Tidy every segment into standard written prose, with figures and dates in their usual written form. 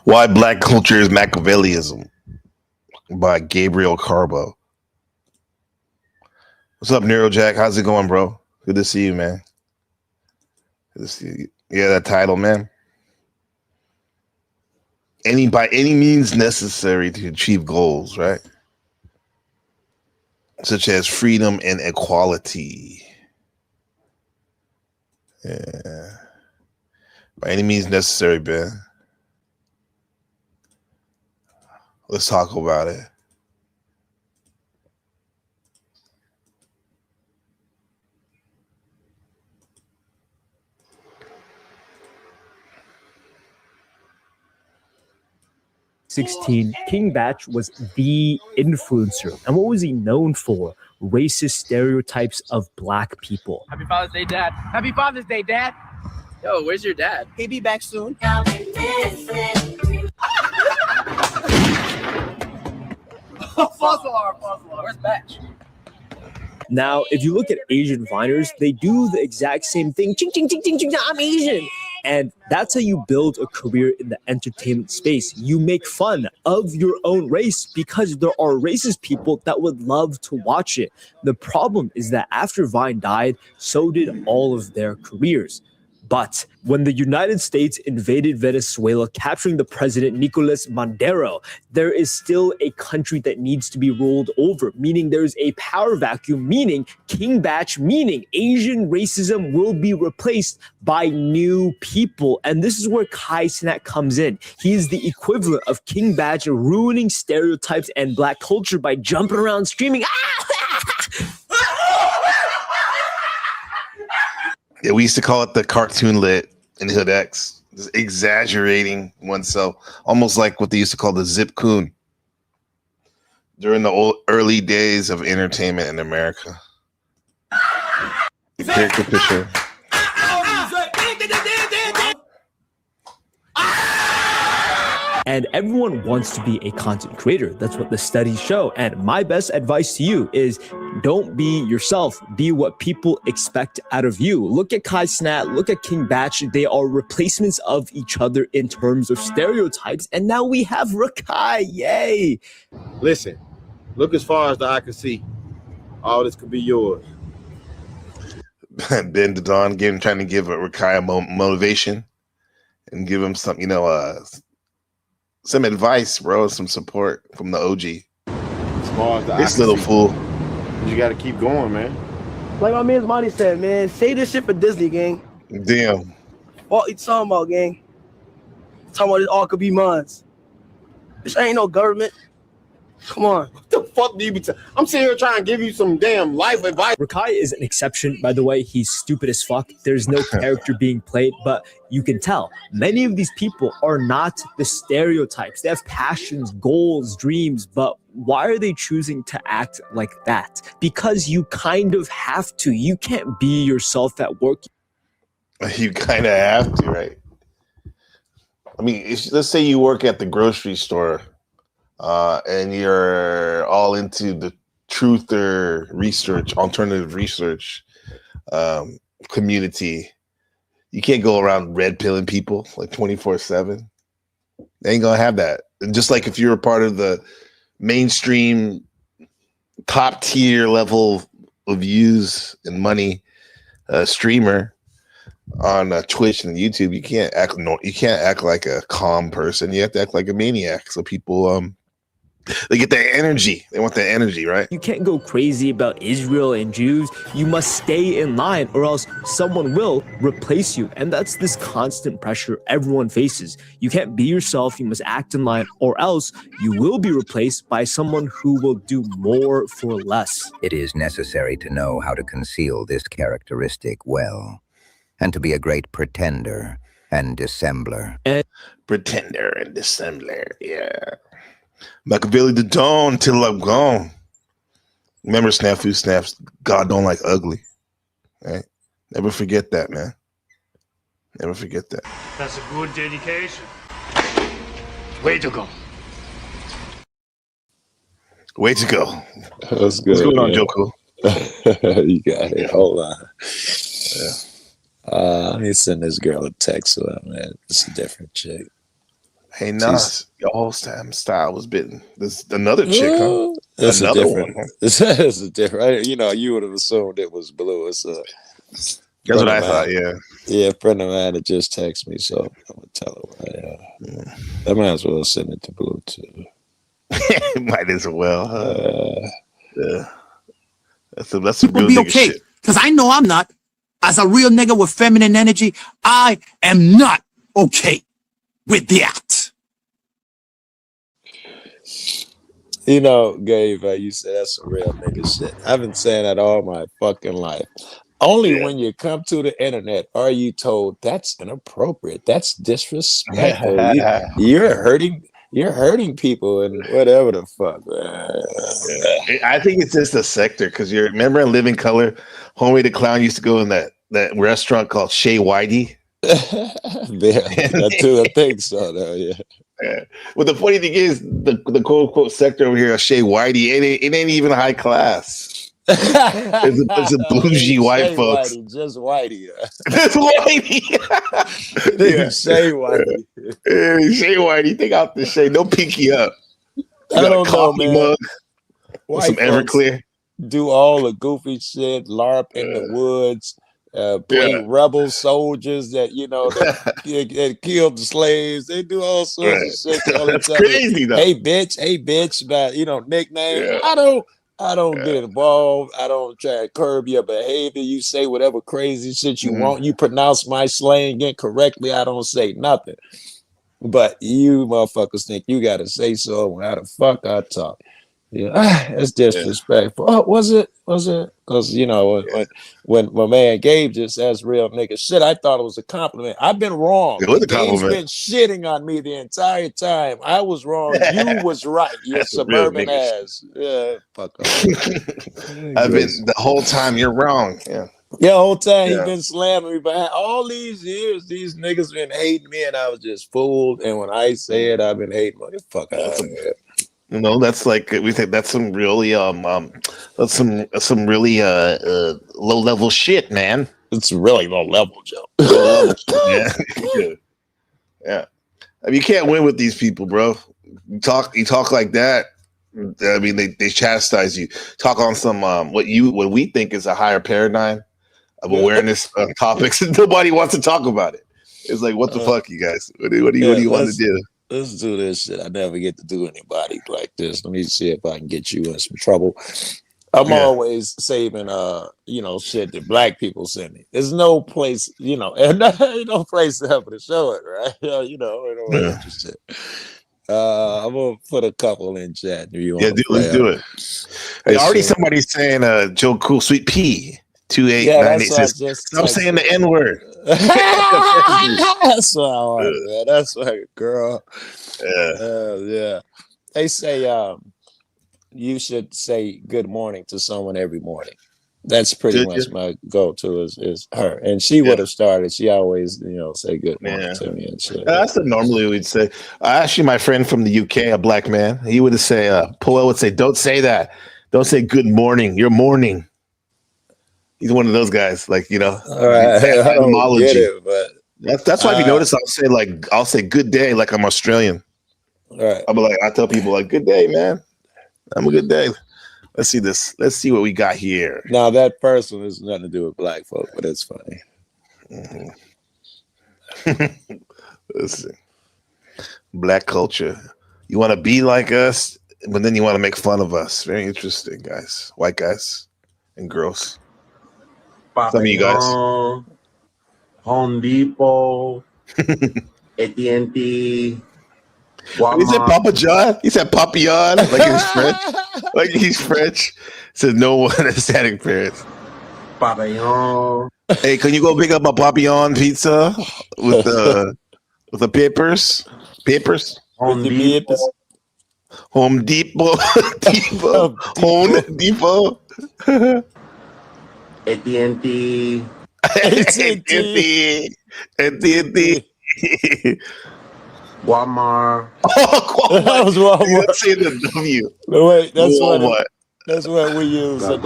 Why Black Culture is Machiavellianism by Gabriel Carbo. What's up, Neurojack? How's it going, bro? Good to see you, man. Good to see you. Yeah, that title, man. By any means necessary to achieve goals, right? Such as freedom and equality. Yeah. By any means necessary, Ben. Let's talk about it. King Batch was the influencer. And what was he known for? Racist stereotypes of Black people. Happy Father's Day, Dad. Happy Father's Day, Dad. Yo, where's your dad? He'll be back soon. False alarm. Where's Batch? Now, if you look at Asian Viners, they do the exact same thing. Ching, ching, ching, ching, ching, I'm Asian. And that's how you build a career in the entertainment space. You make fun of your own race because there are racist people that would love to watch it. The problem is that after Vine died, so did all of their careers. But when the United States invaded Venezuela, capturing the president Nicolas Maduro, there is still a country that needs to be ruled over, meaning there's a power vacuum, meaning King Batch, meaning Asian racism will be replaced by new people. And this is where Kai Cenat comes in. He is the equivalent of King Batch ruining stereotypes and Black culture by jumping around screaming, ah! Yeah, we used to call it the cartoon lit in Hood X, just exaggerating oneself, almost like what they used to call the zip coon during the early days of entertainment in America. Character picture. And everyone wants to be a content creator. That's what the studies show. And my best advice to you is don't be yourself. Be what people expect out of you. Look at Kai Cenat, look at King Batch. They are replacements of each other in terms of stereotypes. And now we have Rakai. Yay. Listen, look as far as the eye can see. All this could be yours. Ben Dadon trying to give Rakai a motivation and give him some, some advice, bro, some support from the OG. As far as this little fool. You got to keep going, man. Like my man's Monty said, man, say this shit for Disney, gang. Damn. What you talking about, gang? Talking about this all could be mine. This ain't no government. Come on. What the fuck do you be I'm sitting here trying to give you some damn life advice. Rakai is an exception, by the way. He's stupid as fuck. There's no character being played, but you can tell many of these people are not the stereotypes. They have passions, goals, dreams, but why are they choosing to act like that? Because you kind of have to. You can't be yourself at work. You kind of have to, right? I mean, let's say you work at the grocery store. And you're all into the truther research, alternative research community. You can't go around red pilling people like 24/7. They ain't gonna have that. And just like if you're a part of the mainstream top tier level of views and money streamer on Twitch and YouTube, you can't act like a calm person. You have to act like a maniac. So people they get that energy. They want that energy, right? You can't go crazy about Israel and Jews. You must stay in line or else someone will replace you. And that's this constant pressure everyone faces. You can't be yourself. You must act in line or else you will be replaced by someone who will do more for less. It is necessary to know how to conceal this characteristic well and to be a great pretender and dissembler. Pretender and dissembler, yeah. Machiavelli the dawn till I'm gone. Remember Snafu Snaps, God don't like ugly. Right? Never forget that, man. Never forget that. That's a good dedication. Way to go. Way to go. That's good. What's going on, man. Joko? You got it. Hold on. Yeah. Let me send this girl a text, man. It's a different chick. Hey Nas, your whole style was bitten. This another chick, huh? It's Another a different. one. Huh? It's a different. You know, you would have assumed it was blue. It's a That's friend what of I thought. mine. Yeah. A friend of mine that just texted me, so I'm gonna tell her. I might as well send it to blue too. Might as well. Huh? Yeah. That's a real Be nigga okay, shit. because I know I'm not. As a real nigga with feminine energy, I am not okay with that. You know, Gabe, you said that's some real nigga shit. I've been saying that all my fucking life. Only when you come to the internet are you told that's inappropriate, that's disrespectful. You're hurting people and whatever the fuck. I think it's just a sector because you remember in Living Color, Homie the Clown used to go in that restaurant called Shea Whitey. I think so though, yeah. Well, the funny thing is, the quote unquote sector over here, Shea Whitey, it ain't even high class. It's a bunch of bougie white Shea folks. Whitey, just Whitey. That's Whitey. Yeah. Shea Whitey. Shea Whitey, take out the shade. No pinky up. I don't know, man. Mug, White some Everclear. Do all the goofy shit, LARP in the woods, play rebel soldiers that that killed the slaves. They do all sorts of shit. That's crazy, though. Hey bitch, but nicknames. Yeah. I don't get involved. I don't try to curb your behavior. You say whatever crazy shit you want. You pronounce my slang incorrectly. I don't say nothing. But you motherfuckers think you gotta say so how the fuck I talk. Yeah, it's disrespectful. Oh, was it? Because when my man Gabe just says real nigga shit, I thought it was a compliment. I've been wrong. It was a Gabe's compliment. been shitting on me the entire time. I was wrong. You was right. You suburban ass. Yeah, fuck off. I've been the whole time. You're wrong. Yeah. Yeah, the whole time he been slamming me behind. All these years, these niggas been hating me, and I was just fooled. And when I say it, I've been hating. Fuck out of here. That's like we think that's some really that's some really low level shit, man. It's really low level, Joe. Yeah. Yeah. I mean, you can't win with these people, bro. You talk like that. I mean, they chastise you. Talk on some what we think is a higher paradigm of awareness of topics, and nobody wants to talk about it. It's like, what the fuck, you guys? What do you want to do? Let's do this shit. I never get to do anybody like this. Let me see if I can get you in some trouble. I'm always saving shit that black people send me. There's no place, no place to help to show it, right? Interested. I'm gonna put a couple in chat if you want. Let's do it. Hey, already somebody's saying Joe Cool Sweet P 2898 says stop saying the N-word. That's what I want, man. That's what girl. Yeah. They say you should say good morning to someone every morning. That's pretty much my go-to is her. And she would have started. She always, say good morning to me and shit. That's what normally we'd say. Actually, my friend from the UK, a black man, he would say, Powell would say, don't say that. Don't say good morning. You're morning. He's one of those guys, like, all right. I don't get it, but that's why if you notice, I'll say good day, like I'm Australian. All right. I'll be like, I tell people like, good day, man. I'm a good day. Let's see this. Let's see what we got here. Now that first one has nothing to do with black folk, but it's funny. Let's see. Black culture. You want to be like us, but then you want to make fun of us. Very interesting, guys. White guys and girls. Some of you guys. Home Depot, AT&T, Walmart. He said Papa John. He said Papillon, like he's French. Like he's French. Says no one has static parents. Papillon. Hey, can you go pick up a Papillon pizza with the papers? Papers. Home Depot. Home Depot. Home Depot. AT&T. AT&T. Walmart. That was Walmart. Let's say the W. No, wait, that's Walmart. That's what we use in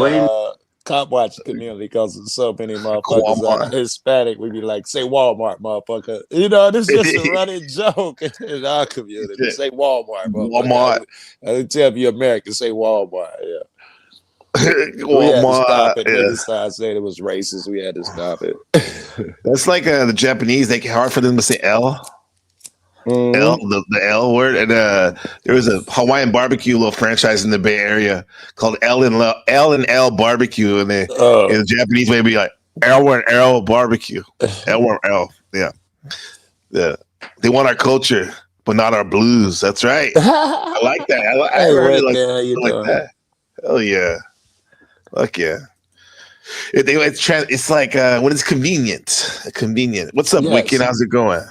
cop watching community because so many motherfuckers are Walmart. Hispanic. We be like, say Walmart, motherfucker. You know, this is just a running joke in our community. Say Walmart, motherfucker. Walmart. I tell you American, say Walmart. Yeah. We had to Walmart. stop it. Yeah. Niggas started saying it was racist. We had to stop it. That's like the Japanese. They hard for them to say L. Mhm. L, the L word, and there was a Hawaiian barbecue little franchise in the Bay Area called L and L Barbecue, and they in the Japanese way be like L and L Barbecue, L and L, yeah. They want our culture, but not our blues. That's right. I like that. I heard it like that. Hell yeah, fuck yeah. It's like when it's convenient. What's up, Yes. Wicked? How's it going?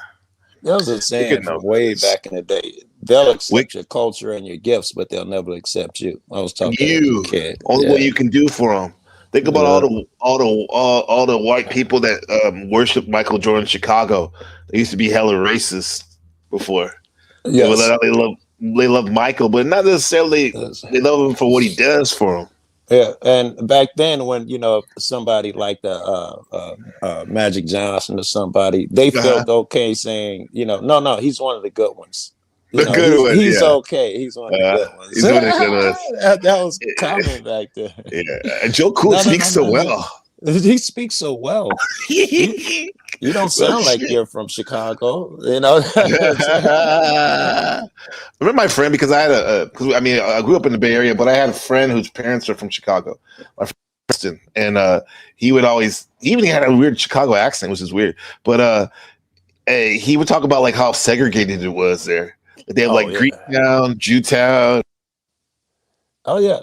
That was a saying from way back in the day. They'll accept your culture and your gifts, but they'll never accept you. I was talking to a kid. Only what you can do for them. Think about all the white people that worship Michael Jordan in Chicago. They used to be hella racist before. Yes. They love Michael, but not necessarily they love him for what he does for them. Yeah, and back then, when somebody like the Magic Johnson or somebody, they felt okay saying, no, he's one of the good ones. He's okay. He's one of the good ones. He's one of the good ones. That was common back then. Yeah, and Joe Cool speaks so well. He speaks so well. You don't sound like you're from Chicago, I remember my friend because I had I grew up in the Bay Area, but I had a friend whose parents are from Chicago. My friend Preston, and he would always, even he had a weird Chicago accent, which is weird. But he would talk about like how segregated it was there. They have Greektown, Jewtown. Oh yeah.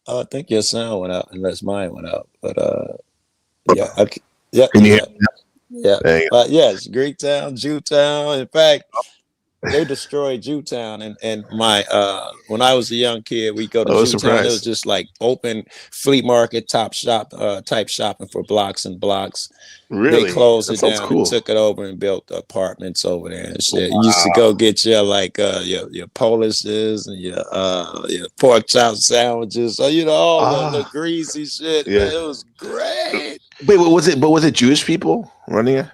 I think your sound went out, unless mine went out. But yeah. Can you hear me? Yeah. Yes, Greektown, Jewtown. In fact, they destroyed Jewtown, and my when I was a young kid, we go to Jewtown. It was just like open flea market, type shopping for blocks and blocks. Really? They closed it down and took it over and built apartments over there and shit. Wow. You used to go get your your Polishes and your pork chop sandwiches. So all the greasy shit. Yeah. Man, it was great. Wait, was it Jewish people running it?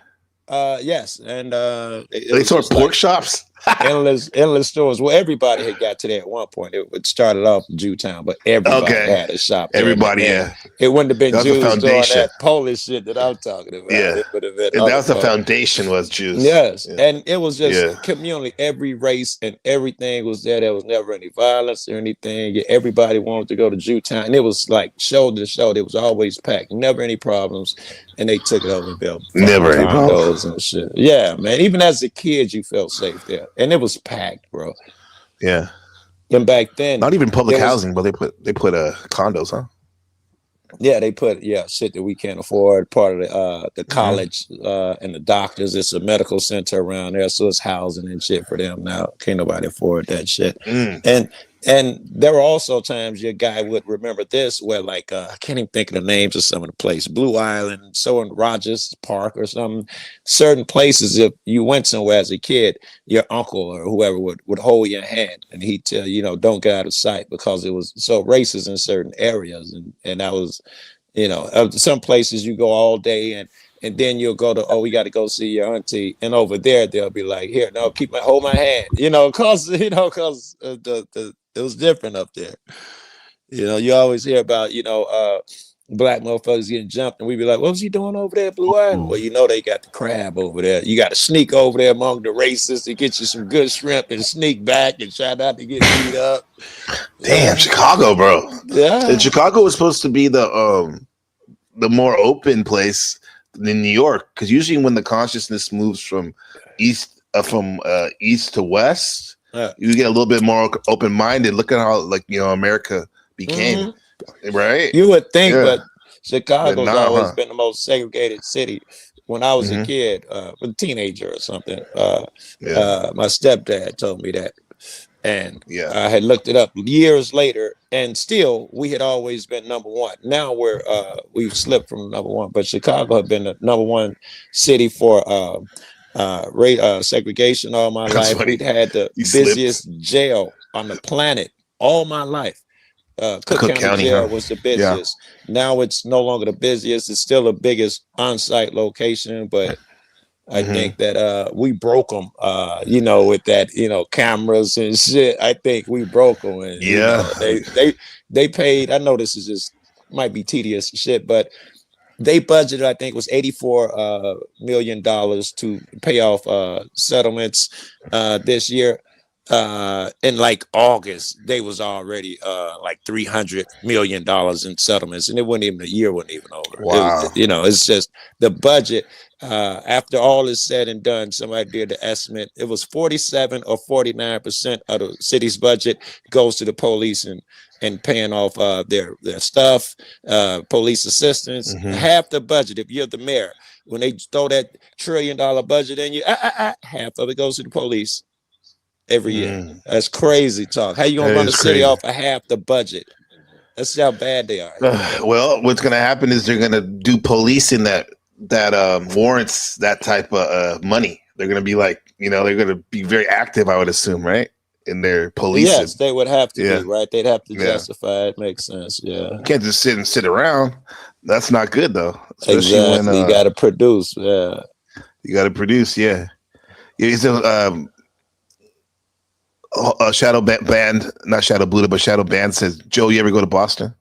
Yes, and they sold pork shops. endless stores. Well, everybody had got to that at one point. It started off in Jewtown, but everybody had a shop there. Everybody, it wouldn't have been that Jews doing that Polish shit that I'm talking about. Yeah, it would have been that was the foundation, was Jews. Yes, and it was just community. Every race and everything was there. There was never any violence or anything. Everybody wanted to go to Jewtown, and it was like shoulder to shoulder. It was always packed. Never any problems. And they took it over and built never any condos and shit. Yeah, man. Even as a kid, you felt safe there, and it was packed, bro. Yeah. And back then, not even public housing, but they put condos, huh? Yeah, they put shit that we can't afford. Part of the college and the doctors. It's a medical center around there, so it's housing and shit for them now. Can't nobody afford that shit. And there were also times your guy would remember this where like I can't even think of the names of some of the places, Blue Island, so in Rogers Park or some certain places. If you went somewhere as a kid, your uncle or whoever would hold your hand and he'd tell you, don't get out of sight, because it was so racist in certain areas, and that was, some places you go all day and then you'll go to, we got to go see your auntie, and over there they'll be like, here, no, hold my hand, cause it was different up there. You always hear about, black motherfuckers getting jumped, and we be like, what was he doing over there at Blue Island? Well, they got the crab over there. You got to sneak over there among the racists to get you some good shrimp and sneak back and try not to get beat up. Damn, Chicago, bro. Yeah. And Chicago was supposed to be the more open place than New York, because usually when the consciousness moves from east to west, you get a little bit more open-minded. Look at how America became, right? You would think, but Chicago's always been the most segregated city. When I was a kid, a teenager or something, my stepdad told me that, and I had looked it up years later, and still we had always been number one. Now we've slipped from number one, but Chicago had been the number one city for segregation all my life. We'd had the busiest jail on the planet all my life. Cook Cook County County, Jail huh? was the Yeah. busiest. Now it's no longer the busiest. It's still the biggest on-site location, but I think that we broke them, with that, cameras and shit. I think we broke them, and Yeah. they paid. I know this is just might be tedious shit, but they budgeted, I think, was $84 million to pay off settlements this year. In like August, they was already like $300 million in settlements, and it wasn't even a year, wasn't even over. Wow. It's just the budget. After all is said and done, somebody did the estimate. It was 47 or 49% of the city's budget goes to the police and paying off their stuff, police assistance. Half the budget, if you're the mayor, when they throw that $1 trillion budget in you, half of it goes to the police every year. That's crazy talk. How you gonna run a city off of half the budget? That's how bad they are. Well, what's gonna happen is they're gonna do policing that warrants that type of money. They're gonna be like, they're gonna be very active, I would assume, right? In their policing. Yes, they would have to be, right? They'd have to justify it. Makes sense. Yeah. You can't just sit around. That's not good though. Especially exactly. When you gotta produce. Yeah. You gotta produce, yeah. Shadow Band, not Shadow Buddha, but Shadow Band says, Joe, you ever go to Boston?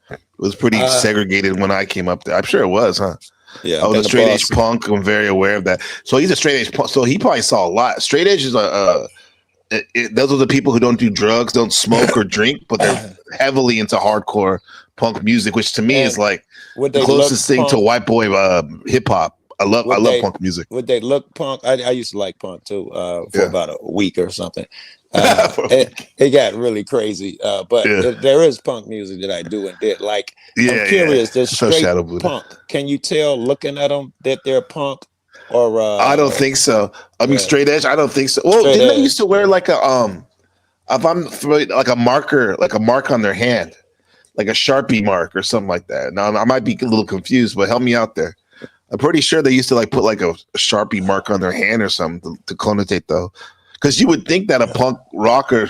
It was pretty segregated when I came up there. I'm sure it was, huh? Yeah. I was a straight edge punk. I'm very aware of that. So he's a straight edge punk. So he probably saw a lot. Straight edge is those are the people who don't do drugs, don't smoke or drink, but they're heavily into hardcore punk music, which to me is like the closest thing to white boy hip hop. I love punk music. Would they look punk? I used to like punk too for about a week or something. It got really crazy, but there is punk music that I do and did like. I'm curious, they're straight punk. Can you tell looking at them that they're punk? Or I don't think so. I mean, straight edge. I don't think so. Well, didn't they used to wear like a if I'm like a mark on their hand, like a Sharpie mark or something like that. Now I might be a little confused, but help me out there. I'm pretty sure they used to like put like a Sharpie mark on their hand or something to connotate though, because you would think that a punk rocker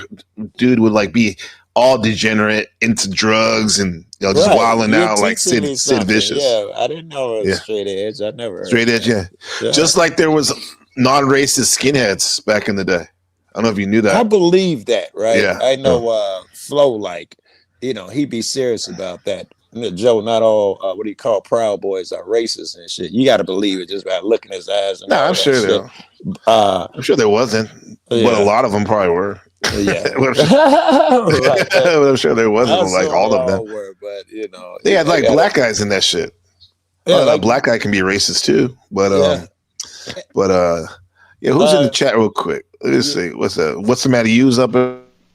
dude would like be all degenerate into drugs and just wilding out like Sid Vicious. Yeah, I didn't know it was straight edge. I never heard straight edge. Yeah, just like there was non-racist skinheads back in the day. I don't know if you knew that. I believe that, right? Yeah, I know. Flo, like, he'd be serious about that. Joe, not all what do you call Proud Boys are racist and shit. You got to believe it just by looking at his eyes. No, I'm sure I'm sure there wasn't, but a lot of them probably were. Yeah, I'm sure there wasn't like all of them. Were, but they had like black guys in that shit. Yeah, like, a black guy can be racist too. But who's in the chat real quick? Let's see. What's the matter? You's up.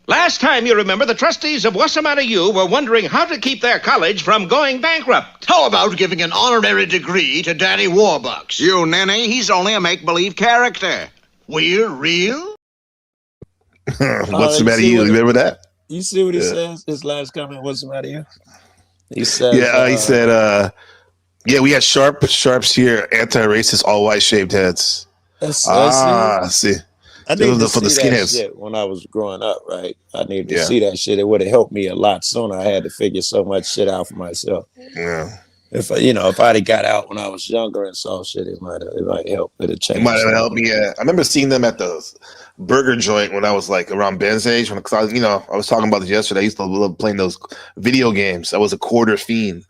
Last time, you remember, the trustees of Wasamatta U were wondering how to keep their college from going bankrupt. How about giving an honorary degree to Danny Warbucks? You ninny, he's only a make-believe character. We're real? What's the matter? You remember that? You see what he says? His last comment. What's the matter? He said. He said. We had sharps here, anti-racist, all white shaved heads. See. I needed to see that shit when I was growing up, right? I needed to see that shit. It would have helped me a lot sooner. I had to figure so much shit out for myself. Yeah. If I'd have got out when I was younger and saw shit, it might help. It'd have changed. It might have helped me. Yeah. I remember seeing them at the burger joint when I was like around Ben's age. Because I was talking about this yesterday. I used to love playing those video games. I was a quarter fiend,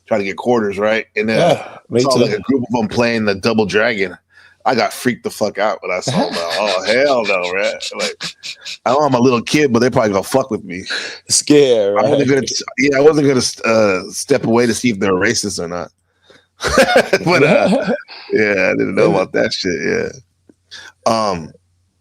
trying to get quarters, right? And then I saw like a group of them playing the Double Dragon. I got freaked the fuck out when I saw them. Oh hell no, right? Like, I know I'm a little kid, but they're probably gonna fuck with me. Scared, right? I wasn't gonna step away to see if they're racist or not. But I didn't know about that shit. Yeah.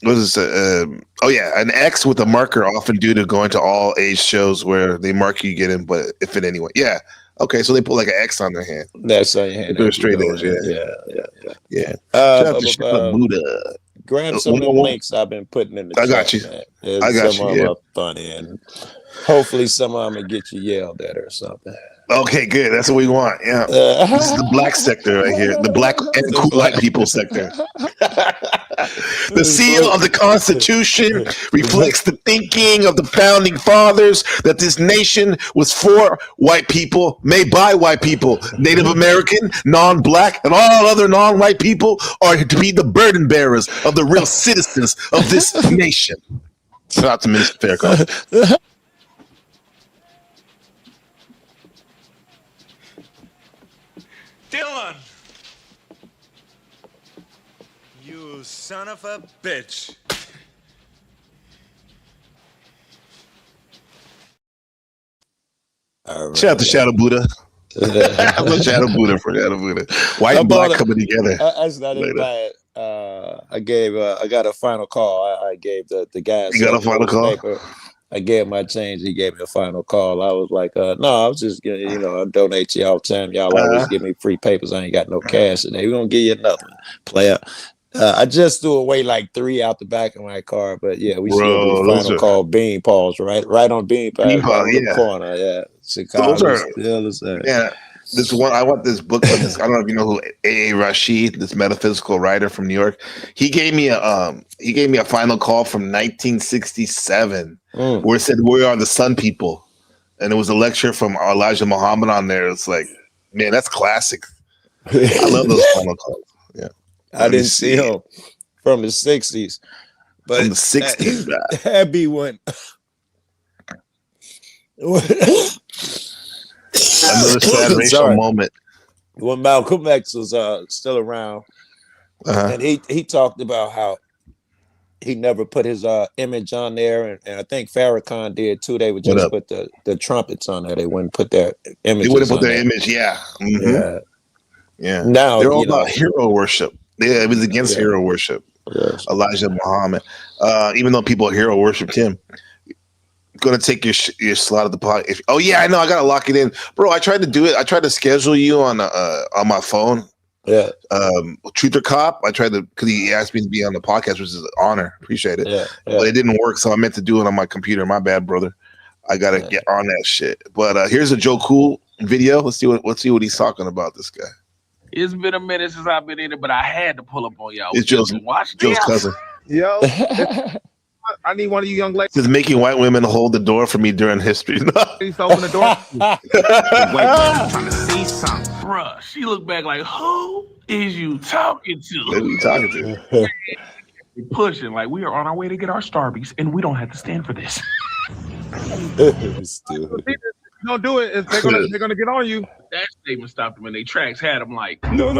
What is it? An X with a marker often due to going to all age shows where they mark you get in, but if it anyway. Yeah. Okay, so they put like an X on their hand. That's on your hand. They're straight edge. Yeah. Buddha. Grab some of the links I've been putting in the chat. I got you. Man. I got some of them are funny, and hopefully some of them will get you yelled at or something. Okay, good. That's what we want. Yeah. This is the black sector right here. The black and cool white people sector. The seal of the Constitution reflects the thinking of the founding fathers that this nation was for white people, made by white people. Native American, non-black, and all other non-white people are to be the burden bearers of the real citizens of this nation. Shout out to Minister Farrakhan. Dylan! You son of a bitch. Shout out to Shadow Buddha. I'm a Shadow Buddha for Shadow Buddha. White and black coming together. Actually, I didn't buy it. I got a final call. I gave the guy. You got a final call? Paper. I gave my change. He gave me a final call. I was like, no, I was just gonna, I donate to y'all the time. Y'all always give me free papers. I ain't got no cash today. We're gonna give you nothing, player. I just threw away like 3 out the back of my car, but yeah, we still do final call Bean Paws, right on Bean Paws, the corner, yeah. Chicago still the same. Yeah. This one, I want this book. I don't know if you know who A.A. Rashid, this metaphysical writer from New York. He gave me a final call from 1967, where it said, "We are the Sun People," and it was a lecture from Elijah Muhammad on there. It's like, man, that's classic. I love those final calls. Yeah, I didn't see him from the 60s, but from the 60s, that'd be one. Another sad racial moment. When Malcolm X was still around, and he talked about how he never put his image on there, and I think Farrakhan did too. They would just put the trumpets on there. They wouldn't put their image. They wouldn't put their image. Yeah. Mm-hmm. Yeah. Now they're all about hero worship. Yeah, it was against hero worship. Yes. Elijah Muhammad, even though people hero worshipped him. Gonna take your slot at the podcast. Oh yeah, I know. I gotta lock it in, bro. I tried to do it. I tried to schedule you on my phone. Yeah. Truth or Cop. I tried to because he asked me to be on the podcast, which is an honor. Appreciate it. Yeah. But it didn't work, so I meant to do it on my computer. My bad, brother. I gotta get on that shit. But here's a Joe Cool video. Let's see what he's talking about. This guy. It's been a minute since I've been in it, but I had to pull up on y'all. It's Joe's cousin. Yo. I need one of you young ladies. Just making white women hold the door for me during history. Please open the door. White trying to say something. Bruh, she looked back like, who is you talking to? Who are you talking to? Pushing like we are on our way to get our Starbies, and we don't have to stand for this. Don't do it. They're gonna get on you. That statement stopped them in their tracks. Had them like, no.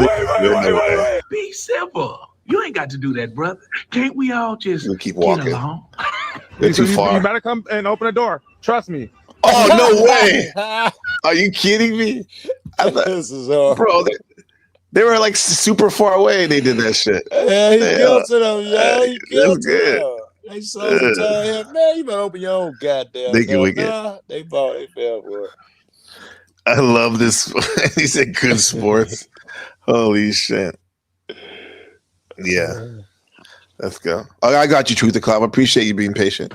Wait. Be simple. You ain't got to do that, brother. Can't we all just keep walking? Get along? They're too far. You better come and open the door. Trust me. Oh no way! Are you kidding me? This is hard. Bro. They were like super far away. They did that shit. Yeah, he killed them, yo. He killed good. them. They so tired. Man, you better open your own goddamn door. Nah, they fell for it. I love this. He said good sports. Holy shit. Yeah. Let's go. Oh, I got you, Truth or Cloud. I appreciate you being patient.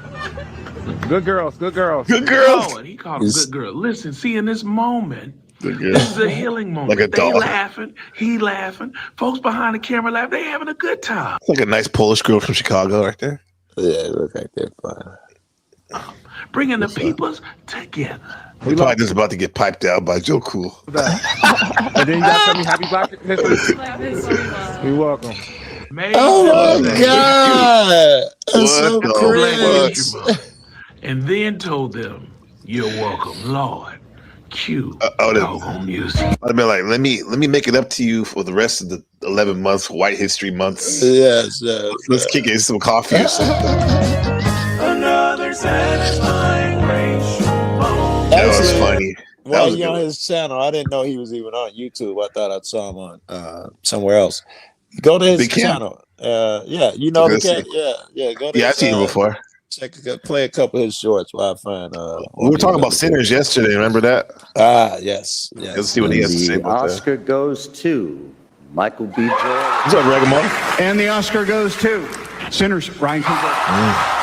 Good girls. Good girls. Oh, and he called him good girl. Listen, see, in this moment, good girl. This is a healing moment. Like a they dog. laughing, he laughing. Folks behind the camera laughing. They having a good time. It's like a nice Polish girl from Chicago right there. Yeah, it looks like they're fine. Bringing the peoples together. We probably just about to get piped out by Joe Cool. And then you got to tell me happy Black History. You're welcome. Oh my God! That's so crazy. And then told them, "You're welcome, Lord." Cue music. I'd be like, let me make it up to you for the rest of the 11 months, White History months. Yes. Let's kick in some coffee or something. Another satisfying racial That was funny. While you're on his channel, I didn't know he was even on YouTube. I thought I saw him on somewhere else. Go to his channel. Yeah, you know the cat. Yeah. Go to. Yeah, I've seen him before. Play a couple of his shorts while I find. We were talking about sinners yesterday. Remember that? Yes. Let's see what he has to say about that. Oscar goes to Michael B. Jordan. What's up, Regamon? And the Oscar goes to Sinners, Ryan Coogler.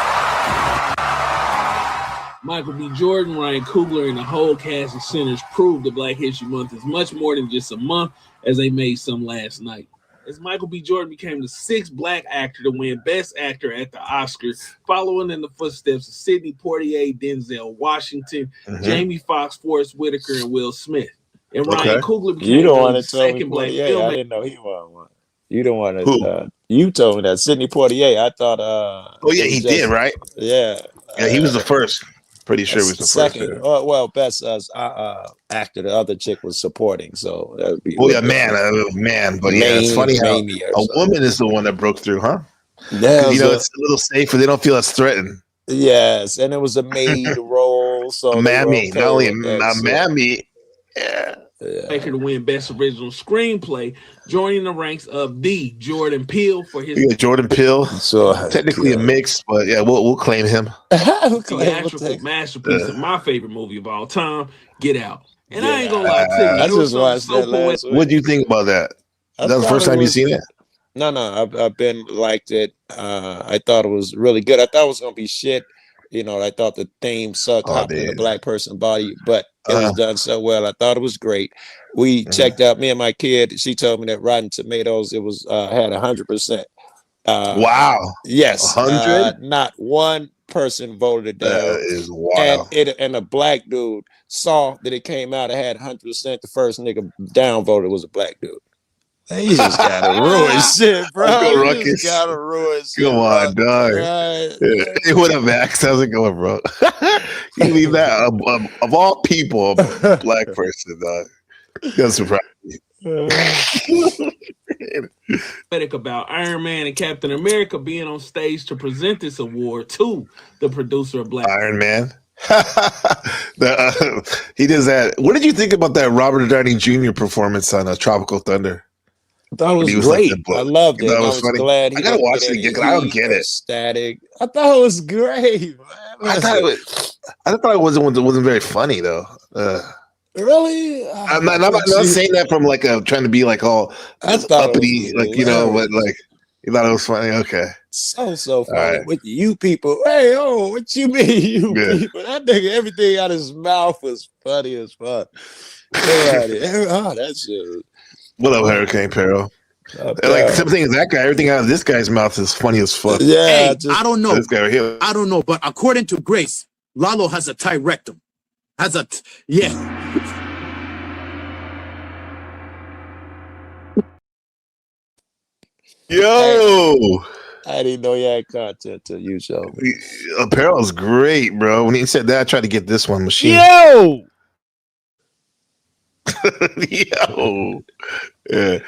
Michael B. Jordan, Ryan Coogler, and the whole cast of Sinners proved that Black History Month is much more than just a month, as they made some last night. as Michael B. Jordan became the 6th black actor to win Best Actor at the Oscars, following in the footsteps of Sidney Poitier, Denzel Washington, Jamie Foxx, Forrest Whitaker, and Will Smith. And Ryan Coogler became the second black filmmaker. I didn't know he won one. You don't want to. You told me that Sidney Poitier. I thought. Oh yeah, he did, right? Yeah. Yeah, he was the first. Pretty sure he was the second. first. Well, best actor. The other chick was supporting, so that would be. Oh yeah, man. But yeah, it's funny how a woman is the one that broke through, huh? Yeah, you know, it's a little safer. They don't feel as threatened. Yes, and it was a maid role, so a mammy, not only a mammy. Yeah. Maker to win Best Original Screenplay, joining the ranks of the Jordan Peele for his Jordan Peele. So technically a mix, but yeah, we'll claim him. theatrical masterpiece of my favorite movie of all time, Get Out. And I ain't gonna lie to you, I just watched that last week. What do you think about that? That was the first time you seen it? No, I've been liked it. I thought it was really good. I thought it was gonna be shit. You know, I thought the theme sucked, hopping in a black person body, but it was done so well. I thought it was great. We checked out, me and my kid. She told me that Rotten Tomatoes, it was had 100%. Wow. Yes, 100. Not one person voted it down. That is wild. And a black dude saw that it came out. It had 100%. The first nigga downvoted was a black dude. You just gotta ruin shit, bro. You just gotta ruin shit. Come on, dog. Right. Yeah. Hey, what up, Max? How's it going, bro? You leave that of all people, a black person, dog. That's surprising. About Iron Man and Captain America being on stage to present this award to the producer of Black Iron Man. He does that. What did you think about that Robert Downey Jr. performance on Tropical Thunder? I thought it was great. I loved it. I was funny. glad. I gotta watch it again because I don't get it. Static. I thought it was great. I thought it wasn't very funny though. Really? I'm not saying that from like trying to be like all uppity, like you know, but like you thought it was funny. Okay, so funny with you people. Hey, what you mean, you people? That nigga, everything out of his mouth was funny as fuck. That's it. What up, Hurricane Peril? Like something is that guy. Everything out of this guy's mouth is funny as fuck. Yeah, I don't know. This guy right here. I don't know, but according to Grace, Lalo has a tight rectum. Yeah. Yo, I didn't know you had content till you showed me. Apparel's great, bro. When he said that, I tried to get this one machine. Yo. Yo. Yeah.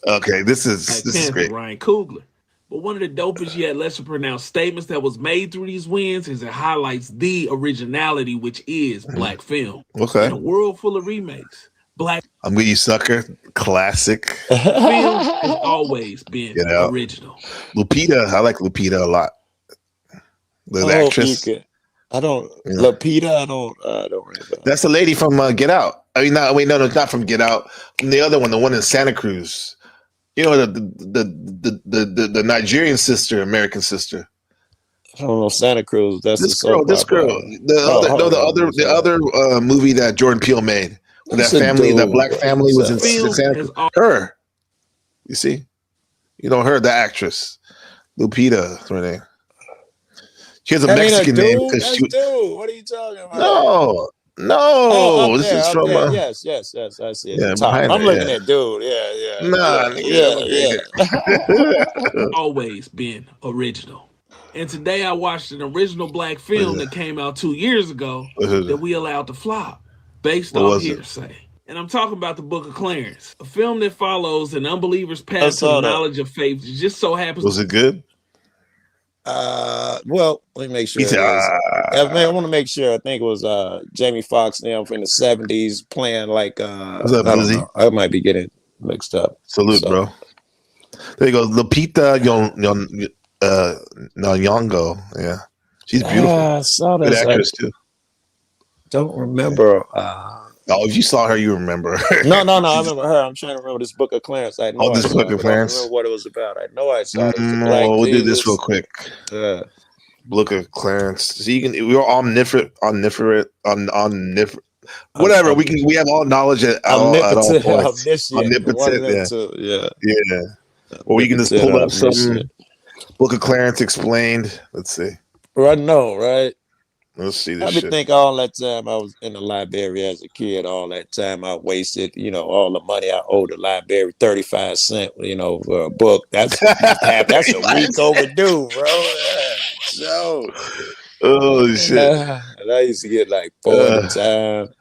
Okay, this is great. Ryan Coogler. But one of the dopest yet lesser pronounced statements that was made through these wins is it highlights the originality, which is black film. Okay. In a world full of remakes, black I'm with you, sucker. Classic. film has always been original. Lupita, I like Lupita a lot. The actress. I don't. Lupita, I don't remember. That's the lady from Get Out. I mean, no, it's not from Get Out. From the other one, the one in Santa Cruz. You know, the Nigerian sister, American sister. I don't know Santa Cruz. That's this girl. The other movie that Jordan Peele made. That family, that black family was in Santa Cruz. Her. You see, you know her, the actress, Lupita. That's her name. She has a Mexican name because she. What are you talking about? No, this is from. Yes, I see it. Yeah, I'm looking at dude. Yeah. Always been original. And today I watched an original black film that came out 2 years ago that we allowed to flop based on hearsay. And I'm talking about The Book of Clarence, a film that follows an unbeliever's path to the knowledge of faith. It just so happens. Was it good? Well, let me make sure. I want to make sure. I think it was Jamie Foxx now from the 70s playing like I might be getting mixed up. Salute, bro. There you go. Lupita Nyong'o. Yeah. She's beautiful. I saw that. Good actress too. Don't remember. If you saw her, you remember her. No, I remember her. I'm trying to remember this Book of Clarence. I know this Book of Clarence. I don't remember what it was about. I know I saw it. We'll do this real quick. Book of Clarence. So we're omniferent, whatever. We have all knowledge at all points. Omniscient. Yeah. Or you can just pull up some shit. Book of Clarence explained. Let's see. I know, right? Let's see I this be shit. think all that time I was in the library as a kid, all that time I wasted, all the money I owed the library, 35 cents, for a book. That's a week overdue, bro. Yeah. So Oh shit. and I used to get like 4 at a time.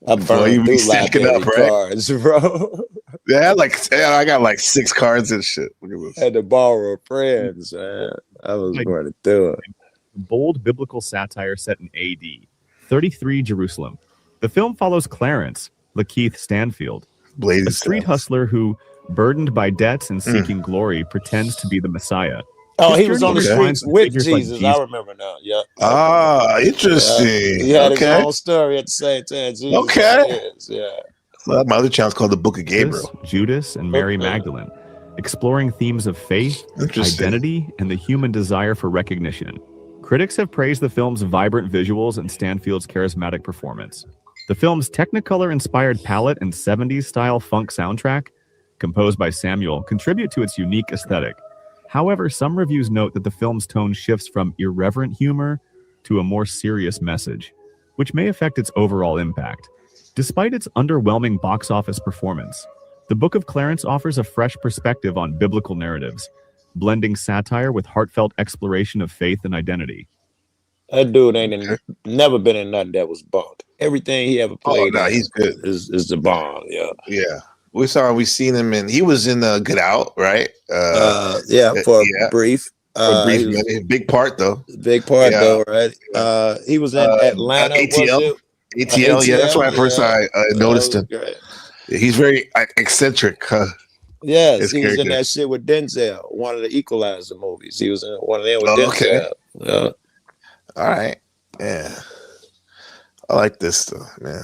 I Well, burned you be through stacking library up, right? cards, bro. Yeah, I got like 6 cards and shit. Look at this. Had to borrow friends, man. I was going to do it. Bold biblical satire set in AD 33 Jerusalem. The film follows Clarence, Lakeith Stanfield, a street hustler who, burdened by debts and seeking glory, pretends to be the Messiah. Oh, His he was journey on the intertwines streets with with figures like Jesus. I remember now. Yeah. Interesting. He had his Okay. own story at the same time. Jesus Okay. had his, yeah. Well, my other channel's called The Book of Gabriel. Judas and Mary Magdalene, exploring themes of faith, identity, and the human desire for recognition. Critics have praised the film's vibrant visuals and Stanfield's charismatic performance. The film's Technicolor-inspired palette and 70s-style funk soundtrack, composed by Samuel, contribute to its unique aesthetic. However, some reviews note that the film's tone shifts from irreverent humor to a more serious message, which may affect its overall impact. Despite its underwhelming box office performance, The Book of Clarence offers a fresh perspective on biblical narratives, blending satire with heartfelt exploration of faith and identity. That dude never been in nothing that was bombed. Everything he ever played he's good. Is the bomb, yeah. Yeah. We seen him he was in Get Out, right? For a brief. Big part though. Big part though, right? He was in Atlanta. ATL. ATL, yeah, that's why at first I noticed him. He's very eccentric. Yes, he was in that shit with Denzel, one of the Equalizer movies. He was in one of them with Denzel. Okay. Yeah. All right. Yeah. I like this stuff, man.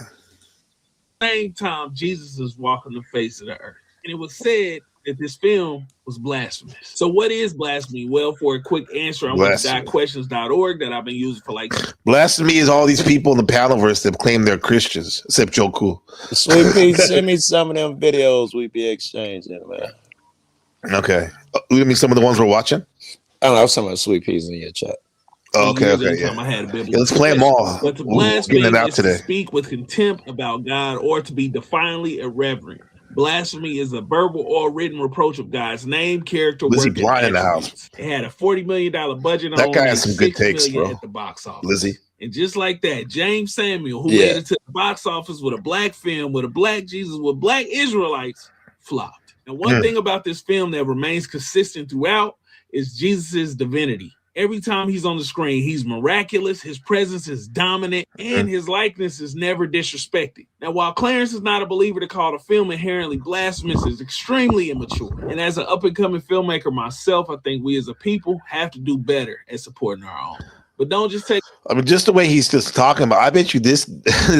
Same time, Jesus is walking the face of the earth. And it was said that this film was blasphemous. So what is blasphemy? Well, for a quick answer, I went to questions.org that I've been using for like... Blasphemy is all these people in the Panelverse that claim they're Christians, except Joe Cool. Sweet Pea, send me some of them videos we be exchanging, man. Okay. Give me some of the ones we're watching? I don't know, some of the Sweet Peas in your chat. Oh, okay. Yeah, let's play them all. But to blaspheme is to speak with contempt about God or to be defiantly irreverent. Blasphemy is a verbal or written reproach of God's name, character, Lizzie work, Blind in the house. It had a $40 million budget. That guy has some good takes, bro. At the box office. Lizzie. And just like that, James Samuel, who made it to the box office with a black film, with a black Jesus, with black Israelites, flopped. And one thing about this film that remains consistent throughout is Jesus's divinity. Every time he's on the screen, he's miraculous, his presence is dominant, and his likeness is never disrespected. Now, while Clarence is not a believer to call the film inherently blasphemous, is extremely immature. And as an up-and-coming filmmaker myself, I think we as a people have to do better at supporting our own. But don't just take... I mean, just the way he's just talking about, I bet you this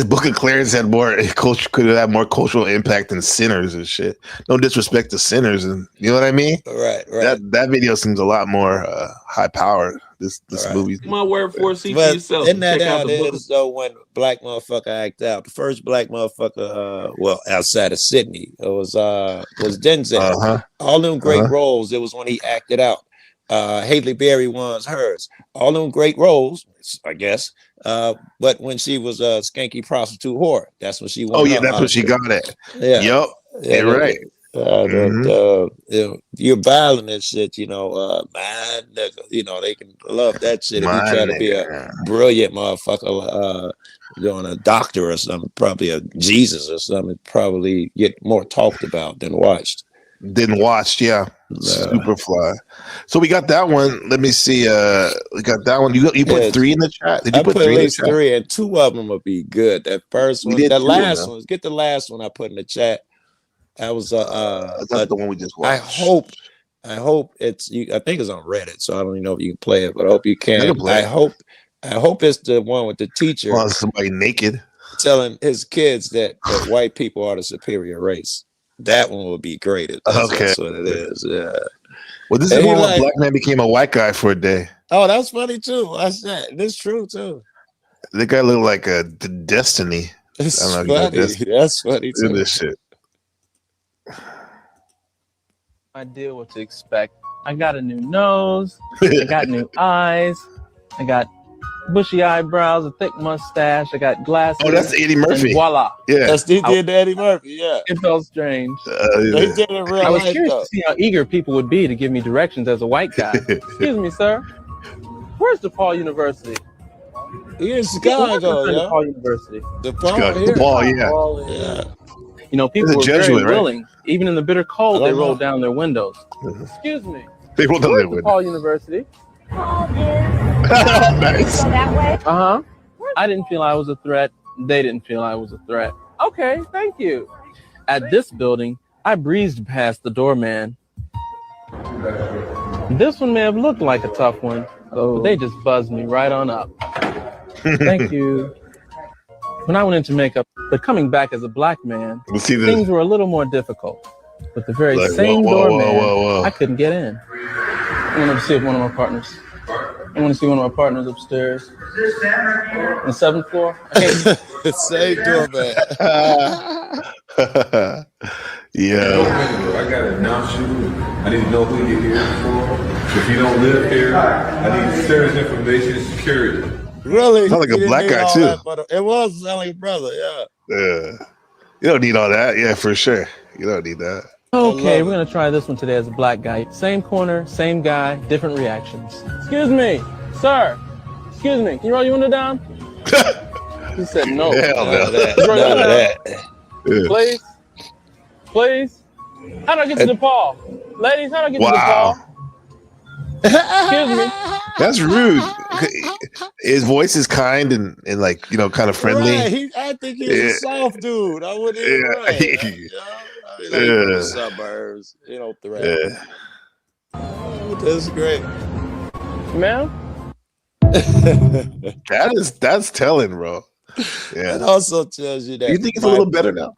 Book of Clarence had could have had more cultural impact than Sinners and shit. No disrespect to Sinners, and you know what I mean? Right. That video seems a lot more high powered. This movie. My word for it, see for yourself. Isn't that how it is though when black motherfucker act out? The first black motherfucker, outside of Sydney, it was Denzel. All them great roles, it was when he acted out. Haley Berry was hers. All them great roles, I guess. But when she was a skanky prostitute whore, that's when she won. Oh yeah, that's what she got it. Yeah. Yep. You're right. You're violent and shit, man, nigga. They can love that shit if you try to be a brilliant motherfucker, doing a doctor or something, probably a Jesus or something, probably get more talked about than watched. Yeah. Superfly. So we got that one. Let me see. We got that one. You put 3 in the chat? Did you put 3 in the chat? 3, and 2 of them will be good. That first one, the last one. Get the last one I put in the chat. That was that's the one we just watched. I hope it's you. I think it's on Reddit, so I don't even know if you can play it, but I hope you can. I hope it's the one with the teacher. Somebody naked telling his kids that white people are the superior race. That one would be great. That's what it is. Yeah. Well, this is one where black man became a white guy for a day. Oh, that's funny too. I said this true too. The guy looked like a Destiny. It's funny. That's funny too. This shit. idea what to expect. I got a new nose. I got new eyes. I got bushy eyebrows, a thick mustache. I got glasses. Oh, that's Eddie Murphy. And voila. Yeah. He did Eddie Murphy, yeah. It felt strange. They did it in real I was life, curious though. to see how eager people would be to give me directions as a white guy. Excuse me, sir. Where's DePaul University? Here in Chicago, yeah. DePaul University. DePaul, yeah. You know, people He's a were Jesuit, very right? willing. Even in the bitter cold, they don't rolled know. down their windows. Excuse me. They rolled down Where's their windows. DePaul University? Nice. Uh-huh. I didn't feel I was a threat. They didn't feel I was a threat. Okay, thank you. At this building, I breezed past the doorman. This one may have looked like a tough one, but they just buzzed me right on up. Thank you. When I went into makeup, but coming back as a black man, things were a little more difficult. With the very same doorman, I couldn't get in. I wanted to see if one of my partners. I want to see one of my partners upstairs. On the 7th floor. Same doorman. Yeah. I gotta announce you. I need to know who you're here for. If you don't live here, I need serious information security. Really? Sound like a black guy too. It was sound like a brother, yeah. Yeah. You don't need all that. Yeah, for sure. You don't need that. Okay, we're gonna try this one today as a black guy. Same corner, same guy, different reactions. Excuse me, sir. Excuse me, can you roll your window down? He said no. Hell no. Roll your window down. Yeah. Please. Please. How do I get to DePaul? Ladies, how do I get to DePaul? Excuse me. That's rude. His voice is kind and like, you know, kind of friendly. Right. I think he's a soft dude. I wouldn't even the suburbs, you know, threat. Yeah. Oh, that's great. Ma'am? That's telling, bro. Yeah. It also tells you that you think it's a little better now?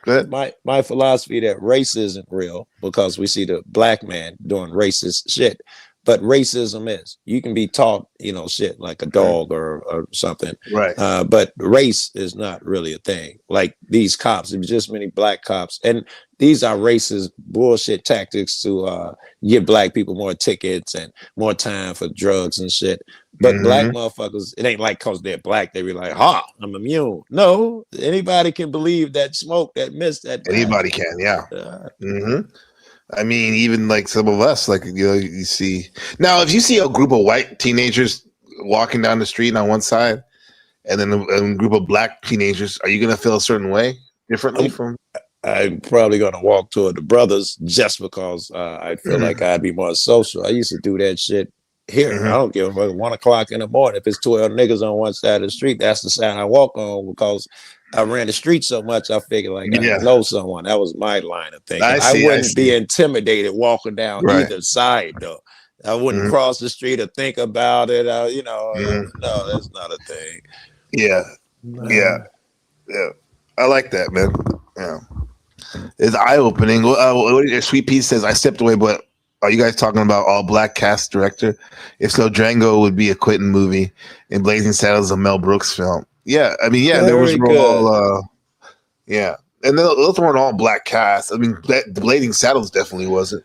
Go ahead. My philosophy that race isn't real because we see the black man doing racist shit. But racism is. You can be taught, you know, shit like a dog or something. Right. But race is not really a thing. Like these cops, there's just many black cops. And these are racist bullshit tactics to give black people more tickets and more time for drugs and shit. But black motherfuckers, it ain't like because they're black, they be like, I'm immune. No, anybody can believe that smoke, that mist, that anybody can, yeah. I mean, even like some of us, like, you know, you see now, if you see a group of white teenagers walking down the street on one side and then a group of black teenagers, are you going to feel a certain way differently from? I'm probably going to walk toward the brothers just because I feel like I'd be more social. I used to do that shit here. I don't give a fuck. 1 o'clock in the morning, if it's 12 niggas on one side of the street, that's the side I walk on because I ran the street so much, I figured like I know someone. That was my line of thinking. I wouldn't be intimidated walking down either side, though. I wouldn't cross the street or think about it. You know, no, that's not a thing. Yeah. I like that, man. Yeah, it's eye-opening. Sweet Pea says, I stepped away, but are you guys talking about all black cast director? If so, Django would be a Quentin movie and Blazing Saddles is a Mel Brooks film. Yeah, I mean, there was all, and those weren't all black cast. I mean, the Blazing Saddles definitely wasn't.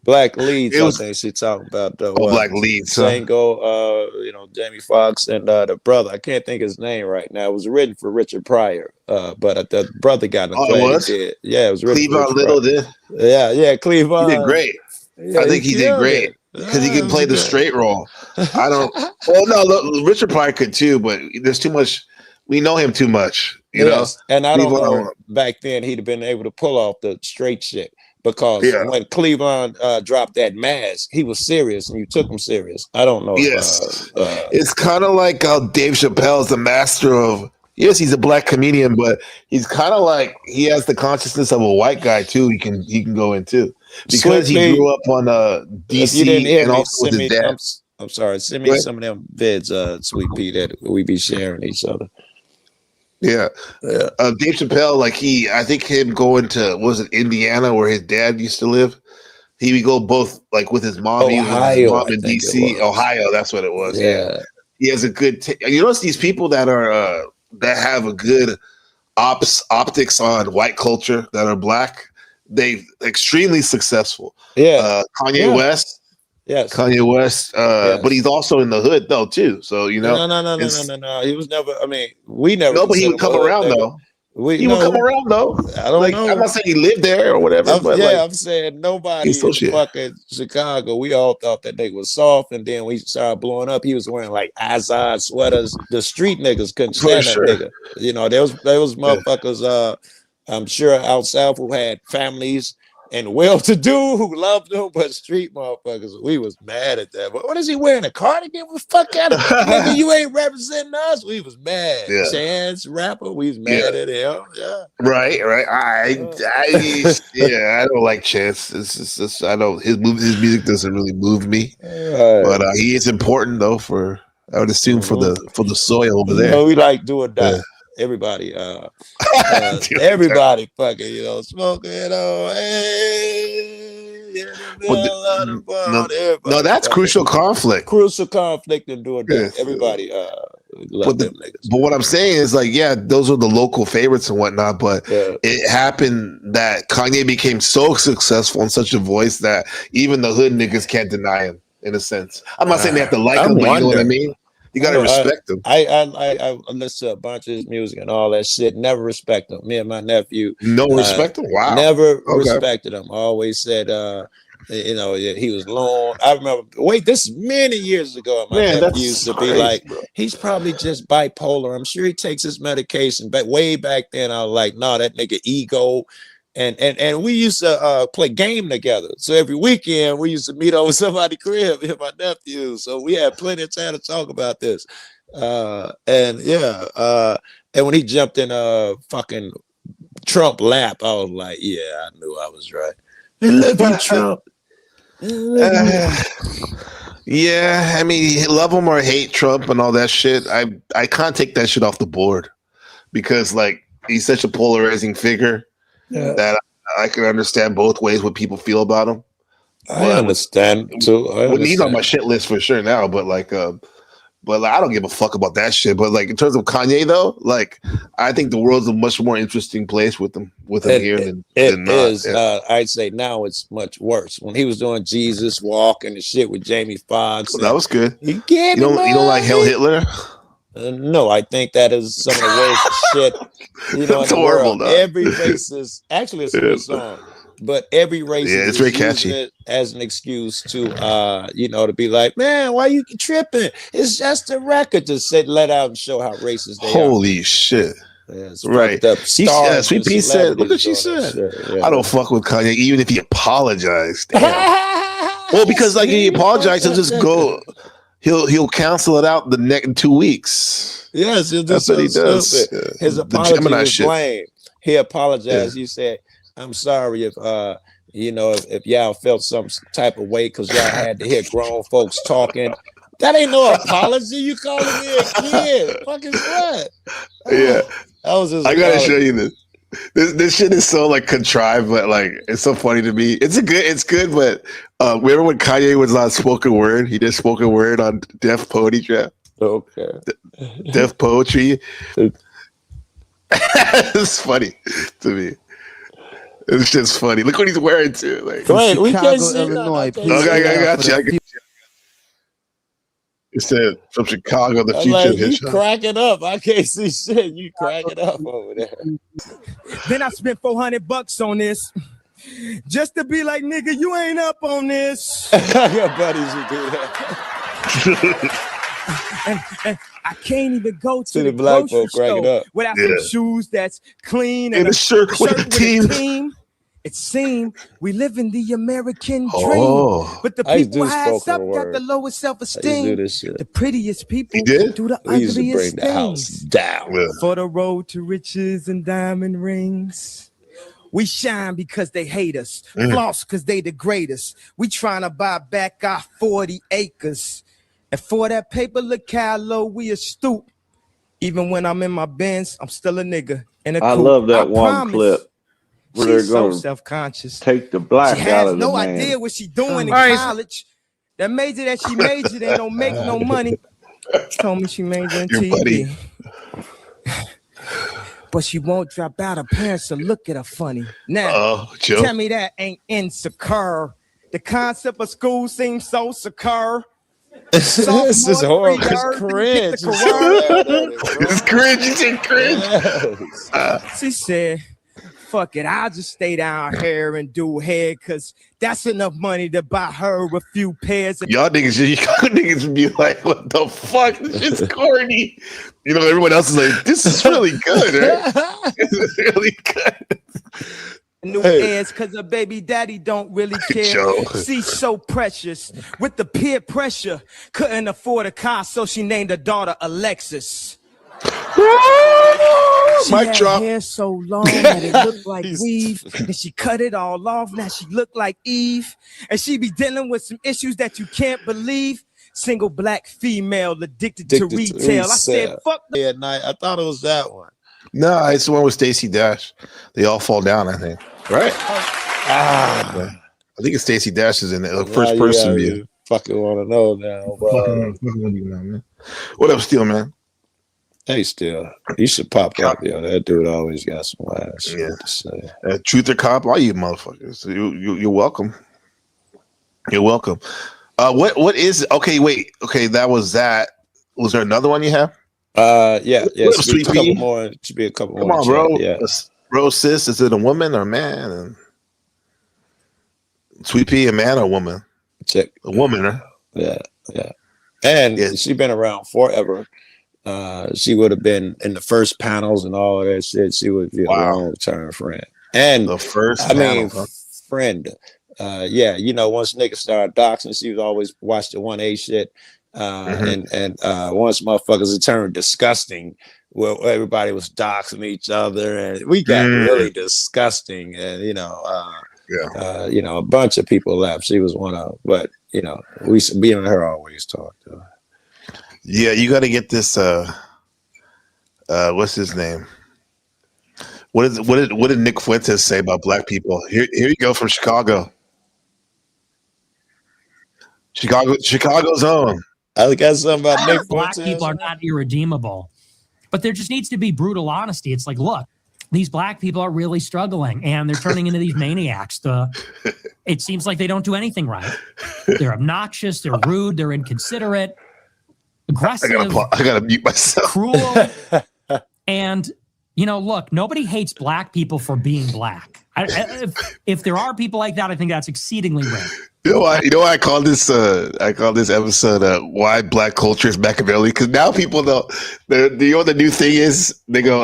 Black leads, I think she talked about. Black leads. Django, you know, Jamie Foxx and the brother. I can't think his name right now. It was written for Richard Pryor, but the brother got it was? Did. Yeah, it was written Cleavon Little did? Yeah, Cleavon. He did great. Yeah, I think he did great. Because he can play the straight role. I don't. Well, no, Richard Pryor could too, but there's too much. We know him too much, you know. And I don't know. Back then, he'd have been able to pull off the straight shit because when Cleavon dropped that mask, he was serious, and you took him serious. I don't know. Yes, it's kind of like how Dave Chappelle's the master of. Yes, he's a black comedian, but he's kind of like he has the consciousness of a white guy too. He can go into because he grew up on DC and also with his dad. I'm sorry. Send me some of them vids, Sweet Pea, that we be sharing each other. Yeah. Dave Chappelle, like I think him going to Indiana where his dad used to live. He would go both like with his mom. Ohio, in DC, Ohio. That's what it was. Yeah. He has a good. You notice these people that are that have a good optics on white culture that are black. they extremely successful. Yeah. Kanye West. Yes. Kanye West, but he's also in the hood though too. So you know, no. He was never. I mean, we never. No, but he would come around though. He would come around though. I don't know. I'm not saying he lived there or whatever, but I'm saying nobody in fucking Chicago. We all thought that nigga was soft, and then we started blowing up. He was wearing like Azad sweaters. The street niggas couldn't stand that nigga. You know, there was motherfuckers. I'm sure out south who had families and well-to-do who loved him, but street motherfuckers, we was mad at that. But what is he wearing, a cardigan? What the fuck out of nigga? You ain't representing us. We was mad. Yeah. Chance rapper, we was mad at him. Yeah. Right. I don't like Chance. It's I know his music doesn't really move me, but he is important though for, I would assume, for the soil over there. You know, we like do or die. Everybody, everybody fucking, you know, smoking, you know, hey, no, that's Crucial Conflict. Crucial Conflict and do or die. Everybody love them niggas. But what I'm saying is, like, yeah, those are the local favorites and whatnot, but it happened that Kanye became so successful and such a voice that even the hood niggas can't deny him, in a sense. I'm not saying they have to like him, but you know what I mean? You gotta respect him. I listen to a bunch of his music and all that shit. Never respect him. Me and my nephew. No respect him? Wow. Never respected him. I always said, you know, he was long. I remember, this is many years ago. My nephew used to be like, he's probably just bipolar. I'm sure he takes his medication. But way back then, I was like, no, that nigga ego. And we used to play game together. So every weekend we used to meet over somebody's crib, me and my nephew. So we had plenty of time to talk about this. And when he jumped in fucking Trump lap, I was like, yeah, I knew I was right. I love you, Trump. Yeah, I mean, love him or hate Trump and all that shit. I can't take that shit off the board because, like, he's such a polarizing figure. Yeah. That I can understand both ways what people feel about him. I understand too. He's on my shit list for sure now, but I don't give a fuck about that shit. But like in terms of Kanye though, like I think the world's a much more interesting place with him here than is. I'd say now it's much worse. When he was doing Jesus Walk and the shit with Jamie Foxx, that was good. You don't like Hail Hitler? No, I think that is some of the worst shit. You know, that's horrible. Though. Every racist, actually, it's a good song, but every racist it's very catchy. It as an excuse to, you know, to be like, man, why you tripping? It's just a record to let out and show how racist they are. Holy shit! Yeah, right. Sweet Pea said, "Look what she said." Yeah. I don't fuck with Kanye, even if he apologized. Well, because like he apologized, he'll just go. He'll cancel it out the next 2 weeks. Yes, he'll do that's what he does. His apology was lame. He apologized. He said, "I'm sorry if you know if y'all felt some type of way because y'all had to hear grown folks talking." That ain't no apology. You calling me a kid? Fuck is that? Yeah, that was his. I gotta show you this. This shit is so like contrived, but like it's so funny to me. It's good, but remember when Kanye was on spoken word? He did spoken word on Def Poetry Trap. Okay. Def Poetry. It's funny to me. It's just funny. Look what he's wearing too. Like, wait, we can't see Illinois. Okay, I got you. It said from Chicago, the future like, of hip hop. You cracking up. I can't see shit. You cracking up over there. Then I spent $400 on this. Just to be like, nigga, you ain't up on this. Your buddies who do that. and I can't even go to the black folk cracking up without some shoes that's clean and a shirt with a team. It seemed we live in the American dream, but the people highest up got the lowest self-esteem. The prettiest people do the ugliest things. Down for the road to riches and diamond rings. We shine because they hate us, floss because they degrade us. We trying to buy back our 40 acres, and for that paper, look how low we a stoop. Even when I'm in my Benz, I'm still a nigga. I love that one clip. Where she's they're going so self-conscious. Take the black she out has of no the man. idea what she's doing in college. That major that she majored in don't make no money. She told me she majored in TV. but she won't drop out. Her parents will look at her funny. Now, tell me that ain't insecure. The concept of school seems so secure. This is horrible. It's cringe. It's cringe. You said cringe. She said, fuck it, I'll just stay down here and do hair, because that's enough money to buy her a few pairs. Y'all niggas be like, what the fuck? This is corny. You know, everyone else is like, this is really good, right? This is really good. New airs, because her baby daddy don't really care. She's so precious with the peer pressure. Couldn't afford a car, so she named her daughter Alexis. She had hair so long that it looked like weave, and she cut it all off. Now she looked like Eve, and she be dealing with some issues that you can't believe. Single black female addicted to retail. I said, fuck at night. I thought it was that one. No, it's the one with Stacey Dash. They all fall down, I think. Right? I think it's Stacey Dash is in it. First person view. Fucking want to know now. What up, Steel, man? Hey, Steel. You should pop up, yo. That dude always got some ass shit to say. Truth or cop? All you motherfuckers. You're welcome. You're welcome. What is it? Okay, wait. Okay, that was that. Was there another one you have? Yeah. It should be a couple more. It should be a couple more. Come on, bro. Yeah. Bro, sis, is it a woman or a man? And Sweet Pea, a man or a woman? Check. A woman, huh? Yeah. And she's been around forever. She would have been in the first panels and all of that shit. She would be a long-term friend. And the first friend. Yeah, you know, once niggas started doxing, she was always watched the 1A shit. And once motherfuckers it turned disgusting, well, everybody was doxing each other, and we got really disgusting. And you know, a bunch of people left. She was one of them, but you know, we me and her always talked. Yeah, you got to get this. What's his name? What did Nick Fuentes say about black people? Here you go from Chicago. Chicago's own. I got something about Nick Black Fuentes. people are not irredeemable, but there just needs to be brutal honesty. It's like, look, these black people are really struggling, and they're turning into these maniacs. It seems like they don't do anything right. They're obnoxious. They're rude. They're inconsiderate, aggressive. I gotta mute myself. Cruel, and you know, look, nobody hates black people for being black. If there are people like that, I think that's exceedingly rare. You know why I call this episode "Why Black Culture is Machiavelli"? Because now people know. You know what the new thing is? They go.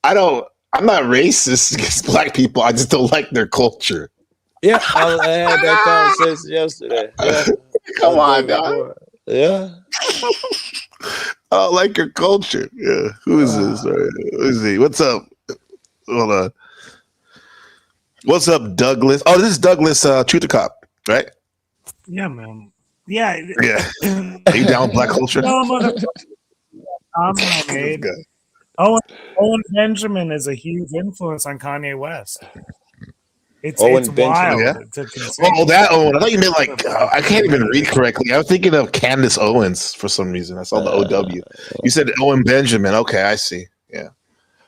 I'm not racist against black people. I just don't like their culture. Yeah, I had that conversation yesterday. Yeah. Come on, dog. Yeah. I don't like your culture. Yeah. Who is this? Who is he? What's up? Hold on. What's up, Douglas? Oh, this is Douglas Truth or Cop. Right? Yeah, man. Yeah. Yeah. Are you down with black culture? No, I'm not made. Owen Benjamin is a huge influence on Kanye West. It's wild. Yeah? Oh, that Owen. I thought you meant like, I can't even read correctly. I was thinking of Candace Owens for some reason. I saw the OW. You said Owen Benjamin. Okay, I see. Yeah.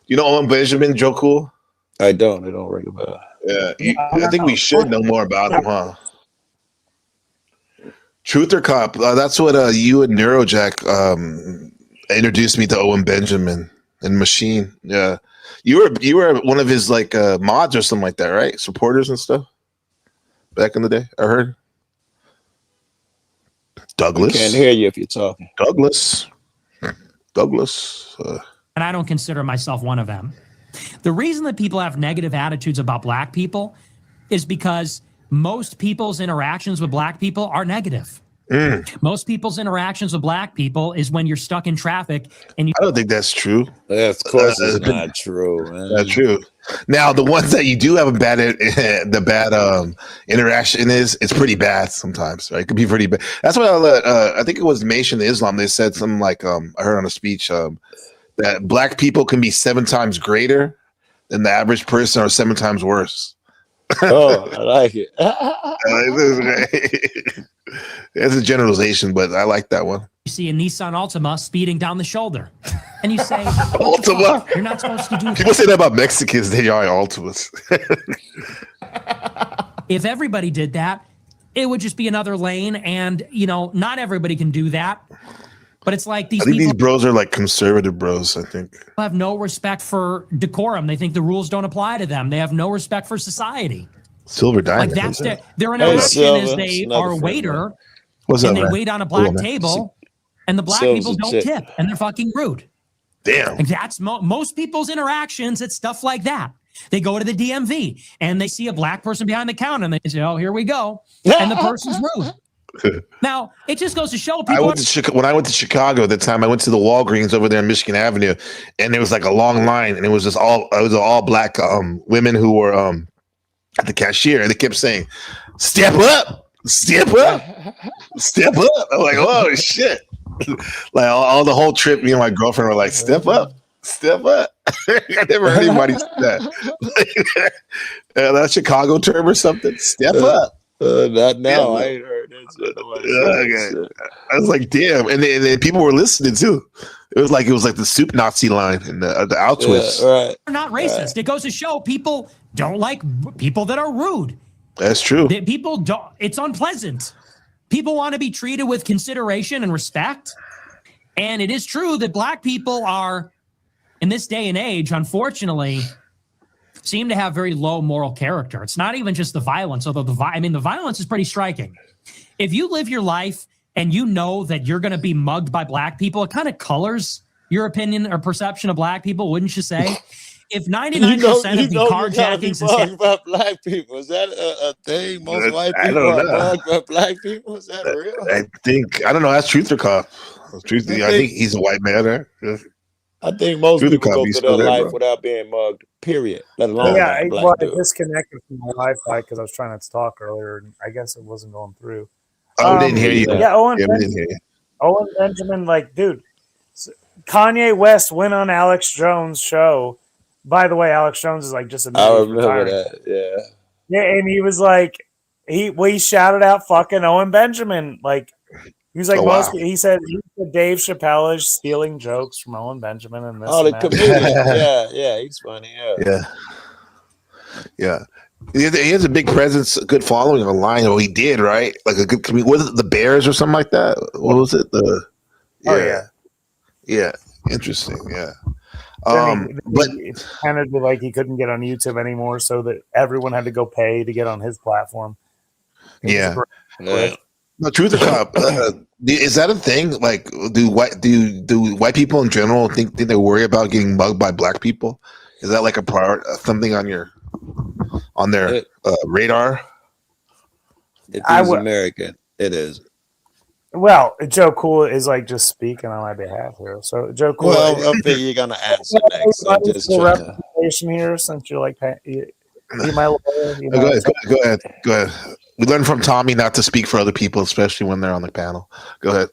You know Owen Benjamin, Joe Cool? I don't ring a bell. Yeah. I think we should know more about him, huh? Truth or Cop? That's what you and Neurojack introduced me to Owen Benjamin and Machine. Yeah, you were one of his like mods or something like that, right? Supporters and stuff. Back in the day, I heard. Douglas. I can't hear you if you're talking. Douglas. And I don't consider myself one of them. The reason that people have negative attitudes about black people is because most people's interactions with black people are negative. Most people's interactions with black people is when you're stuck in traffic and you. I don't think that's true. Yeah, of course, it's not true, man. Not true. Now, the ones that you do have a bad interaction it's pretty bad sometimes. Right? It could be pretty bad. That's what I think it was Nation Islam. They said something like I heard on a speech that black people can be 7 times greater than the average person or 7 times worse. Oh, I like it. It's a generalization, but I like that one. You see a Nissan Altima speeding down the shoulder, and you say, Altima. You're not supposed to do that. People say that about Mexicans. They are Altimas. If everybody did that, it would just be another lane, and not everybody can do that. But it's like these bros are like conservative bros, I think. Have no respect for decorum. They think the rules don't apply to them. They have no respect for society. Silver Diamond. Like that's their interaction is they are a waiter and they wait on a black table and the black people don't tip and they're fucking rude. Damn. Like that's most people's interactions. It's stuff like that. They go to the DMV and they see a black person behind the counter and they say, oh, here we go. And the person's rude. Now, it just goes to show people. When I went to Chicago at the time, I went to the Walgreens over there on Michigan Avenue, and there was like a long line, and it was all black women who were at the cashier, and they kept saying, "Step up, step up, step up." I'm like, "Oh shit!" Like all the whole trip, me and my girlfriend were like, "Step up, step up." I never heard anybody say that. That Chicago term or something. Step up. Not now. I ain't heard that. I was like, damn, and then people were listening too. It was like the soup Nazi line and the out twist. Right. They're not racist. Right. It goes to show people don't like people that are rude. That's true. People don't. It's unpleasant. People want to be treated with consideration and respect. And it is true that black people are, in this day and age, unfortunately, seem to have very low moral character. It's not even just the violence, although the violence is pretty striking. If you live your life and you know that you're going to be mugged by black people, it kind of colors your opinion or perception of black people, wouldn't you say? If 99% of the carjackings mugged by black people, is that a thing? Most white people are mugged by black people. Is that real? I don't know. That's truth or cop. I think he's a white man there. I think most people go through their life without being mugged, period. Let alone I disconnected from my Wi-Fi because I was trying to talk earlier, and I guess it wasn't going through. We didn't hear you. Yeah, Owen Benjamin, like, dude, Kanye West went on Alex Jones' show. By the way, Alex Jones is like just a. I remember that. Yeah. Yeah, and he was like, he shouted out fucking Owen Benjamin, like. He was like he said Dave Chappelle is stealing jokes from Owen Benjamin and this. Oh, the comedian. yeah, he's funny. Yeah. He has a big presence, a good following online. Oh, he did, right? Like a good comedian. Was it the Bears or something like that? What was it? Yeah. Interesting. Yeah. But it kind of like he couldn't get on YouTube anymore, so that everyone had to go pay to get on his platform. Yeah. No, truth or cop? Is that a thing? Like, do white people in general think they worry about getting mugged by black people? Is that like a part, something on their radar? It is American. It is. Well, Joe Cool is like just speaking on my behalf here. So, Joe Cool. Well, I think you're gonna answer next. So just representation here, since you're like my lawyer. Go ahead. We learned from Tommy not to speak for other people, especially when they're on the panel. Go ahead.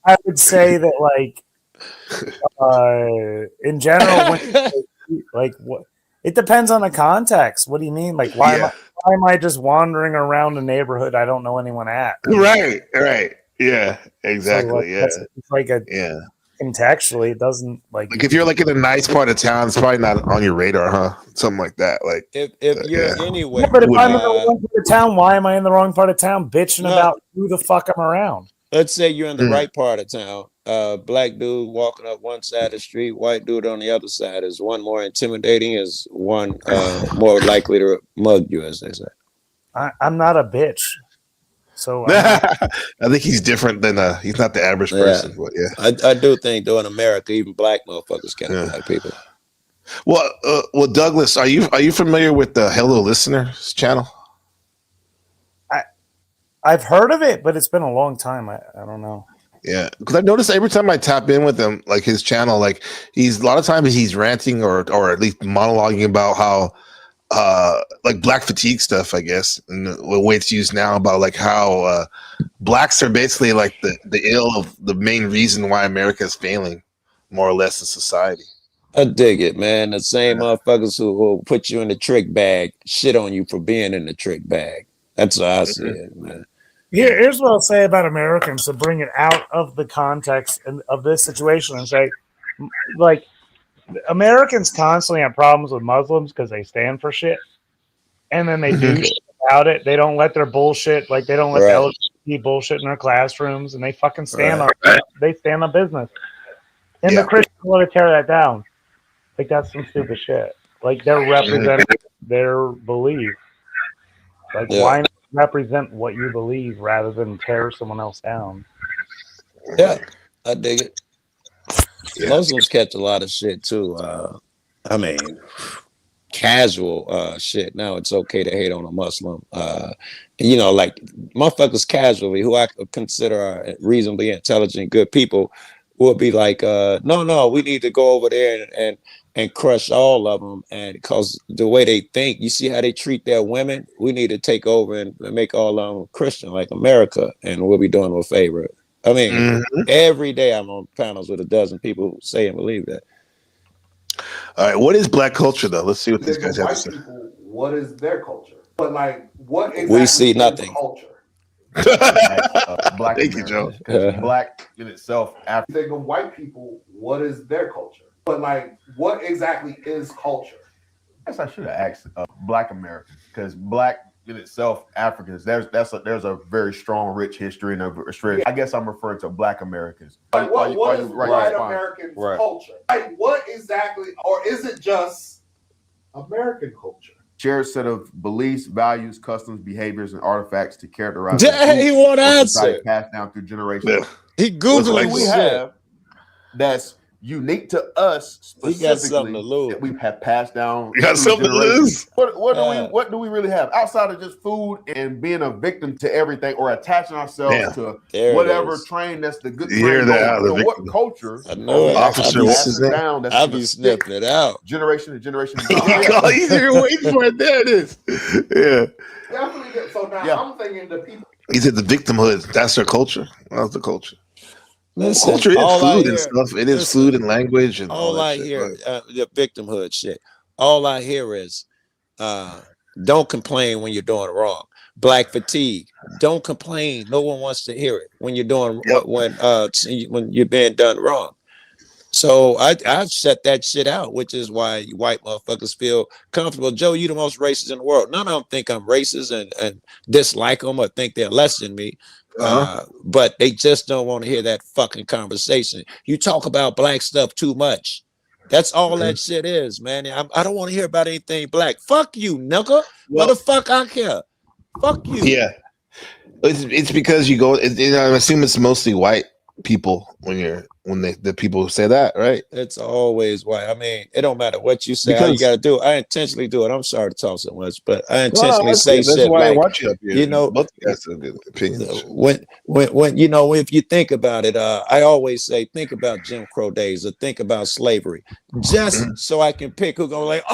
I would say that, like, in general, what it depends on the context. What do you mean? Like, why am I just wandering around a neighborhood I don't know anyone at? Right. Yeah, exactly. So, it's like contextually, it doesn't like if you're like in a nice part of town, it's probably not on your radar, huh? Something like that. Like if you're anywhere, but if I'm in the wrong part of town, why am I in the wrong part of town bitching about who the fuck I'm around? Let's say you're in the right part of town. Black dude walking up one side of the street, white dude on the other side. Is one more intimidating? Is one more likely to mug you, as they say? I'm not a bitch. So I think he's different than he's not the average person. But I do think though in America, even black motherfuckers can't be like people. Well, Douglas, are you familiar with the Hello Listeners channel? I've heard of it, but it's been a long time. I don't know. Yeah, because I've noticed every time I tap in with him, like his channel, like a lot of times he's ranting or at least monologuing about how like black fatigue stuff, I guess, and the way it's used now about like how blacks are basically like the ill of the main reason why America is failing, more or less, in society. I dig it, man. The same motherfuckers who will put you in the trick bag, shit on you for being in the trick bag. That's how I see it, man. Here's what I'll say about Americans to bring it out of the context of this situation and say, like, Americans constantly have problems with Muslims because they stand for shit, and then they do shit about it. They don't let their bullshit, like they don't let the LGBT bullshit in their classrooms, and they fucking stand on business. And the Christians want to tear that down. Like that's some stupid shit. Like they're representing their belief. Like why not represent what you believe rather than tear someone else down? Yeah, I dig it. Muslims catch a lot of shit too. I mean, casual shit. Now it's okay to hate on a Muslim. You know, like motherfuckers casually who I consider are reasonably intelligent, good people will be like, no, we need to go over there and crush all of them. And because the way they think, you see how they treat their women, we need to take over and make all of them Christian like America, and we'll be doing them a favor. I mean, every day I'm on panels with a dozen people who say and believe that. All right, what is black culture though? Let's see what these guys have to say. What is their culture? But like, what exactly we see nothing. Culture? Black Thank you, Joe. Black in itself. After they go white people, what is their culture? But like, what exactly is culture? I guess I should have asked Black Americans, because Black in itself, Africans, there's a very strong, rich history and a straight. I guess I'm referring to Black Americans. Like, what is white American culture? Like, what exactly, or is it just American culture? Shared set of beliefs, values, customs, behaviors, and artifacts to characterize. He won't answer. Passed down through generations. He Googling what we have that's unique to us specifically. He got something to lose. That we have passed down. You got something to lose. What do we really have outside of just food and being a victim to everything, or attaching ourselves to whatever train that's the good train? So what culture? I know it. Officer, what's his name? I'll be sniffing it out. Generation to generation. You're waiting for it. There it is. Yeah. Definitely. So now I'm thinking the people. He said the victimhood. That's their culture. That's the culture. Listen, culture is food and stuff. It is food and language and all I that hear, shit, the victimhood shit. All I hear is, don't complain when you're doing wrong. Black fatigue. Don't complain. No one wants to hear it when you're doing when you're being done wrong. So I shut that shit out, which is why white motherfuckers feel comfortable. Joe, you the most racist in the world. None of them think I'm racist and dislike them or think they're less than me. But they just don't want to hear that fucking conversation. You talk about black stuff too much. That's all that shit is, man. I don't want to hear about anything black. Fuck you, nigga. What the fuck I care? Fuck you. Yeah. It's because you go, I assume it's mostly white people when the people say that, right? It's always white. I mean, it don't matter what you say. All you got to do. I intentionally do it. I'm sorry to talk so much, but I intentionally say that's shit. Why like, I want you up here. You know, both of you guys have good opinions. When you know, if you think about it, I always say, think about Jim Crow days or think about slavery, just so I can pick who gonna like,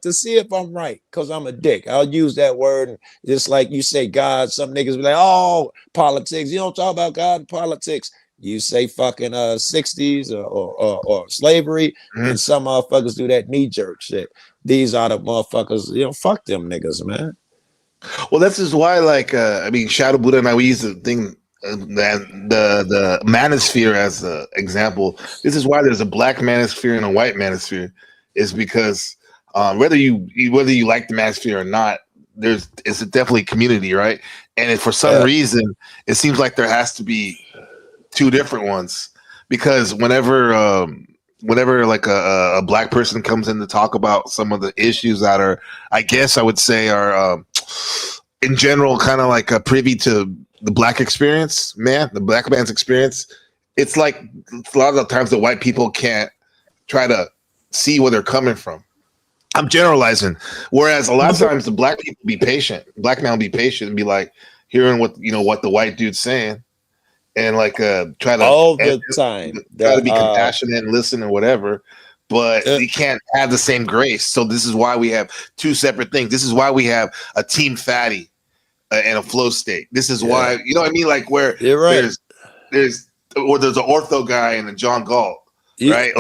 to see if I'm right, because I'm a dick. I'll use that word, and just like you say God, some niggas be like, politics. You don't talk about God and politics. You say fucking 60s or slavery, and some motherfuckers do that knee-jerk shit. These are the motherfuckers, fuck them niggas, man. Well, this is why, Shadow Buddha and I, we use the thing, the manosphere as an example. This is why there's a black manosphere and a white manosphere, is because whether you like the manosphere or not, it's definitely community, right? And if for some reason, it seems like there has to be two different ones, because whenever like a black person comes in to talk about some of the issues that are, I guess I would say are in general kind of like privy to the black experience, the black man's experience, it's like a lot of the times the white people can't try to see where they're coming from. I'm generalizing. Whereas a lot of times the black people be patient, black man will be patient and be like hearing what the white dude's saying. And try to all the time try to be compassionate and listen and whatever, but you can't have the same grace. So this is why we have two separate things. This is why we have a team fatty and a flow state. This is why, you know what I mean? Like where you're right. there's an ortho guy and a John Galt, right?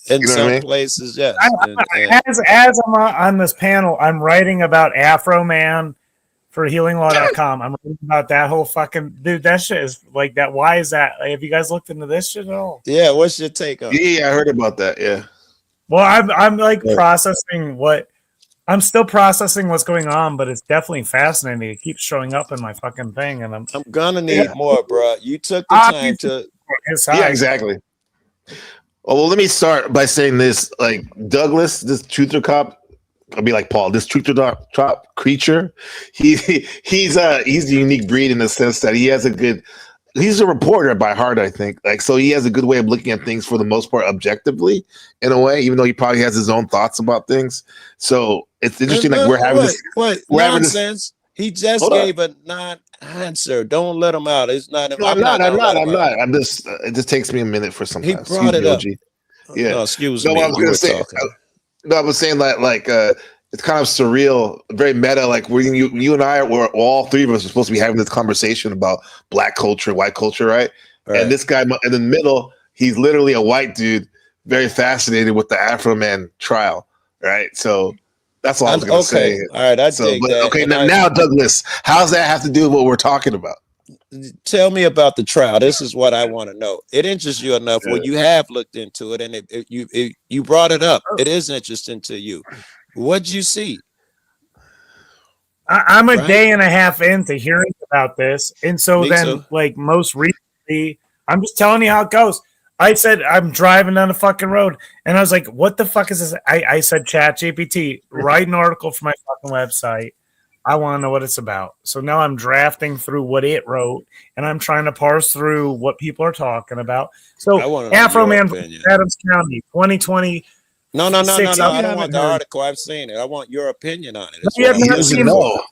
In You know what some I mean? places, yes. As I'm on this panel, I'm writing about Afro Man for healinglaw.com. I'm reading about that whole fucking dude. That shit is like that. Why is that? Like, have you guys looked into this shit at all? Yeah, what's your take on it? Yeah, I heard about that. Yeah. Well, I'm like processing what I'm still processing what's going on, but it's definitely fascinating. It keeps showing up in my fucking thing, and I'm gonna need more, bro. You took the time to. Yeah, exactly. Oh, well, let me start by saying this: like Douglas, this truth or cop. I'll be like Paul. This truth or cop creature. He's a unique breed in the sense that he has a good. He's a reporter by heart, I think. Like, so he has a good way of looking at things for the most part objectively, in a way, even though he probably has his own thoughts about things. So it's interesting. Like we're having this. We're having nonsense. He just gave a non-answer. Don't let him out. It's not. No, I'm not. I'm just. It just takes me a minute for some. He brought it up. Yeah. No, excuse me. You I was were say. talking. No, I was saying that like it's kind of surreal, very meta. Like you and I were all three of us are supposed to be having this conversation about black culture, white culture, right? And this guy in the middle, he's literally a white dude, very fascinated with the Afro Man trial, right? So that's all I was going to say. All right, I dig that. Okay, now Douglas, how does that have to do with what we're talking about? Tell me about the trial. This is what I want to know. It interests you enough when you have looked into it, and you brought it up. It is interesting to you. What'd you see? I'm a day and a half into hearing about this, and so Me then, too. like most recently, I'm just telling you how it goes. I said I'm driving down the fucking road, and I was like, "What the fuck is this?" I said, "ChatGPT, write an article for my fucking website. I want to know what it's about." So now I'm drafting through what it wrote, and I'm trying to parse through what people are talking about. So Afro Man from Adams County, 2020. No. I don't want the article. I've seen it. I want your opinion on it. You have not seen what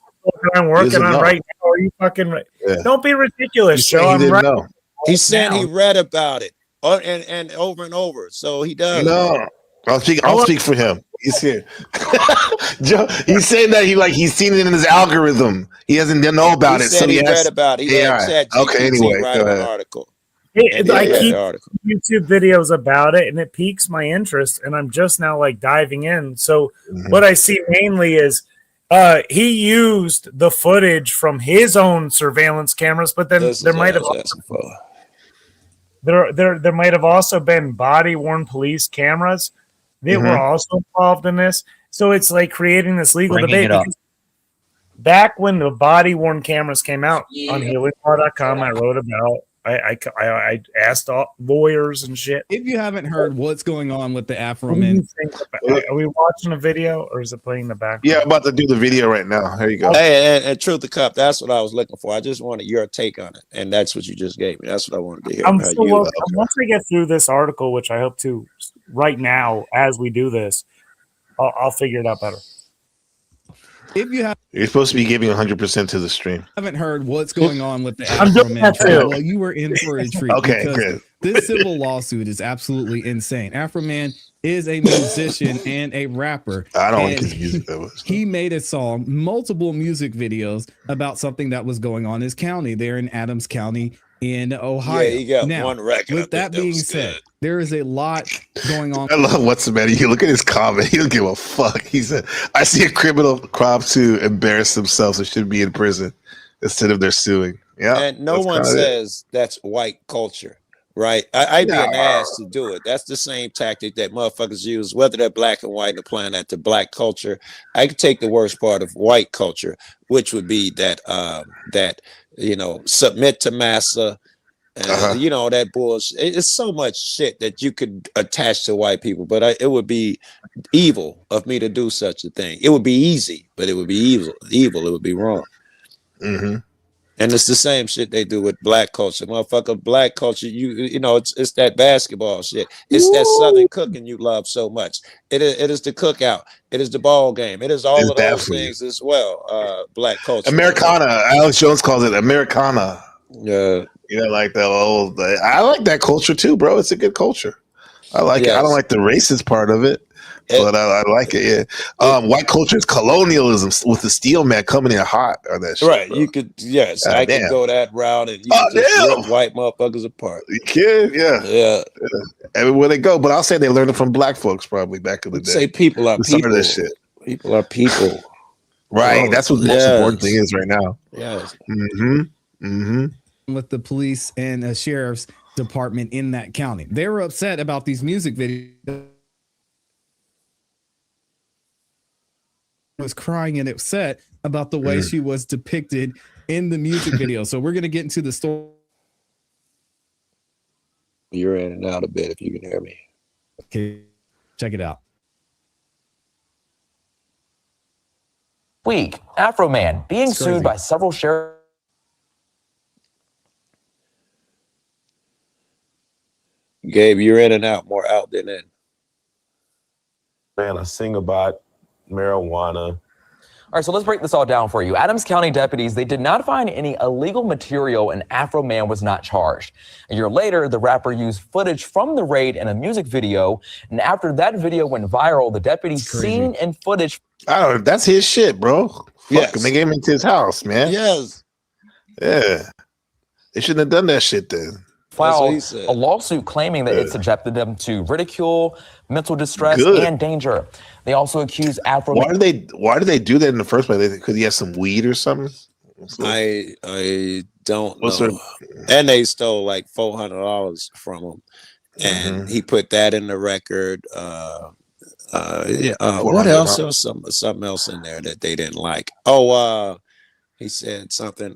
I'm working on right now. Are you fucking right? Yeah. Don't be ridiculous, Joe. I'm right. He said he read about it and over. So he does. No, I'll speak for him. He's here. Joe, he's saying that he's seen it in his algorithm. He doesn't know about it. So he read about it. He had okay, anyway, write an article. I keep YouTube videos about it, and it piques my interest, and I'm just now like diving in. So what I see mainly is he used the footage from his own surveillance cameras, but then there might have also been body worn police cameras that were also involved in this. So it's like creating this legal debate. Back when the body worn cameras came out on healinglaw.com, I wrote about. I asked lawyers and shit. If you haven't heard what's going on with the Afro What do you Men, think are we watching a video or is it playing in the background? Yeah, I'm about to do the video right now. Here you go. Hey, and Truth to Cup, that's what I was looking for. I just wanted your take on it, and that's what you just gave me. That's what I wanted to hear. Once we get through this article, which I hope to right now as we do this, I'll figure it out better. if you You're supposed to be giving 100% to the stream. haven't heard what's going on with the I'm Afro doing Men that trial, too. well, you were in for a treat. Okay, because good. This civil lawsuit is absolutely insane. Afro Man is a musician and a rapper. I don't like and his music that much. He made a song, multiple music videos about something that was going on in his county there in Adams County in Ohio. Yeah, he got now, one record. with that being said, there is a lot going on. I love what's the matter. You look at his comment. He don't give a fuck. He said, "I see a criminal crop to embarrass themselves and should be in prison instead of they're suing." Yeah, And no one says that's white culture, right? I'd be an ass to do it. That's the same tactic that motherfuckers use, whether they're black and white and applying that to black culture. I could take the worst part of white culture, which would be that submit to massa. That bullshit. It's so much shit that you could attach to white people, but it would be evil of me to do such a thing. It would be easy, but it would be evil. It would be wrong. Mm-hmm. And it's the same shit they do with black culture, motherfucker. Black culture, it's that basketball shit. It's that Southern cooking you love so much. It is the cookout. It is the ball game. It is all of those things as well. Black culture, Americana. Alex Jones calls it Americana. Yeah. Like the old. I like that culture too, bro. It's a good culture. I like it. I don't like the racist part of it, but I like it. Yeah. White culture is colonialism with the steel man coming in hot on that shit. Right. Bro. You could, I could go that route and you could just rip white motherfuckers apart. You can, yeah. Everywhere they go. But I'll say they learned it from black folks probably back in the day. Say people are people. This shit. People are people. Right. That's what the most important thing is right now. Yes. With the police and sheriff's department in that county. They were upset about these music videos. Was crying and upset about the way she was depicted in the music video. So we're going to get into the story. You're in and out a bit if you can hear me. Okay, check it out. Week, Afro Man being sued by several sheriffs. Gabe, you're in and out, more out than in. Man, I sing about marijuana. All right, so let's break this all down for you. Adams County deputies, they did not find any illegal material and Afro Man was not charged. A year later, the rapper used footage from the raid in a music video. And after that video went viral, the deputies seen and footage. That's his shit, bro. Fuck him. They gave him into his house, man. Yes. Yeah. They shouldn't have done that shit then. Filed a lawsuit claiming that it subjected them to ridicule, mental distress, and danger. They also accused Afro. Why did they do that in the first place? Because he has some weed or something. I don't know. And they stole like $400 from him, and he put that in the record. What else? There was something else in there that they didn't like. He said something.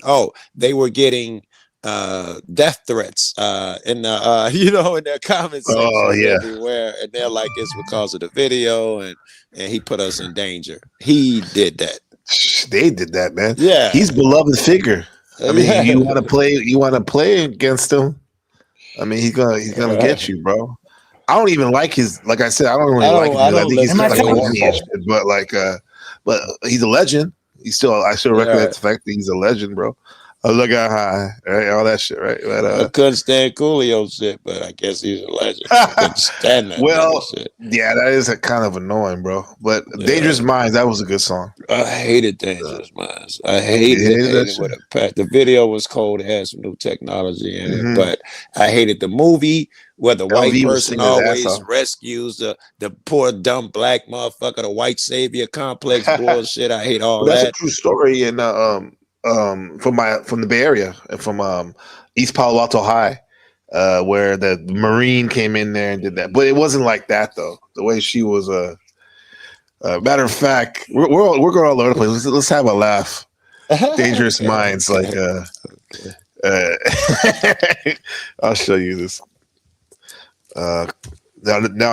They were getting death threats in the in their comments everywhere, and they're like, it's because of the video, and he put us in danger. He did that. They did that, man. Yeah, he's beloved figure. I mean, you want to play against him. I mean, he's gonna get you, bro. I don't even like his. Like I said, I don't really like him. I think he's like a shit, but he's a legend. I still recognize the fact that he's a legend, bro. Look at high, right? All that shit, right? But, I couldn't stand Coolio shit, but I guess he's a legend. I couldn't stand that. Shit. Yeah, that is kind of annoying, bro. But Dangerous Minds, that was a good song. I hated Dangerous Minds. I hated it with a pack. The video was cold. It had some new technology in it, but I hated the movie where the white person always rescues the poor dumb black motherfucker, the white savior complex bullshit. I hate all that. That's a true story, and from the Bay Area, from East Palo Alto High, where the Marine came in there and did that. But it wasn't like that though. The way she was matter of fact, we're going all over the place. Let's have a laugh. Dangerous Minds, like I'll show you this. Now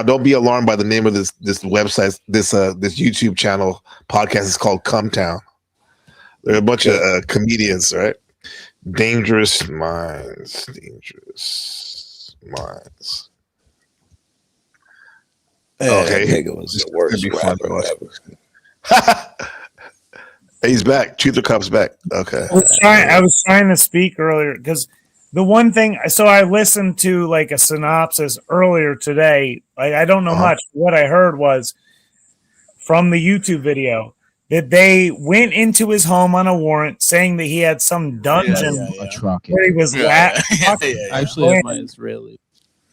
don't be alarmed by the name of this website, this YouTube channel podcast is called Cumtown. There are a bunch of comedians, right? Dangerous Minds. Okay. It was the worst rapper ever. He's back. Truth or Cup's back. Okay. I was trying to speak earlier because the one thing, so I listened to like a synopsis earlier today. Like I don't know much. What I heard was from the YouTube video that they went into his home on a warrant, saying that he had some dungeon where he was Actually, my Israeli.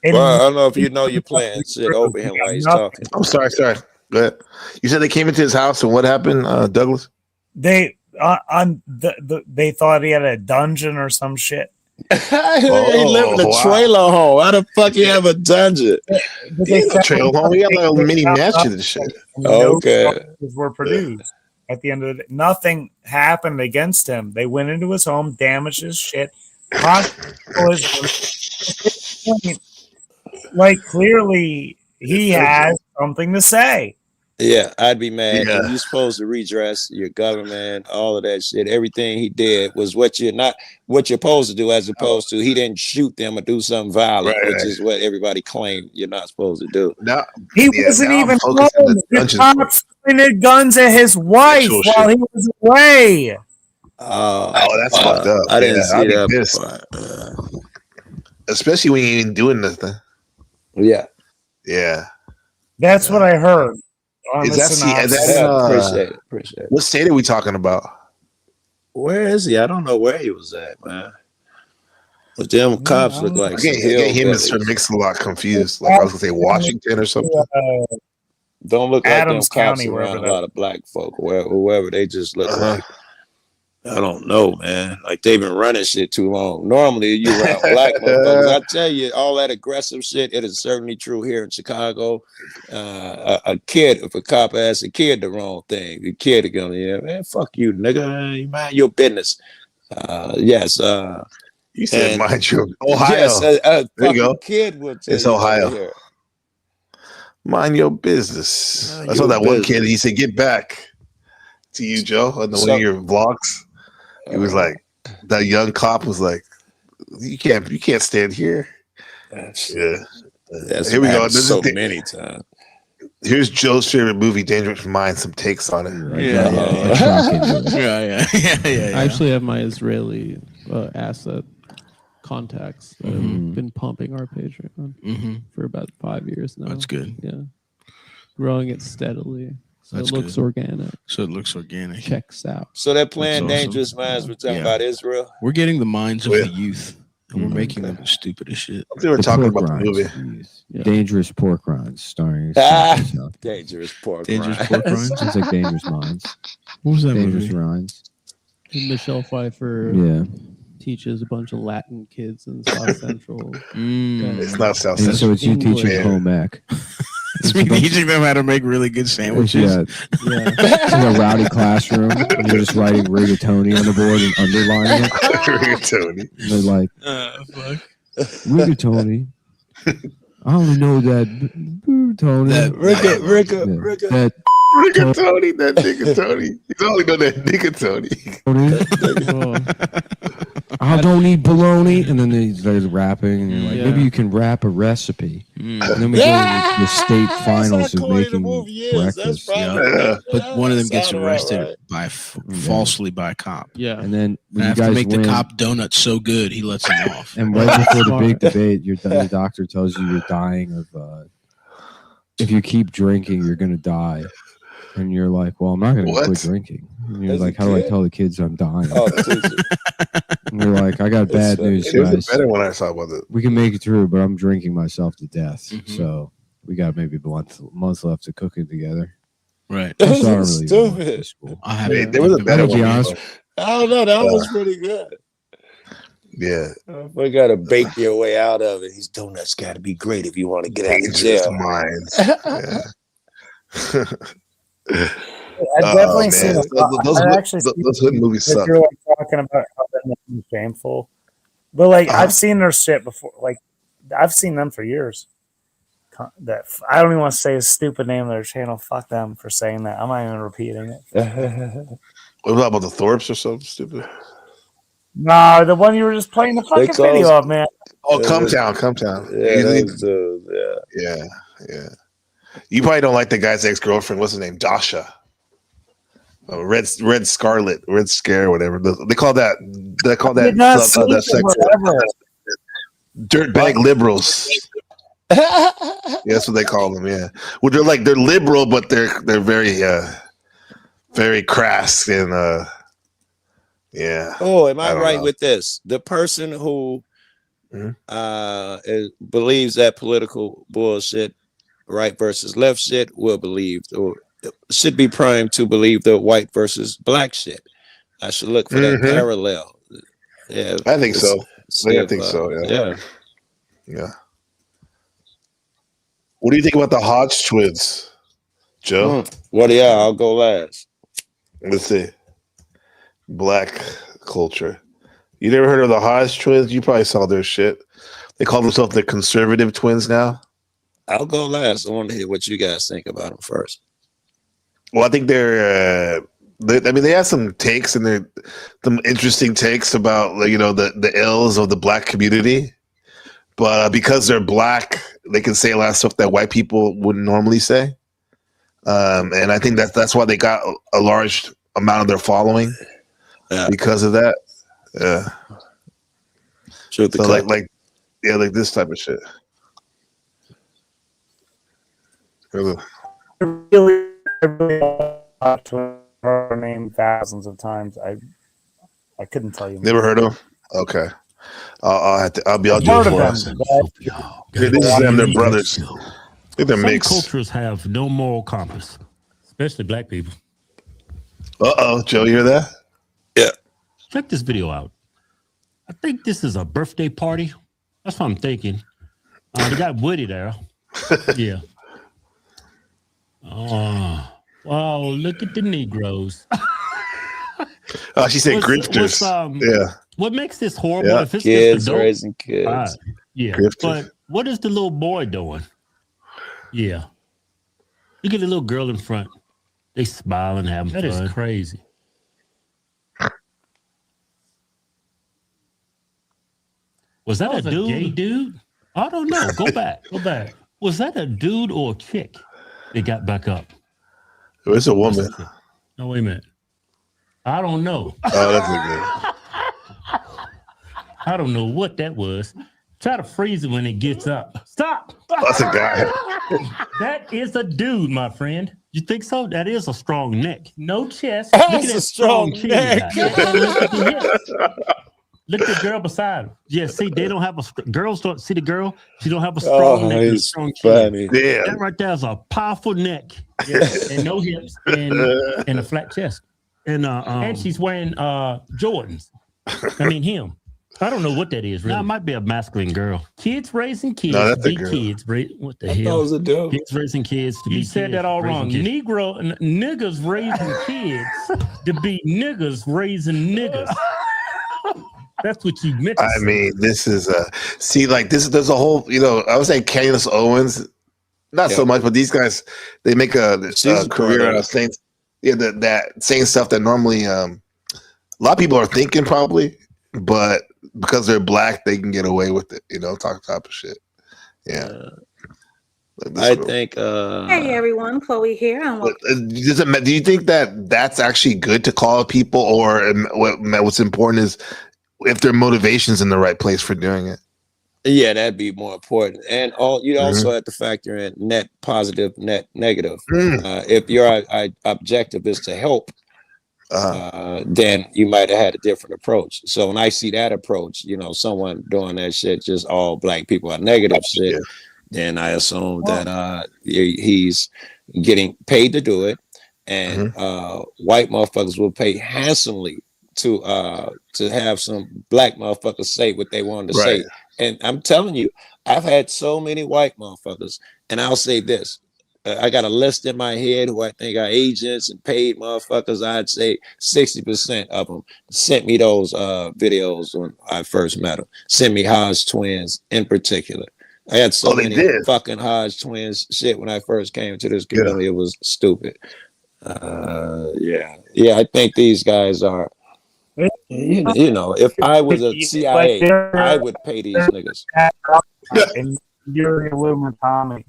Well, I don't know if you know you're playing shit over him while he's talking. I'm sorry. Go ahead. You said they came into his house, and what happened, Douglas? They they thought he had a dungeon or some shit. He lived in a trailer home. How the fuck he have a dungeon? Trailer home. He had like a mini mansion and shit. Okay. Were produced at the end of the day. Nothing happened against him. They went into his home, damaged his shit. Like clearly he has something to say. Yeah, I'd be mad. Yeah. You're supposed to redress your government, all of that shit. Everything he did was what you're supposed to do, as opposed to he didn't shoot them or do something violent, which is what everybody claimed you're not supposed to do. He wasn't even home. The cops pointed guns at his wife while he was away. That's fucked up. I didn't see that. Especially when you ain't doing nothing. Yeah. Yeah. That's what I heard. On Is the that synopsis. Appreciate it. What state are we talking about? Where is he? I don't know where he was at, man. But them cops look like some I get him and Sir hillbillies. Mix-a-Lot confused. Like I was gonna say Washington or something. Don't look like Adams them cops County, around wherever a lot of black folk, whoever. They just look like, I don't know, man. Like they've been running shit too long. Normally, you around black motherfuckers. I tell you, all that aggressive shit, it is certainly true here in Chicago. A kid, if a cop asks a kid the wrong thing, the kid is gonna, man, fuck you, nigga. You mind your business. Yes. You said mind your Ohio. Yes, a there you go. kid would tell it's you Ohio. over here. Mind your business. Mind I saw your that one business. kid. He said, "Get back to you, Joe." On one of your vlogs, he was like, that young cop was like, "You can't stand here." Yeah. Here we go. This so is many times. Here's Joe's favorite movie, Dangerous Minds. Some takes on it. Yeah. I actually have my Israeli asset contacts that have been pumping our Patreon for about 5 years now. That's good. Yeah, growing it steadily. So That's it looks good. organic. So it looks organic. Checks out. So they're playing That's awesome. Dangerous Minds. We're talking Yeah. about Israel. We're getting the minds of the youth, and we're making them stupid as shit. They were talking pork about the rinds. movie. Yeah. Dangerous Pork Rinds, starring. Dangerous Pork Dangerous Rinds. Pork Rinds? Sounds like Dangerous Minds. What was that Dangerous movie? Rinds. And Michelle Pfeiffer teaches a bunch of Latin kids in South Central. It's not South And so Central. it's you teaching Yeah. home ec. It's me teaching them how to make really good sandwiches. Yeah. It's in a rowdy classroom. And you're just writing rigatoni on the board and underlining it. Rigatoni. And they're like, Fuck. rigatoni. I only know that Tony. That Rigatoni, that nigga Tony. He's only know that nigga Tony. I don't eat bologna, and then they started rapping, and you're like, maybe you can rap a recipe. And then we go to the state finals of making breakfast. But one of them gets Sound arrested right. by falsely by a cop. Yeah. And then when you After guys make win, the cop donuts so good, he lets him off. and right before the big debate, the doctor tells you you're dying of. If you keep drinking, you're gonna die. And you're like, well, I'm not going to quit drinking. And you're As a like, how do I kid? tell the kids I'm dying? Oh, the teacher. And you're like, I got bad news, It was guys. better when I saw about it. We can make it through, but I'm drinking myself to death. Mm-hmm. So we got maybe a month left of cooking together. Right. I saw really Stupid. I'll have Hey, there was a better I'm gonna be one. honest. I don't know. That was pretty good. Yeah. We got to bake your way out of it. These donuts got to be great if you want to get out of Dangerous jail. Minds. Yeah. I've definitely seen man. Those hood movies suck. You're like talking about how they're making shameful, but like I've seen their shit before. Like I've seen them for years. That I don't even want to say a stupid name of their channel. Fuck them for saying that. I'm not even repeating it. What about the Thorpes or something stupid? No, the one you were just playing the fucking call video us- of, man. Oh, Come Town. Yeah, Yeah. You probably don't like the guy's ex-girlfriend. What's his name? Dasha. Oh, Red Scarlet, Red Scare, whatever. They call that. They call that. Did not that see it, sex. whatever. Dirtbag liberals. Yeah, that's what they call them. Yeah. Well, they're liberal, but they're very very crass and yeah. Oh, am I don't right know. with this? The person who believes that political bullshit, right versus left shit, will believe or should be primed to believe the white versus black shit. I should look for that parallel. Yeah, I think so. I think so. Yeah. Yeah. What do you think about the Hodge twins, Joe? Well, yeah, I'll go last. Let's see. Black culture. You never heard of the Hodge twins? You probably saw their shit. They call themselves the conservative twins now. I'll go last. I want to hear what you guys think about them first. Well, I think they have some takes and they're some interesting takes about the ills of the black community. But because they're black, they can say a lot of stuff that white people wouldn't normally say. And I think that's why they got a large amount of their following because of that. Yeah. So like this type of shit. really talked to her name thousands of times. I couldn't tell you. Never heard of them? Okay. I'll do I've it heard of for them. us. Here, this is them, they're brothers. They're Some mixed. cultures have no moral compass, especially black people. Joe, you hear that? Yeah. Check this video out. I think this is a birthday party. That's what I'm thinking. They got Woody there. Yeah. Oh, wow, look at the Negroes. She said grifters. Yeah. What makes this horrible? Yeah. If it's Kids just adult, raising kids. yeah. Grifters. But what is the little boy doing? Yeah. Look at the little girl in front. They smiling, having fun. That is crazy. Was that a dude? Gay dude? I don't know. Go back. Go back. Was that a dude or a chick that got back up? It's a woman. No, wait a minute. I don't know. Oh, that's a good. I don't know what that was. Try to freeze it when it gets up. Stop. That's a guy. That is a dude, my friend. You think so? That is a strong neck. No chest. That's a strong neck. Look at the girl beside him. Yeah, see, they don't have a girls don't see the girl. She don't have a strong neck and a strong chin. Yeah. That right there is a powerful neck. Yeah. And no hips and a flat chest. And she's wearing Jordans. I mean him. I don't know what that is. Really, that might be a masculine girl. Kids raising kids No, to that's a be girl. kids. What the I hell? thought it was a dude. Kids raising kids to be kids. You said that all wrong. kids. Niggas raising kids to be niggas raising niggas. That's what you meant to I say. mean, this is see, like this. There's a whole, I would say Candace Owens, not so much, but these guys, they make a career out of saying, that saying stuff that normally a lot of people are thinking probably, but because they're black, they can get away with it. Talk type of shit. Yeah. I think. Hey everyone, Chloe here. Do you think that that's actually good to call people, or what's important is if their motivation's in the right place for doing it? Yeah, that'd be more important. And you also have to factor in net positive, net negative. If your objective is to help, then you might have had a different approach. So when I see that approach, someone doing that shit, just all black people are negative shit, then I assume that he's getting paid to do it, and white motherfuckers will pay handsomely to have some black motherfuckers say what they wanted to say. And I'm telling you, I've had so many white motherfuckers, and I'll say this. I got a list in my head who I think are agents and paid motherfuckers. I'd say 60% of them sent me those videos when I first met them. Sent me Hodge twins in particular. I had so many fucking Hodge twins shit when I first came to this community. It was stupid. Yeah, I think these guys are. If I was a CIA, I would pay these niggas. And you're the Lumen Tommy.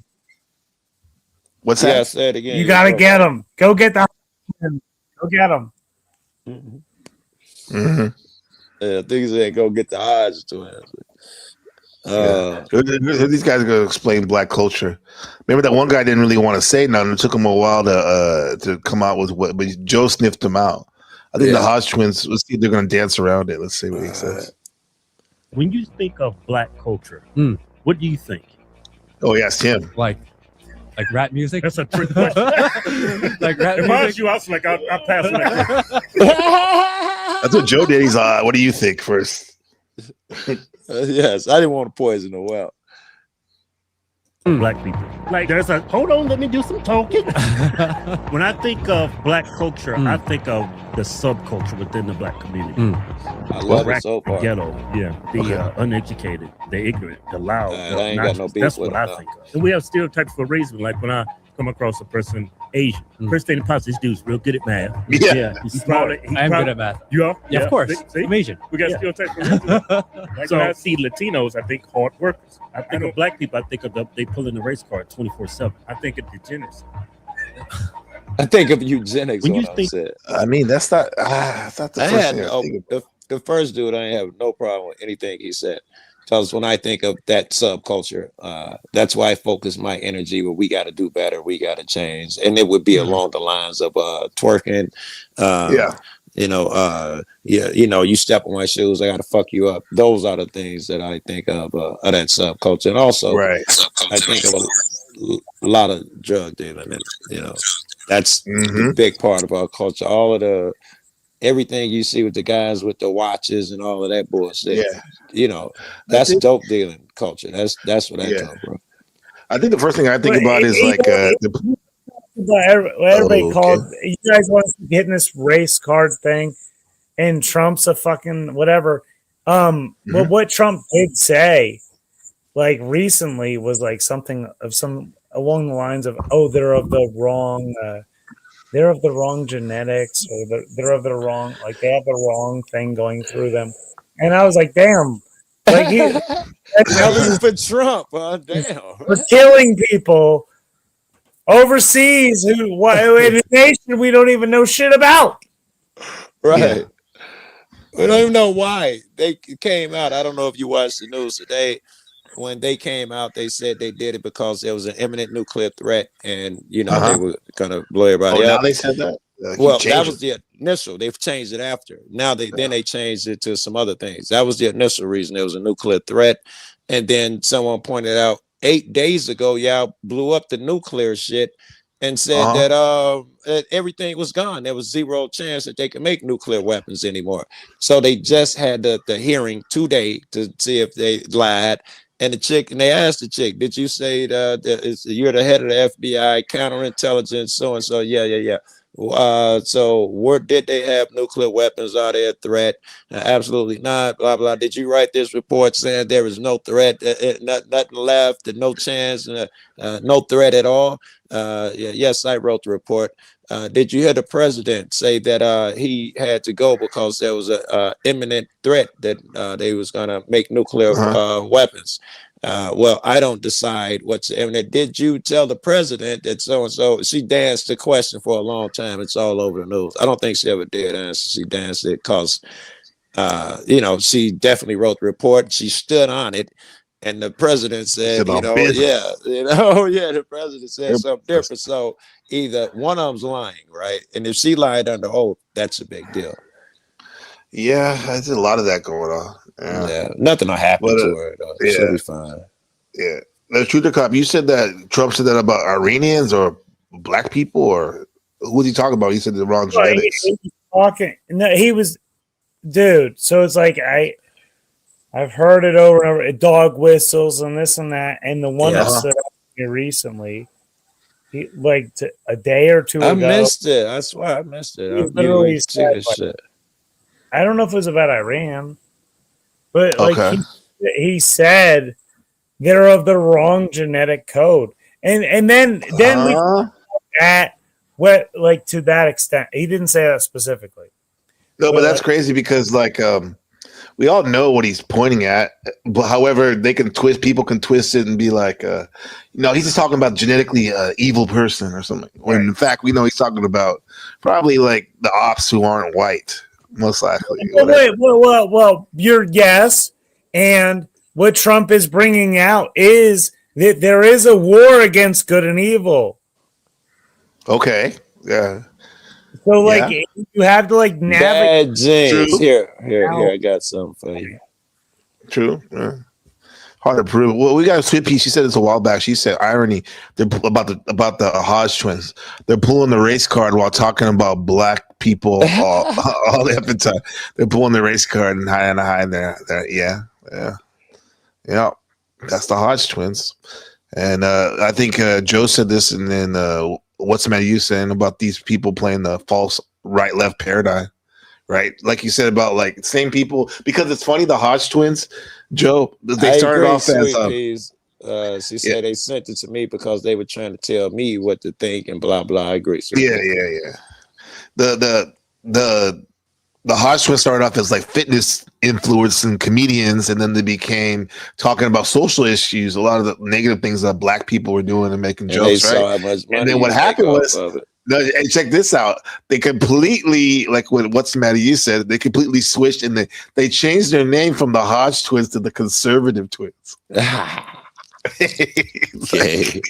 What's that? Yeah, say it again. You gotta get them. Go get the. Go get them. Yeah, things ain't go get the odds to it. These guys are gonna explain black culture. Remember that one guy didn't really want to say nothing. It took him a while to come out with what, but Joe sniffed him out. I think the Hodge twins. Let's see if they're gonna dance around it. Let's see what he says. When you think of black culture, what do you think? Oh, yes, him. Like rap music? That's a trick question. Like rap if I music? was you, I was like, I'll pass on that. That's what Joe did. He's what do you think first? Yes, I didn't want to poison the well. Black people. Like there's a hold on, let me do some talking. When I think of black culture, I think of the subculture within the black community. I love it so far. The ghetto, the uneducated, the ignorant, the loud. I ain't got no beef That's with what I them, think of. And we have stereotypes for a reason. Like when I come across a person Asian, first thing that pops, this dude's real good at math. He's probably. I am good at math. You are? Yeah, of course. See? I'm Asian. We got stereotypes for a reason. Like when I see Latinos, I think hard workers. I think of black people, I think of they pulling the race card 24/7. I think of degeneracy. I think of eugenics. When you think, I mean, that's not. That's not the I first had thing I think of. the first dude. I didn't have no problem with anything he said. Because when I think of that subculture, that's why I focus my energy where we got to do better, we got to change, and it would be along the lines of twerking. You step on my shoes, I got to fuck you up. Those are the things that I think of that subculture, and also I think of a lot of drug dealing, and that's the big part of our culture. All of everything you see with the guys with the watches and all of that bullshit. That's dope dealing culture. That's what I come from. I think the first thing I think about is like everybody called you guys want to get in this race card thing, and Trump's a fucking whatever. But what Trump did say, like recently, was like something along the lines of, "Oh, they're of the wrong genetics, or they're of the wrong, like they have the wrong thing going through them." And I was like, "Damn!" Like that's for Trump. Damn, we're killing people overseas in a nation we don't even know shit about. Right. We don't even know why they came out. I don't know if you watched the news today. When they came out, they said they did it because there was an imminent nuclear threat, and they were gonna blow everybody up. Now they said that. Well, that was the initial. They've changed it after. Now then they changed it to some other things. That was the initial reason there was a nuclear threat, and then someone pointed out 8 days ago, y'all blew up the nuclear shit and said that everything was gone. There was zero chance that they could make nuclear weapons anymore. So they just had the hearing today to see if they lied. And they asked the chick, did you say that you're the head of the FBI, counterintelligence, so and so? Yeah. So where did they have nuclear weapons? Are they a threat? Absolutely not. Blah blah. Did you write this report saying there is no threat, nothing left, and no chance, no threat at all? Yes, I wrote the report. Did you hear the president say that he had to go because there was a imminent threat that they was gonna make nuclear weapons? Well, I don't decide what's imminent. Did you tell the president that so and so? She danced the question for a long time. It's all over the news. I don't think she ever did answer. She danced it because she definitely wrote the report. She stood on it. And the president said, the president said something different. So either one of them's lying, right? And if she lied under oath, that's a big deal. Yeah, there's a lot of that going on. Yeah, nothing will happen to her. She'll be fine. Yeah. The Truth or Cop, you said that Trump said that about Iranians or black people, or who was he talking about? He said the wrong genetics. He was talking. No, he was, dude. So it's like I've heard it over and over. Dog whistles and this and that, and the one that stood out to me recently, a day or two ago. I missed it. I swear I missed it. He literally said, I don't know if it was about Iran, but he said they're of the wrong genetic code, and then we that to that extent. He didn't say that specifically. No, but that's crazy because we all know what he's pointing at, but however, people can twist it and be like, he's just talking about genetically evil person or something. When in fact, we know he's talking about probably like the ops who aren't white, most likely. Well, yes. And what Trump is bringing out is that there is a war against good and evil. Okay. Yeah. So you have to navigate. Bad genes. Here, I got something for you. True. Yeah. Hard to prove. Well, we got a sweet piece. She said this a while back. She said irony. They're about the Hodge twins. They're pulling the race card while talking about black people all the time. They're pulling the race card and hiding there. Yeah. That's the Hodge twins. And I think Joe said this, and then what's the matter you saying about these people playing the false right-left paradigm, right? Like you said about same people, because it's funny, the Hodge twins, Joe, they started off as she said they sent it to me because they were trying to tell me what to think and blah blah. I agree. Yeah. The Hodge twins started off as fitness influencing comedians, and then they became talking about social issues, a lot of the negative things that black people were doing and making jokes, right? And then what happened was No, and check this out. They completely, like what's the matter you said, they completely switched and they changed their name from the Hodge twins to the conservative twins. Okay.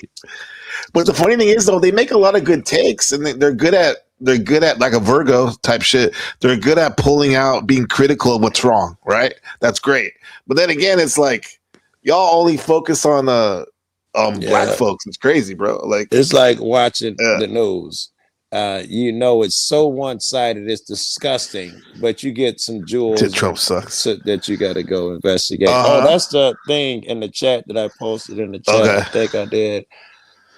But the funny thing is, though, they make a lot of good takes, and they're good at like a Virgo type shit. They're good at pulling out, being critical of what's wrong, right? That's great. But then again, it's like y'all only focus on black folks. It's crazy, bro. Like it's like watching the news. It's so one-sided, it's disgusting, but you get some jewels Trump sucks that you got to go investigate. Oh, that's the thing in the chat that I posted in the chat. Okay. I think I did.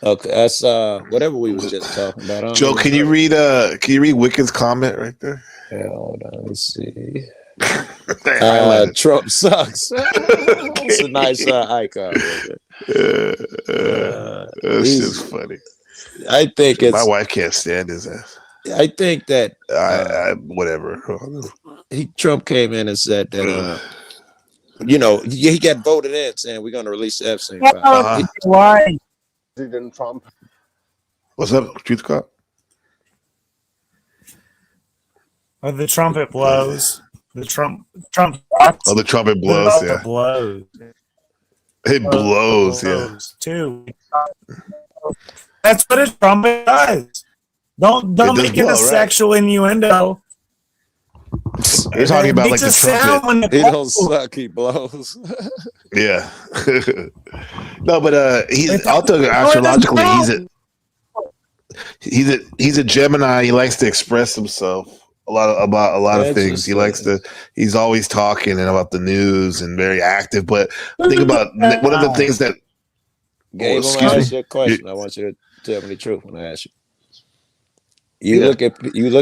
Okay, that's whatever we was just talking about. Joe, can you read Wicked's comment right there? Yeah, hold on, let's see. Trump sucks. It's a nice icon. This is funny. I think my wife can't stand his ass. I think that whatever. Trump came in and said that he got voted in saying we're going to release the Epstein file. Why? President Trump. What's up, Truth Cop? The trumpet blows. The Trump. Oh, the trumpet blows. The blows. It blows. Yeah. Too. That's what a trumpet does. Don't make it a sexual innuendo. You're talking about like the trumpet. He don't suck. He blows. Yeah. No, but he's also astrologically he's a Gemini. He likes to express himself about a lot of things. He's always talking and about the news and very active. But think about one of the things that. Gabe, I'm gonna ask you a question. I want you to tell me the truth when I ask you. You look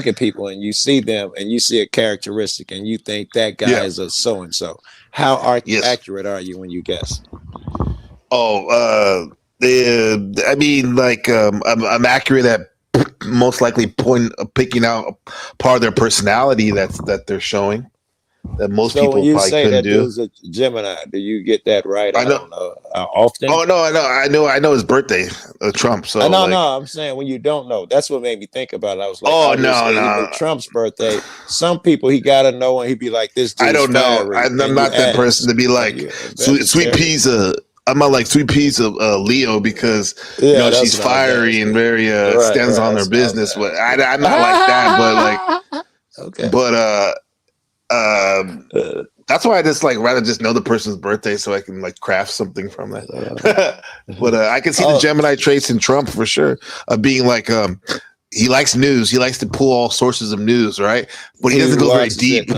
at people and you see them and you see a characteristic and you think that guy is a so and so. How accurate are you when you guess? I mean, like I'm accurate at most likely picking out part of their personality that they're showing. That most people when you probably say couldn't that do. Dude's a Gemini, do you get that right? I don't know. Often? Oh no, I know his birthday, Trump. So no, I'm saying when you don't know, that's what made me think about it. I was like, no. Trump's birthday. Some people he gotta know, and he'd be like, "This dude's I don't know. fiery." I'm not that person to be like sweet peas. I'm not like sweet peas of Leo because she's fiery and very stands on her business. But I'm not like that. But like, okay. But that's why I just like rather just know the person's birthday so I can like craft something from that. But I can see the Gemini traits in Trump for sure of being like he likes news. He likes to pull all sources of news, right? But he doesn't go very deep.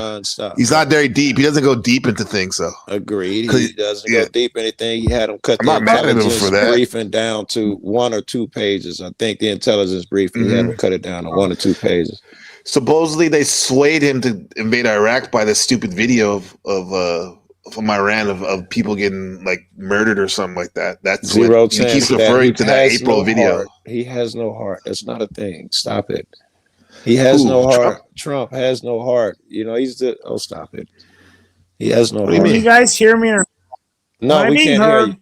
He's not very deep. He doesn't go deep into things, though. Agreed. He doesn't go deep anything. He had him cut I'm not mad at him for that. Briefing down to 1 or 2 pages. I think the intelligence briefing, he had him cut it down to 1 or 2 pages. Supposedly they swayed him to invade Iraq by this stupid video from Iran of people getting like murdered or something like that. That's Zero what he keeps referring to that April video. Heart. He has no heart. That's not a thing. Stop it. He has no heart. Trump has no heart. He's stop it. He has no heart. Can you guys hear me? No, we can't hear you.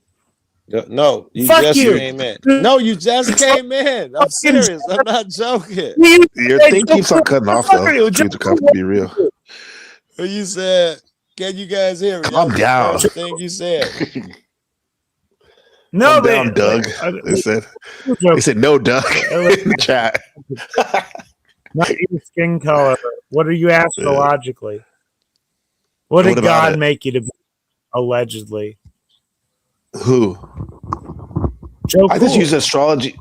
No, you just came in. No, you just came in. I'm serious. I'm not joking. Your thing keeps on cutting off, though. To be real. You said, "Can you guys hear me?" Calm down. The thing you said. No, calm down, Doug. They said no, Doug. In the chat. Not your skin color. What are you astrologically? What did God make you to be? Allegedly. Who? Joe. I just use astrology.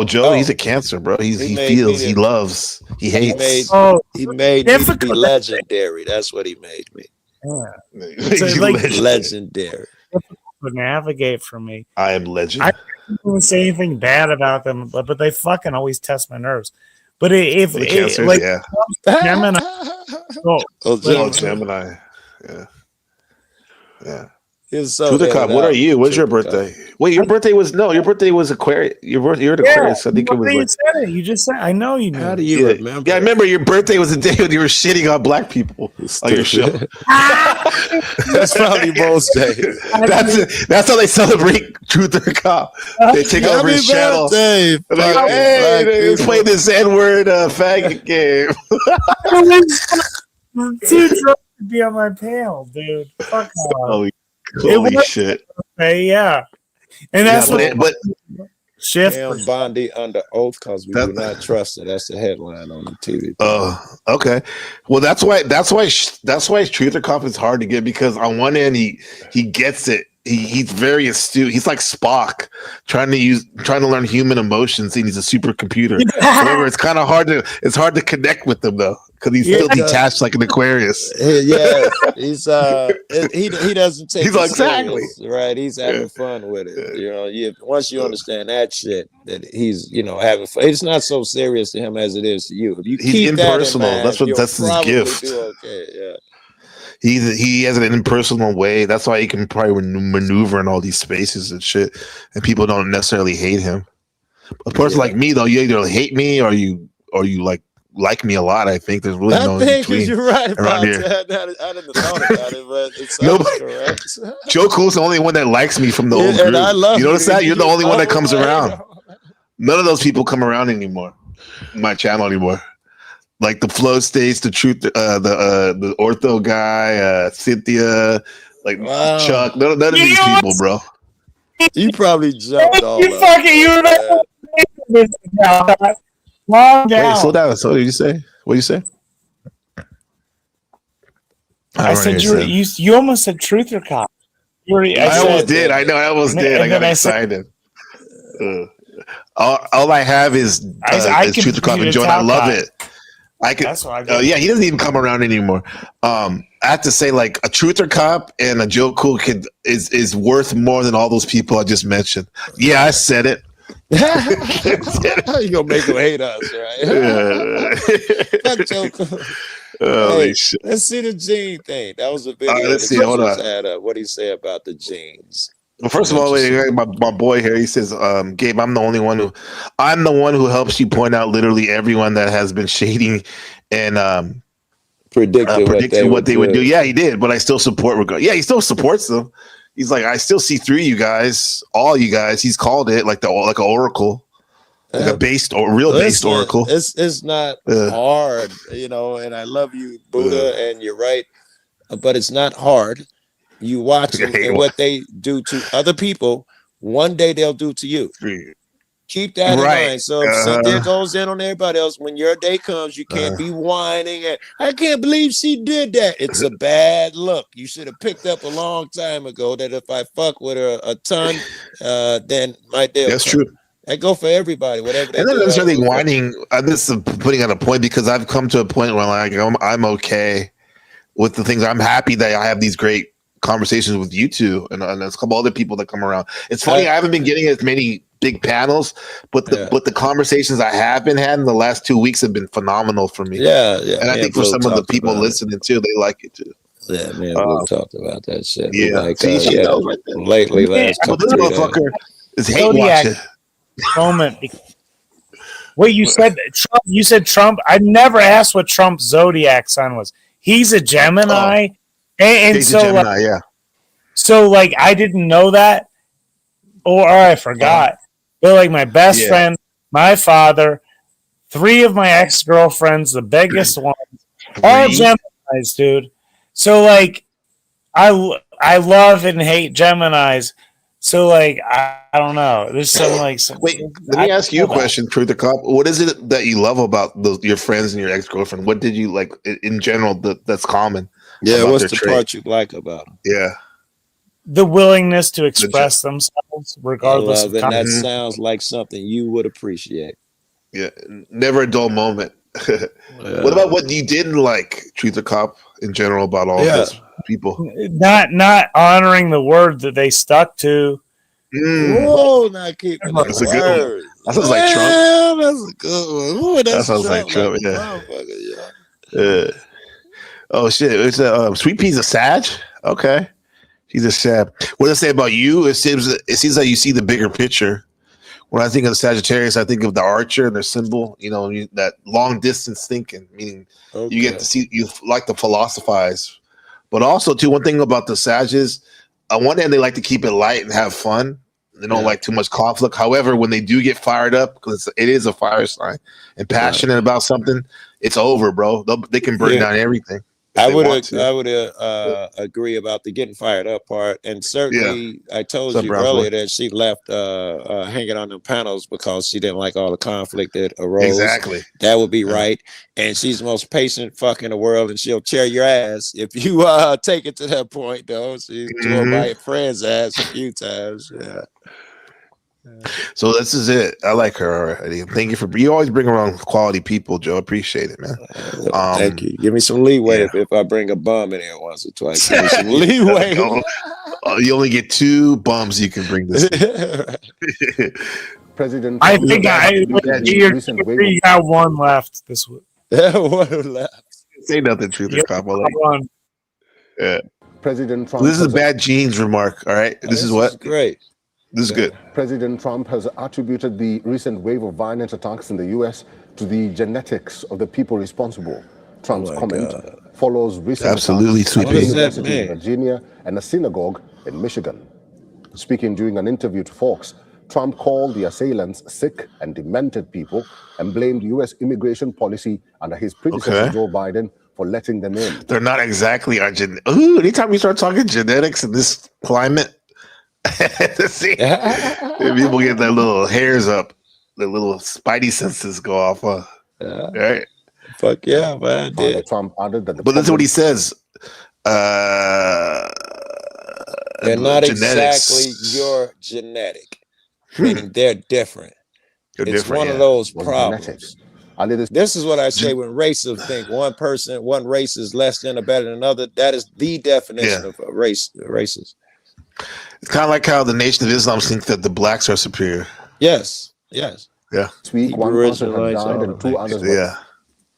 Joe, he's a Cancer, bro. He feels, he loves, he hates. He made me to be legendary. That's what he made me. Yeah. It's like legendary. To navigate for me. I am legend. I don't even say anything bad about them, but they fucking always test my nerves. But if like Gemini, Gemini, yeah. It's so Truth or Cop, what are you? What's your Truth or birthday? Wait, your birthday was Aquarius. You're an Aquarius. I think it was you like. said it. You just said. I know you knew. How do you Yeah, remember? yeah, I remember your birthday was the day when you were shitting on black people on your show. That's probably most days. That's how they celebrate Truth or Cop. They take over his channel. Birthday, They're like, fucking hey, black let's play people. this N-word faggot game. Too drunk to be on my panel, dude. Fuck off. Holy shit. Hey, yeah. And that's but shift. Cam Bondi under oath because we do not trust it. That's the headline on the TV. Oh, okay. Well, that's why Truth or Cop is hard to get, because on one end he gets it. He's very astute. He's like Spock trying to learn human emotions, and he's a supercomputer. However, it's kind of hard to connect with him though, because he's still detached like an Aquarius. Yeah, he's he doesn't take. He's it like, exactly. serious, right. He's having fun with it. You know, once you understand that shit, that he's having fun. It's not so serious to him as it is to you. If you He's keep impersonal. that in mind, That's his gift. Do okay. Yeah. He has an impersonal way. That's why he can probably maneuver in all these spaces and shit, and people don't necessarily hate him. A person like me, though, you either hate me or you like me a lot. I think there's really no in between. You're right about here. that. I didn't thought about it, but it's correct. Joe Cool's the only one that likes me from the old And group. I love you notice that? You're the only one that comes right. around. None of those people come around anymore. My channel anymore. Like the Flow States, the Truth, the Ortho guy, Cynthia, like Chuck. None of these people, bro. You probably jumped all You fucking you remember this now. Long down. Wait, slow down. So what did you say? What did you say? I said you almost said Truth or Cop. I almost did. I know. I almost did. I got excited. All I have is Truth or Cop and Joe, and I love it. I could. Yeah, he doesn't even come around anymore. I have to say, like, a Truth or Cop and a Joe Cool is worth more than all those people I just mentioned. Yeah, I said it. You gonna make him hate us, right? Fuck Joe Cool. Holy shit. Let's see the gene thing. That was a video. Let's see. Hold on. What do you say about the genes? Well, first of all, my boy here, he says, Gabe, I'm the one who helps you point out literally everyone that has been shading and predicted what they would do. Yeah, he did, but I still support. Yeah, he still supports them. He's like, I still see through you guys, all you guys. He's called it like an oracle, like a based or real based oracle. It's not hard, and I love you, Buddha, and you're right, but it's not hard. You watch them and what they do to other people, one day they'll do to you. Keep that in mind. So if Cynthia goes in on everybody else, when your day comes, you can't be whining and I can't believe she did that. It's a bad look. You should have picked up a long time ago that if I fuck with her a ton, then my day. That's true. I go for everybody, whatever they and do. not necessarily whining. This is putting on a point because I've come to a point where I'm okay with the things. I'm happy that I have these great conversations with you two and there's a couple other people that come around. It's funny, I haven't been getting as many big panels, but the conversations I have been having the last 2 weeks have been phenomenal for me. Yeah. And I think for some of the people listening too, they like it too. Yeah, man, we've talked about that shit. Yeah, like, lately, last couple this motherfucker is hate watching. Moment. Wait, you said Trump? You said Trump? I never asked what Trump's zodiac sign was. He's a Gemini. And so, Gemini, so I didn't know that, or I forgot. But my best friend, my father, 3 of my ex-girlfriends, the biggest ones, all Geminis, dude. So I love and hate Geminis. So I don't know. There's some Wait, let me ask you a question, Truth or Cop. What is it that you love about your friends and your ex-girlfriend? What did you like in general that's common? Yeah, what's the part you like about them? Yeah. The willingness to express themselves regardless of and that sounds like something you would appreciate. Yeah, never a dull moment. What about what you didn't like, Truth or Cop, in general about all those people? Not honoring the word that they stuck to. Whoa, not keeping that's a good one. That sounds like Trump. That's a good one. Ooh, that sounds like Trump. Yeah. Oh shit! It's Sweet Pea's a Sag. Okay. He's a shab. What does it say about you? It seems like you see the bigger picture. When I think of the Sagittarius, I think of the archer and their symbol. You know, that long distance thinking, meaning you get to see, you like to philosophize. But also, too, one thing about the Sages, on one hand, they like to keep it light and have fun. They don't like too much conflict. However, when they do get fired up, because it is a fire sign, and passionate about something, it's over, bro. They can burn down everything. I would agree about the getting fired up part, and certainly I told you earlier that she left hanging on the panels because she didn't like all the conflict that arose. Exactly, that would be right. And she's the most patient fuck in the world, and she'll tear your ass if you take it to that point. Though she tore my friend's ass a few times. Yeah. So this is it. I like her already. Thank you you always bring around quality people, Joe. Appreciate it, man. Thank you. Give me some leeway if I bring a bum in here once or twice. Give me some leeway. You only get 2 bums you can bring this. President, I think you got one left this week. One left. Say nothing, Truth or Cop. Yeah. President Trump. This is a bad genes remark. All right. This is what? Great. This is good. President Trump has attributed the recent wave of violent attacks in the U.S. to the genetics of the people responsible. Trump's comment follows recent attacks at a university in Virginia and a synagogue in Michigan. Speaking during an interview to Fox, Trump called the assailants sick and demented people and blamed U.S. immigration policy under his predecessor Joe Biden for letting them in. They're not exactly our anytime we start talking genetics in this climate, see, people get their little hairs up, their little spidey senses go off. Right? Fuck yeah, man. Trump added that but that's what he says. They're not exactly your genetic, meaning they're different. It's one of those problems. This is what I say when racists think one race is less than or better than another. That is the definition of a racist. It's kind of like how the Nation of Islam think that the blacks are superior. Yes. Yeah. This week, one person had died and 2 others were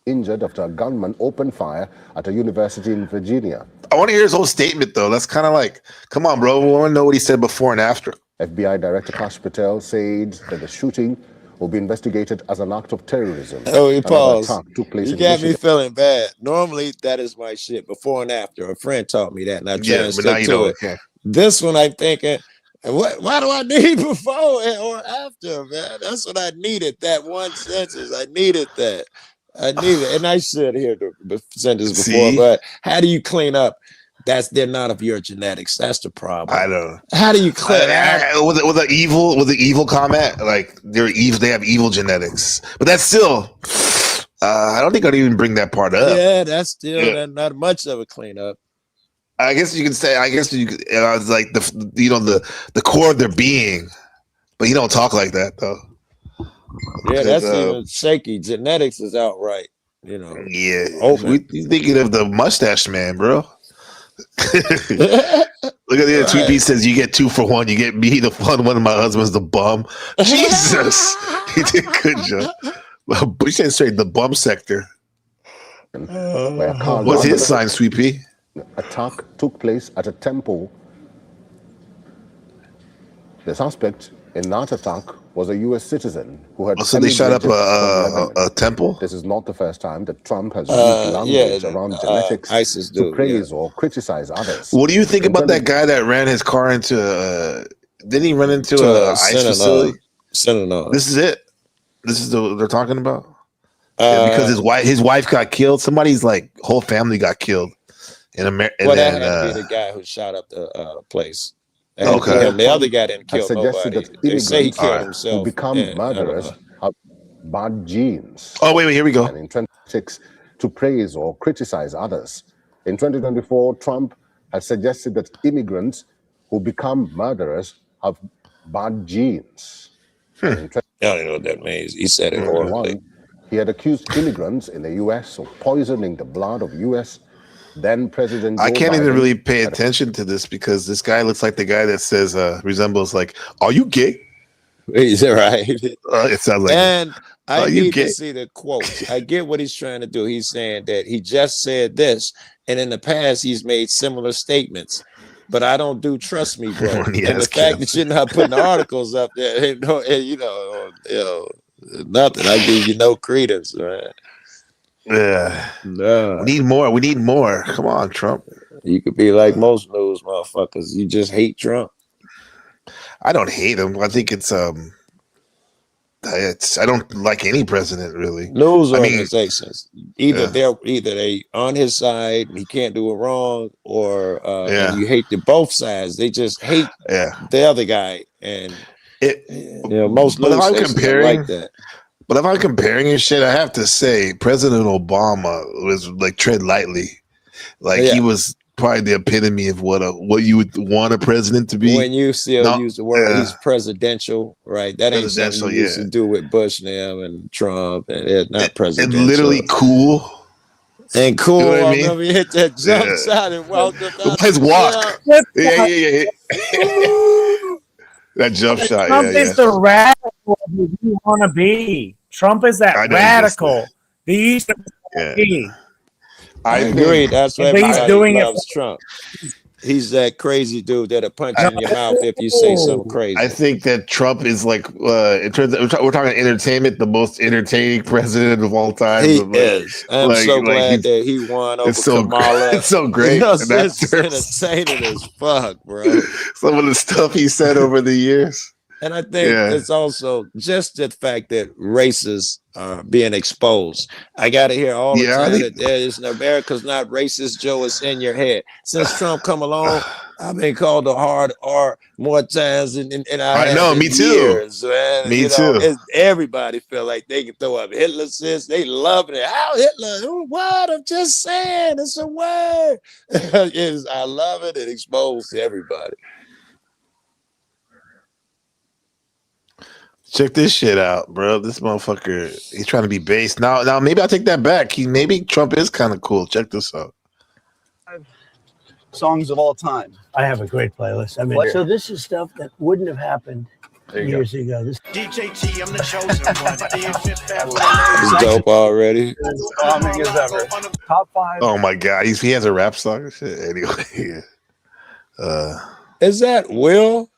injured after a gunman opened fire at a university in Virginia. I want to hear his whole statement, though. That's kind of like, come on, bro. We want to know what he said before and after. FBI Director Kash Patel said that the shooting will be investigated as an act of terrorism. Oh, he paused. Took place you got me feeling bad. Normally, that is my shit. Before and after. A friend taught me that, and I'm trying to stick to it. Okay. This one, I'm thinking, why do I need before or after, man? That's what I needed. That one sentence, I needed that. I need it, and I should hear the sentence before. But how do you clean up? They're not of your genetics. That's the problem. I know. How do you clean up? With the evil comment, like they're evil. They have evil genetics, but that's still. I don't think I'd even bring that part up. Yeah, that's still not much of a cleanup. I guess you can say. I guess it's like the core of their being, but you don't talk like that though. Yeah, that's even shaky. Genetics is outright, Yeah, you thinking of the mustache man, bro? Look at the tweet. He says, "You get 2 for 1. You get me the fun one. My husband's the bum." Jesus, he did a good job. He said straight the bum sector. What's his sign, Sweet Pea? Attack took place at a temple. The suspect in that attack was a U.S. citizen who had. So they shot up a temple. This is not the first time that Trump has used language around genetics to praise or criticize others. What do you think about that guy that ran his car into? Didn't he run into an ICE facility? This is it. This is what they're talking about. Because his wife got killed. Somebody's whole family got killed in America. Well, that had to be the guy who shot up the place. Okay. The other guy didn't kill nobody. They say he killed himself. Who become murderers have bad genes. Oh, wait, here we go. And intrinsics to praise or criticize others. In 2024, Trump has suggested that immigrants who become murderers have bad genes. I don't know what that means. He said it horribly. He had accused immigrants in the U.S. of poisoning the blood of U.S. then President Joe I can't Biden even really pay attention to this because this guy looks like the guy that says resembles are you gay? Is that right? It sounds like. And I need to see the quote. I get what he's trying to do. He's saying that he just said this, and in the past he's made similar statements. but I don't do trust me, bro. When he And the has fact cancer. that you're not putting the articles up there, ain't no, nothing. I give you no credence, man. Yeah. Nah. We need more. We need more. Come on, Trump. You could be like most news motherfuckers. You just hate Trump. I don't hate him. I think it's I don't like any president really. News I mean, organizations, either they on his side, he can't do it wrong, or and you hate both sides. They just hate the other guy, and most news stations are like that. But if I'm comparing and shit, I have to say President Obama was like tread lightly. Like he was probably the epitome of what you would want a president to be. When you still use the word, he's presidential, right? That ain't something you used to do with Bush now and Trump, and it's not presidential. And literally cool. And cool. You know what I I mean? remember he hit that jump shot and walked up. His walk. Yeah. That jump shot. Trump is the radical you want to be. Trump is that radical. He used to be. I agree. That's why he's doing loves Trump. He's that crazy dude that'll punch you in your mouth if you say something crazy. I think that Trump is like, in terms of, we're talking entertainment, the most entertaining president of all time. He is. I'm so glad that he won over Kamala. It's so great. You know, it's entertaining as fuck, bro. Some of the stuff he said over the years. And I think it's also just the fact that races are being exposed. I got to hear all the time that there is America's not racist, Joe. It's in your head. Since Trump come along, I've been called a hard R more times than I know. Me too. Years, man. Me too. Everybody feel like they can throw up Hitler since they loving it. How Hitler? What? I'm just saying, it's a word. I love it. It exposed to everybody. Check this shit out, bro. This motherfucker, he's trying to be based. Now maybe I'll take that back. Maybe Trump is kind of cool. Check this out. Songs of all time. I have a great playlist. I mean, so this is stuff that wouldn't have happened years ago. This DJ T, I'm the chosen one. It's dope already. Bombing as ever. Top 5. Oh my god, he has a rap song and shit. Anyway, is that Will?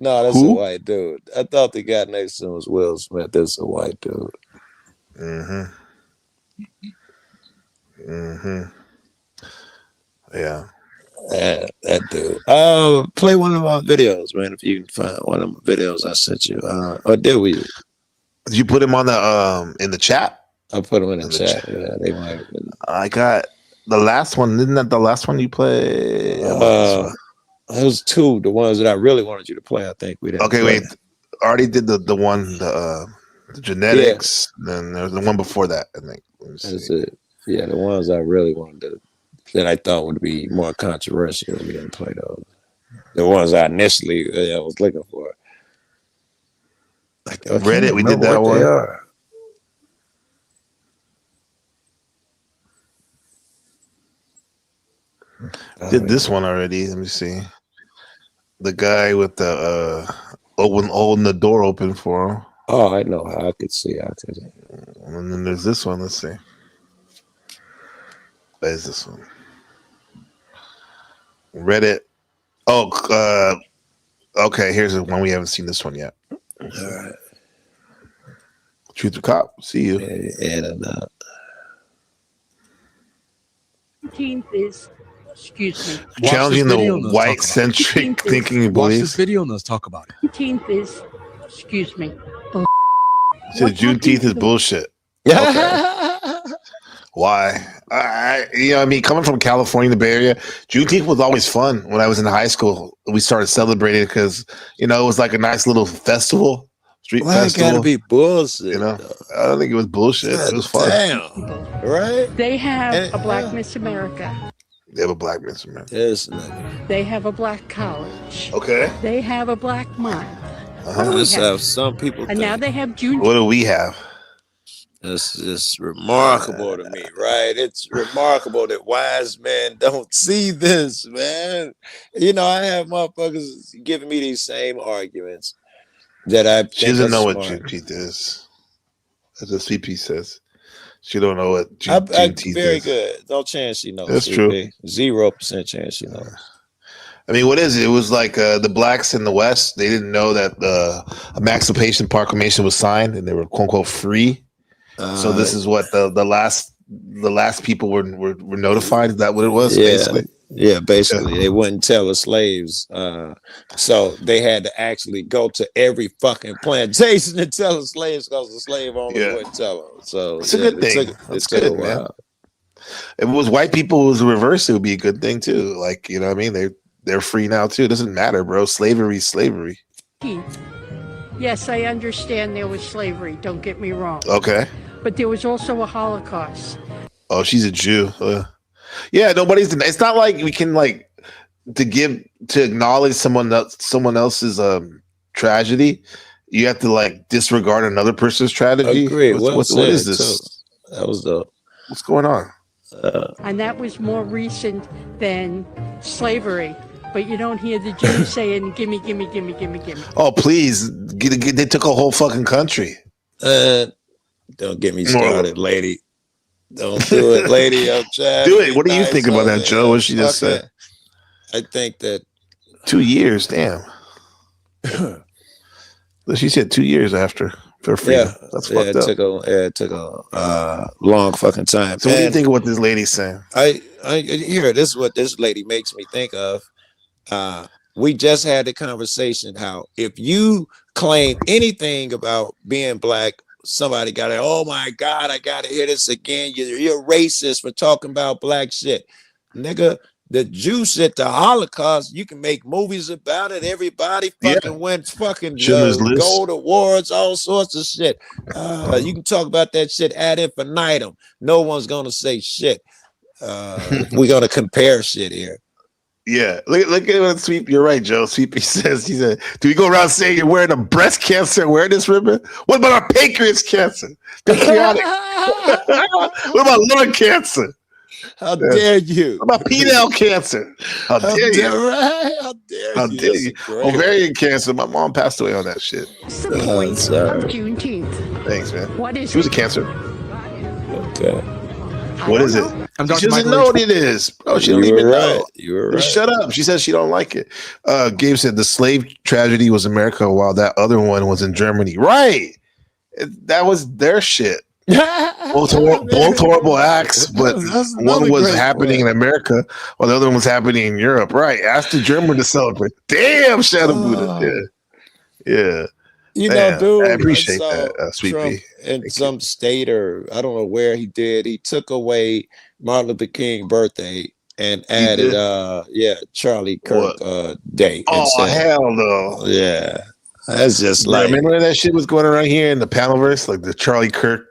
No, that's Who? a white dude. I thought the guy next to him was Will Smith. That's a white dude. Yeah. That dude. Play one of my videos, man. If you can find one of my videos I sent you. Or did we? Did you put him on the in the chat? I put him in the chat. Yeah, they might have been. I got the last one. Isn't that the last one you played? Those two, the ones that I really wanted you to play. I think we didn't. Okay, play. wait. I already did the one the genetics. Then there's the one before that. I think. That's it. Yeah, the ones I really wanted to, that I thought would be more controversial. We didn't play those. The ones I initially was looking for. Like, Reddit, we did that one. Did this one already? Let me see. The guy with the holding the door open for him. Oh, I know. I could see. And then there's this one. Let's see. There's this one. Reddit. Oh, okay. Here's the one we haven't seen. This one yet. All right. Truth or Cop. See you. And 15th is, excuse me. Challenging the white centric thinking and Watch beliefs. this video and let's talk about it. 15th is, excuse me. Said Juneteenth is bullshit. Okay. Why? I mean, coming from California, the Bay Area, Juneteenth was always fun. When I was in high school, we started celebrating because it was like a nice little festival, street festival. It gotta be bullshit. I don't think it was bullshit. It was fun. Damn, right? They have a black Miss America. They have a black Miss America. Yes, They have a black college. Okay. They have a black month. Let's have some people. And now they have June. What do we have? It's just remarkable to me, right? It's remarkable that wise men don't see this, man. I have motherfuckers giving me these same arguments that I think She doesn't know what smart. Juneteenth is. As the CP says. She don't know what Juneteenth is. Very good. No chance she knows. That's CP. true. 0% chance she knows. I mean, what is it? It was like the blacks in the West. They didn't know that the Emancipation Proclamation was signed, and they were quote unquote free. So this is what the last people were notified. Is that what it was? Yeah, basically? yeah. Basically, they wouldn't tell the slaves, so they had to actually go to every fucking plantation and tell the slaves because the slave owners wouldn't tell them. So it's a good thing. It's good, man. If it was white people, it was the reverse. It would be a good thing too. Like, you know what I mean? They're free now too. It doesn't matter, bro. Slavery. Yes, I understand there was slavery. Don't get me wrong. Okay. But there was also a Holocaust. Oh, she's a Jew. Yeah, nobody's. It's not like we can like to acknowledge someone else's tragedy. You have to like disregard another person's tragedy. Agree. What is this? So, that was the. What's going on? And that was more recent than slavery. But you don't hear the Jews saying, gimme, gimme, gimme, gimme, gimme. Oh, please. They took a whole fucking country. Don't get me started, lady. Don't do it, lady. I'm trying. Do it. What do you think about that, Joe? What she just said? I think that 2 years, damn. She said 2 years after her freedom. Yeah, that's fucked up. It took a long fucking time. So what do you think of what this lady's saying? I hear this is what this lady makes me think of. We just had the conversation how if you claim anything about being black, somebody got it. Oh my God, I gotta hear this again. You're racist for talking about black shit, nigga. The Jew shit, the Holocaust, you can make movies about it. Everybody fucking went fucking gold awards, all sorts of shit. You can talk about that shit ad infinitum. No one's gonna say shit. We're gonna compare shit here. Yeah, look at what Sweep. You're right, Joe. Sweepy says, he said, do we go around saying you're wearing a breast cancer and wearing this ribbon? What about our pancreas cancer? Patriotic. What about lung cancer? How dare you? What about penile cancer? How dare you? How dare you? Ovarian cancer. My mom passed away on that shit. Juneteenth. Thanks, man. What is she was a cancer. Okay. What is it? She doesn't know what it is. Oh, she don't even know. You were right. Shut up. She says she don't like it. Gabe said the slave tragedy was America while that other one was in Germany. Right. That was their shit. both horrible acts, but one was happening in America while the other one was happening in Europe. Right. Ask the German to celebrate. Damn, Shadow Buddha. Yeah. You know, dude, I appreciate that, Sweet Trump in some state or I don't know where he did. He took away Martin Luther King birthday and added Charlie Kirk day. Oh hell no. Yeah. That's just like remember that shit was going around here in the Panelverse, like the Charlie Kirk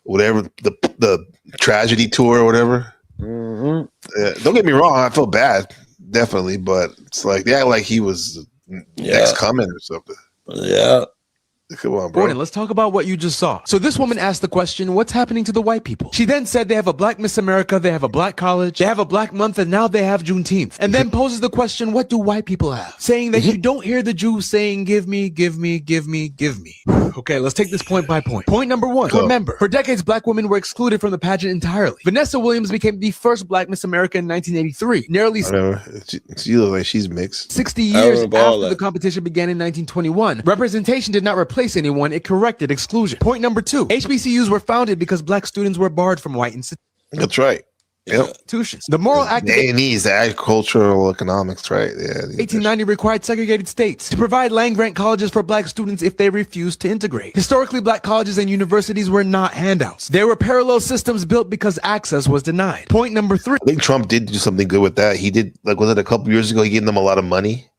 whatever the tragedy tour or whatever. Don't get me wrong, I feel bad, definitely, but it's like they act like he was next coming or something. Yeah. Come on, bro. Gordon, let's talk about what you just saw. So this woman asked the question, what's happening to the white people? She then said they have a black Miss America, they have a black college, they have a black month, and now they have Juneteenth. And then poses the question, what do white people have? Saying that you don't hear the Jews saying, give me, give me, give me, give me. Okay, let's take this point by point. Point number one, remember, for decades, black women were excluded from the pageant entirely. Vanessa Williams became the first black Miss America in 1983. Nearly she looks like she's mixed. 60 years after the competition began in 1921. Representation did not replace anyone, it corrected exclusion. Point number two, HBCUs were founded because black students were barred from white institutions. That's right. Institutions. The moral act of A&E's, the agricultural economics, right? Yeah. 1890 required segregated states to provide land-grant colleges for black students if they refused to integrate. Historically, black colleges and universities were not handouts. There were parallel systems built because access was denied. Point number three. I think Trump did do something good with that. He did, like, was it a couple years ago? He gave them a lot of money,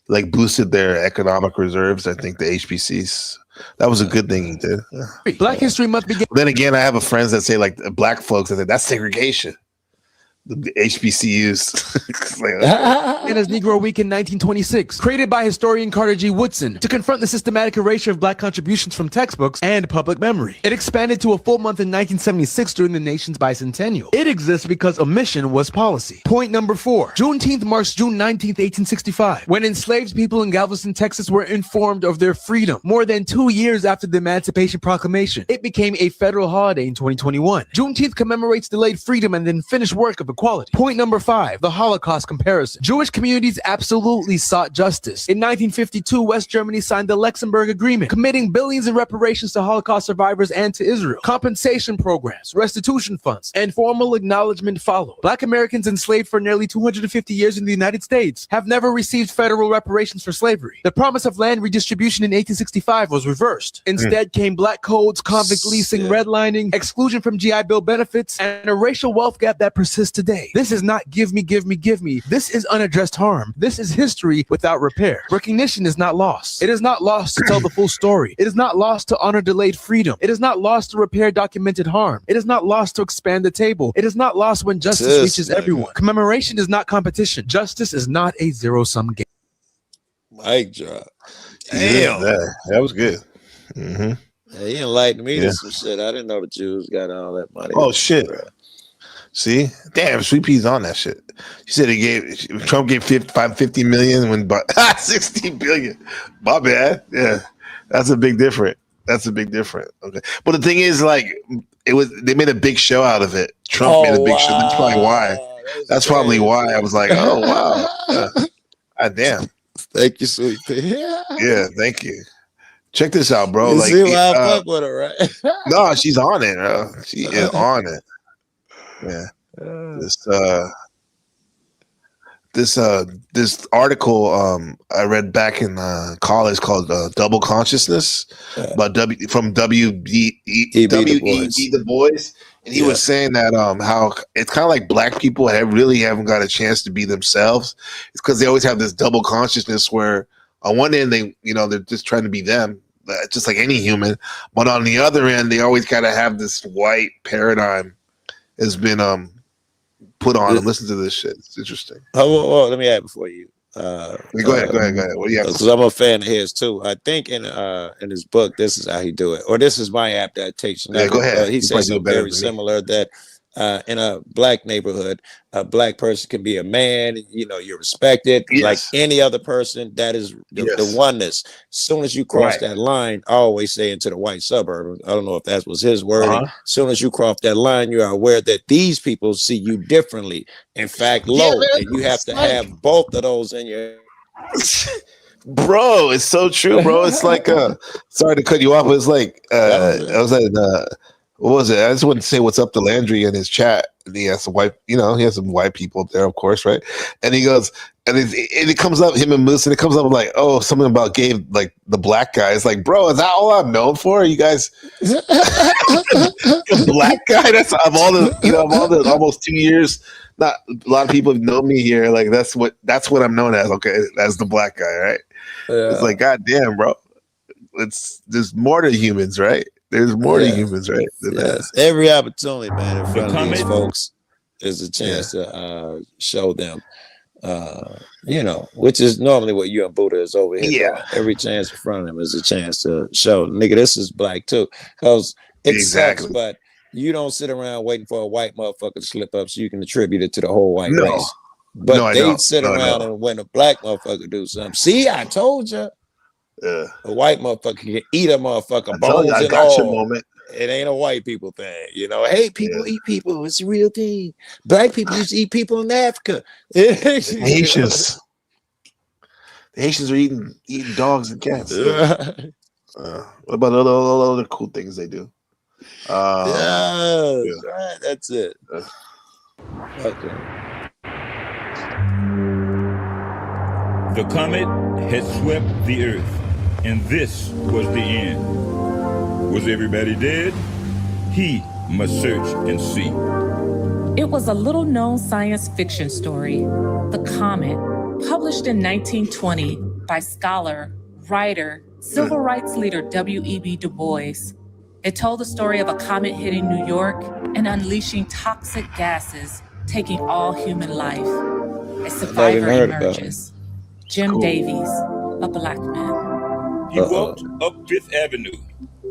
like boosted their economic reserves. I think the HBCs. That was a good thing he did. Yeah. Black history must begin. Then again, I have friends that say like black folks that say that's segregation. The HBCUs. And as Negro Week in 1926, created by historian Carter G. Woodson to confront the systematic erasure of black contributions from textbooks and public memory. It expanded to a full month in 1976 during the nation's bicentennial. It exists because omission was policy. Point number four. Juneteenth marks June 19th, 1865, when enslaved people in Galveston, Texas were informed of their freedom. More than 2 years after the Emancipation Proclamation, it became a federal holiday in 2021. Juneteenth commemorates delayed freedom and the finished work of equality. Point number 5, the Holocaust comparison. Jewish communities absolutely sought justice. In 1952, West Germany signed the Luxembourg Agreement, committing billions in reparations to Holocaust survivors and to Israel. Compensation programs, restitution funds, and formal acknowledgement followed. Black Americans enslaved for nearly 250 years in the United States have never received federal reparations for slavery. The promise of land redistribution in 1865 was reversed. Instead came black codes, convict leasing, redlining, exclusion from GI Bill benefits, and a racial wealth gap that persists today. This is not give me, give me, give me. This is unaddressed harm. This is history without repair. Recognition is not lost. It is not lost to tell the full story. It is not lost to honor delayed freedom. It is not lost to repair documented harm. It is not lost to expand the table. It is not lost when justice reaches everyone. Commemoration is not competition. Justice is not a zero-sum game. Mic drop. Damn, that was good. Mm-hmm. Yeah, he enlightened me to some shit. I didn't know the Jews got all that money. Oh shit! See, damn, Sweet Pea's on that shit. She said Trump gave 50 million when 60 billion. My bad. Yeah, that's a big difference. Okay, but the thing is, like, they made a big show out of it. Trump made a big show. That's probably why. That's probably why I was like, oh wow, God damn. Thank you, Sweet Pea. Yeah, thank you. Check this out, bro. You like, see why I fuck with her, right? No, she's on it, bro. She is on it. Yeah. This article I read back in college called Double Consciousness by W.E.B. Du Bois, and he was saying that how it's kind of like black people really haven't got a chance to be themselves. It's because they always have this double consciousness where on one end they're just trying to be them, just like any human, but on the other end they always gotta have this white paradigm has been put on. And listen to this shit. It's interesting. Well, let me add before you. Go ahead. What do you have? Because I'm a fan of his too. I think in his book, this is how he do it, or this is my adaptation. Yeah, go ahead. He says something very similar that in a black neighborhood, a black person can be a man. You're respected like any other person. That is the oneness. As soon as you cross that line, I always say into the white suburb. I don't know if that was his wording. As soon as you cross that line, you are aware that these people see you differently. In fact, and you have to have both of those in your. Bro, it's so true, bro. It's like sorry to cut you off, but it's like I was at what was it? I just wanted to say what's up to Landry in his chat. And he has some white, he has some white people there, of course, right? And he goes, and it comes up, him and Moose, and it comes up like, oh, something about gay, like the black guy. It's like, bro, is that all I'm known for? You guys, the black guy. That's of all the almost 2 years. Not a lot of people know me here. Like that's what I'm known as. Okay, as the black guy, right? Yeah. It's like, god damn, bro. There's more to humans, right? There's more to humans, right? Yes. Every opportunity, man, in front of these folks is a chance to show them, which is normally what you and Buddha is over here. Yeah. Every chance in front of them is a chance to show, nigga, this is black too. Because it sucks, but you don't sit around waiting for a white motherfucker to slip up so you can attribute it to the whole white race. But they sit around and when a black motherfucker do something, see, I told you. A white motherfucker can eat a motherfucker bones and all. It ain't a white people thing, Hey, people eat people. It's a real thing. Black people used to eat people in Africa. Haitians are eating dogs and cats. What about all other cool things they do? Right, that's it. Okay. The comet had swept the earth, and this was the end. Was everybody dead? He must search and see. It was a little-known science fiction story, The Comet, published in 1920 by scholar, writer, civil rights leader W.E.B. Du Bois. It told the story of a comet hitting New York and unleashing toxic gases, taking all human life. A survivor emerges. Jim Davies, a black man. He walked up Fifth Avenue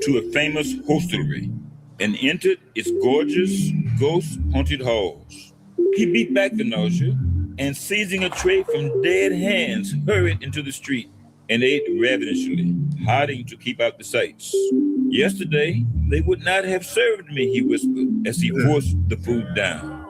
to a famous hostelry and entered its gorgeous, ghost-haunted halls. He beat back the nausea and, seizing a tray from dead hands, hurried into the street and ate ravenously, hiding to keep out the sights. Yesterday, they would not have served me, he whispered as he forced the food down.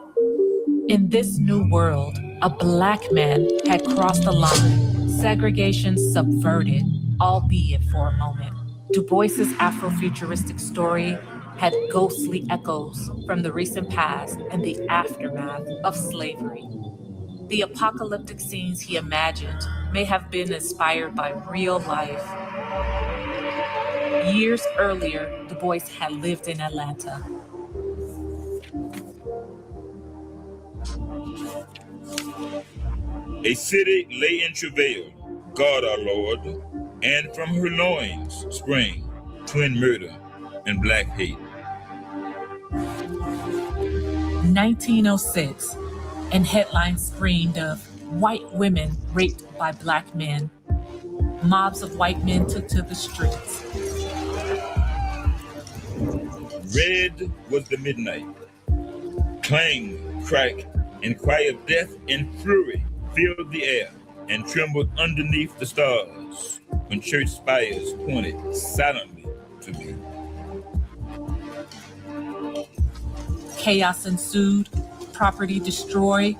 In this new world, a black man had crossed the line. Segregation subverted, albeit for a moment. Du Bois's Afrofuturistic story had ghostly echoes from the recent past and the aftermath of slavery. The apocalyptic scenes he imagined may have been inspired by real life. Years earlier, Du Bois had lived in Atlanta. A city lay in travail, God our Lord, and from her loins sprang twin murder and black hate. 1906, and headlines screamed of white women raped by black men. Mobs of white men took to the streets. Red was the midnight. Clang, crack, and cry of death and fury filled the air and trembled underneath the stars when church spires pointed silently to me. Chaos ensued, property destroyed,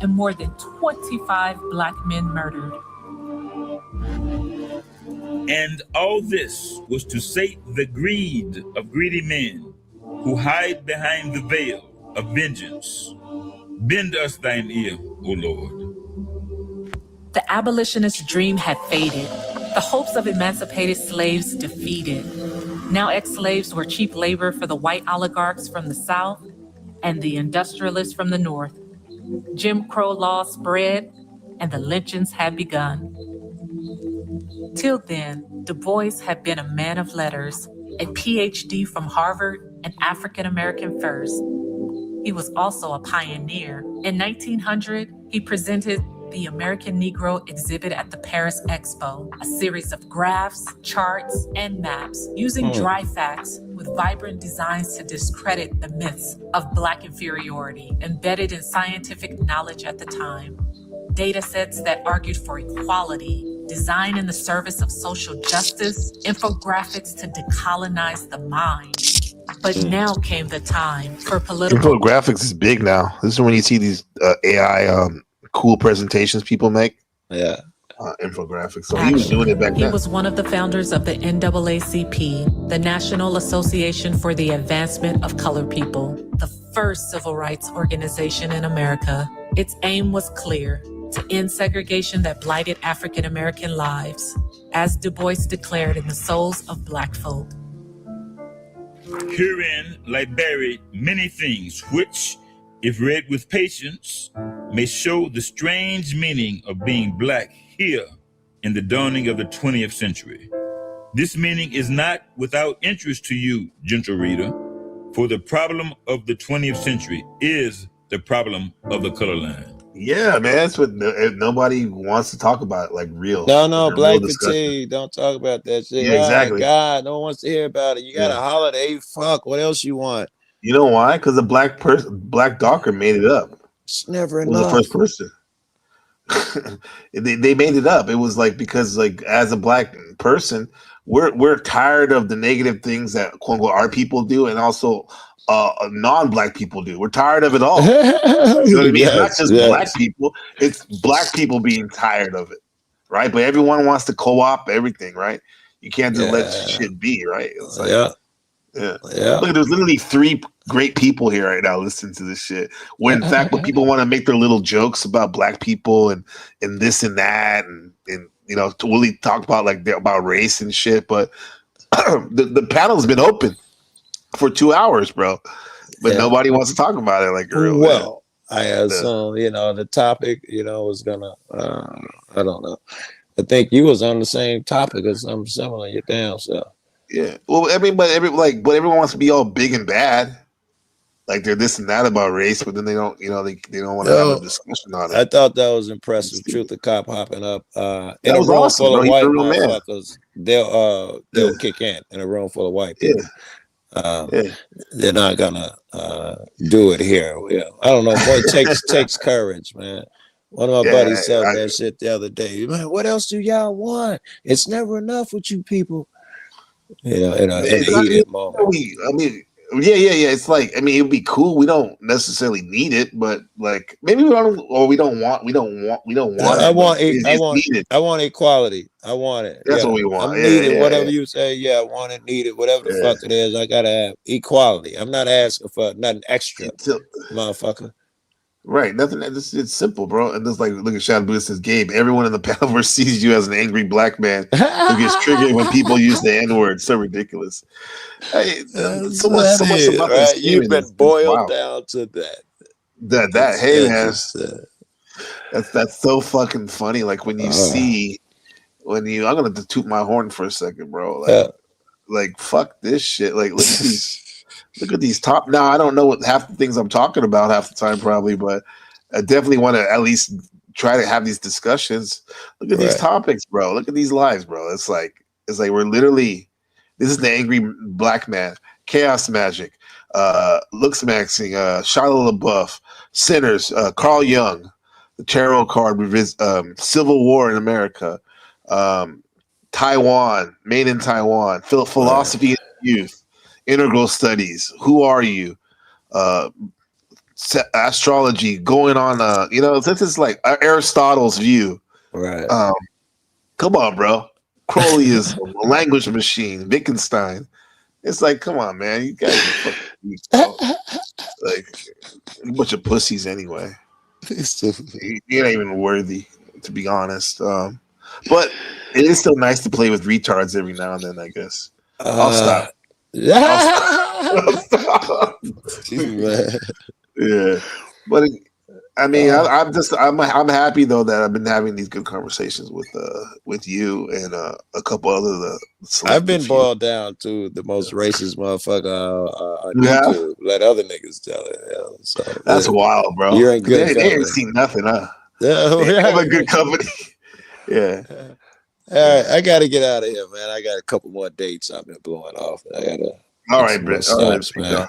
and more than 25 black men murdered. And all this was to sate the greed of greedy men who hide behind the veil of vengeance. Bend us thine ear, O Lord. The abolitionist dream had faded, the hopes of emancipated slaves defeated. Now ex-slaves were cheap labor for the white oligarchs from the South and the industrialists from the North. Jim Crow laws spread, and the lynchings had begun. Till then, Du Bois had been a man of letters, a PhD from Harvard, and African-American first. He was also a pioneer. In 1900, he presented the American Negro exhibit at the Paris Expo, a series of graphs, charts, and maps using dry facts with vibrant designs to discredit the myths of Black inferiority embedded in scientific knowledge at the time. Data sets that argued for equality, design in the service of social justice, infographics to decolonize the mind. But now came the time for political... Infographics is big now. This is when you see these AI cool presentations people make. Yeah. Infographics. So he was doing it back then. He was one of the founders of the NAACP, the National Association for the Advancement of Colored People, the first civil rights organization in America. Its aim was clear: to end segregation that blighted African American lives, as Du Bois declared in The Souls of Black Folk. Herein lie buried many things which, if read with patience, may show the strange meaning of being Black here in the dawning of the 20th century. This meaning is not without interest to you, gentle reader, for the problem of the 20th century is the problem of the color line. Yeah, man, that's what nobody wants to talk about, like real. No, Black fatigue. Don't talk about that shit. Yeah, exactly. Oh, God, no one wants to hear about it. You got a holiday. Fuck, what else you want? You know why? Because the black Docker made it up. It's never enough. Was the first person. they made it up. It was like, because like as a black person, we're tired of the negative things that quote unquote our people do, and also non-black people do. We're tired of it all. You know what I mean? It's not just black people, it's black people being tired of it, right? But everyone wants to co-op everything, right? You can't just let shit be, right? It's like, yeah. Look, there's literally 3 great people here right now listening to this shit. When in fact, when people want to make their little jokes about black people and this and that, and you know, to really talk about like about race and shit, but the panel's been open for 2 hours, bro, but nobody wants to talk about it like earlier. Well, I assume you know the topic, you know, was gonna. I don't know. I think you was on the same topic or something similar. Your damn self. Yeah. Well, but everyone wants to be all big and bad, like they're this and that about race, but then they don't, you know, they don't want to have a discussion on it. I thought that was impressive. Truth, the cop hopping up in a room awesome, full bro. of white He's a real man. motherfuckers. They'll kick in a room full of white people. They're not gonna do it here. I don't know, boy. It takes courage, man. One of my buddies said that shit the other day. Man, what else do y'all want? It's never enough with you people. You know, in a heated moment. Yeah. It's like, I mean, it'd be cool. We don't necessarily need it, but like maybe we don't, or we don't want it. I want equality. I want it. That's what we want. I'm needed. Whatever you say. Yeah, I want it, needed. Whatever the fuck it is, I gotta have equality. I'm not asking for nothing extra, motherfucker. Right, nothing. It's simple, bro. And just like, look at Shadow Buddha says, Gabe, everyone in the Palaver sees you as an angry black man who gets triggered when people use the N word. So ridiculous. Hey, so much about this. You've been boiled down to that. Hey, man, that's so fucking funny. Like when you see, I'm gonna toot my horn for a second, bro. Like fuck this shit. Like look at these. Look at these top. Now, I don't know what half the things I'm talking about half the time, probably, but I definitely want to at least try to have these discussions. Look at these topics, bro. Look at these lives, bro. It's like we're literally. This is the angry black man, chaos magic, looks maxing, Shia LaBeouf, sinners, Carl Jung, the tarot card, Civil War in America, Taiwan, made in Taiwan, philosophy in youth. Integral studies. Who are you? Astrology. Going on. This is like Aristotle's view. Right. Come on, bro. Crowley is a language machine. Wittgenstein. It's like, come on, man. You guys are fucking like a bunch of pussies anyway. You're not even worthy, to be honest. But it is still nice to play with retards every now and then, I guess. I'll stop. Yeah, but I mean, I'm happy though that I've been having these good conversations with you and a couple other. I've been boiled down to the most racist motherfucker on YouTube. Let other niggas tell it. So that's wild, bro. You're in good. They ain't seen nothing, huh? Yeah, I'm a good company. Yeah. All right, I gotta get out of here, man. I got a couple more dates I've been blowing off. I gotta. All right, Brett. All right, man.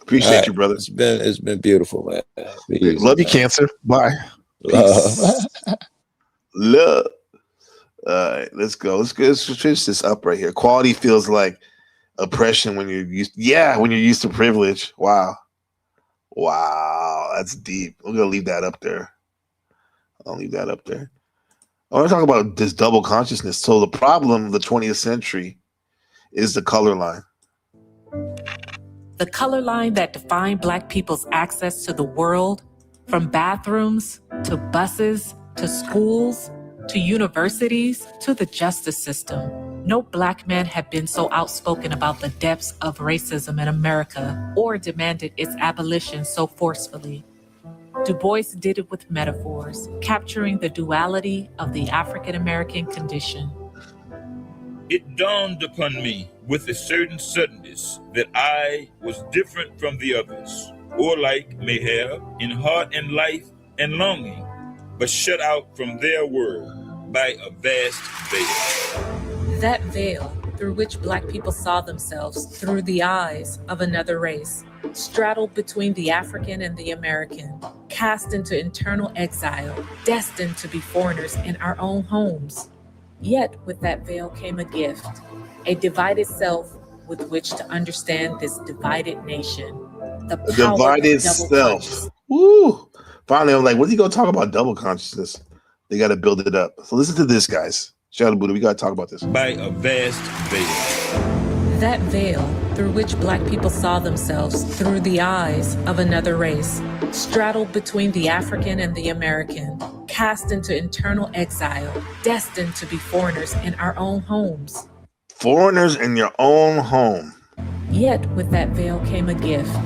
Appreciate you, brother. It's been beautiful, man. Love you, Cancer. Bye. Love. Love. All right, let's go. Let's finish this up right here. Quality feels like oppression when you're used. Yeah, when you're used to privilege. Wow, that's deep. We're gonna leave that up there. I'll leave that up there. I want to talk about this double consciousness. So the problem of the 20th century is the color line. The color line that defined Black people's access to the world, from bathrooms to buses to schools to universities to the justice system. No Black man had been so outspoken about the depths of racism in America or demanded its abolition so forcefully. Du Bois did it with metaphors, capturing the duality of the African American condition. It dawned upon me with a certain suddenness that I was different from the others, or like may have in heart and life and longing, but shut out from their world by a vast veil. That veil through which Black people saw themselves through the eyes of another race, straddled between the African and the American, cast into internal exile, destined to be foreigners in our own homes. Yet with that veil came a gift, a divided self with which to understand this divided nation. The power divided of double self. consciousness. Woo! Finally, I'm like, what's he gonna talk about double consciousness? They got to build it up. So listen to this, guys. Shadow Buddha, we got to talk about this. By a vast veil. That veil through which Black people saw themselves through the eyes of another race, straddled between the African and the American, cast into internal exile, destined to be foreigners in our own homes. Foreigners in your own home. Yet with that veil came a gift,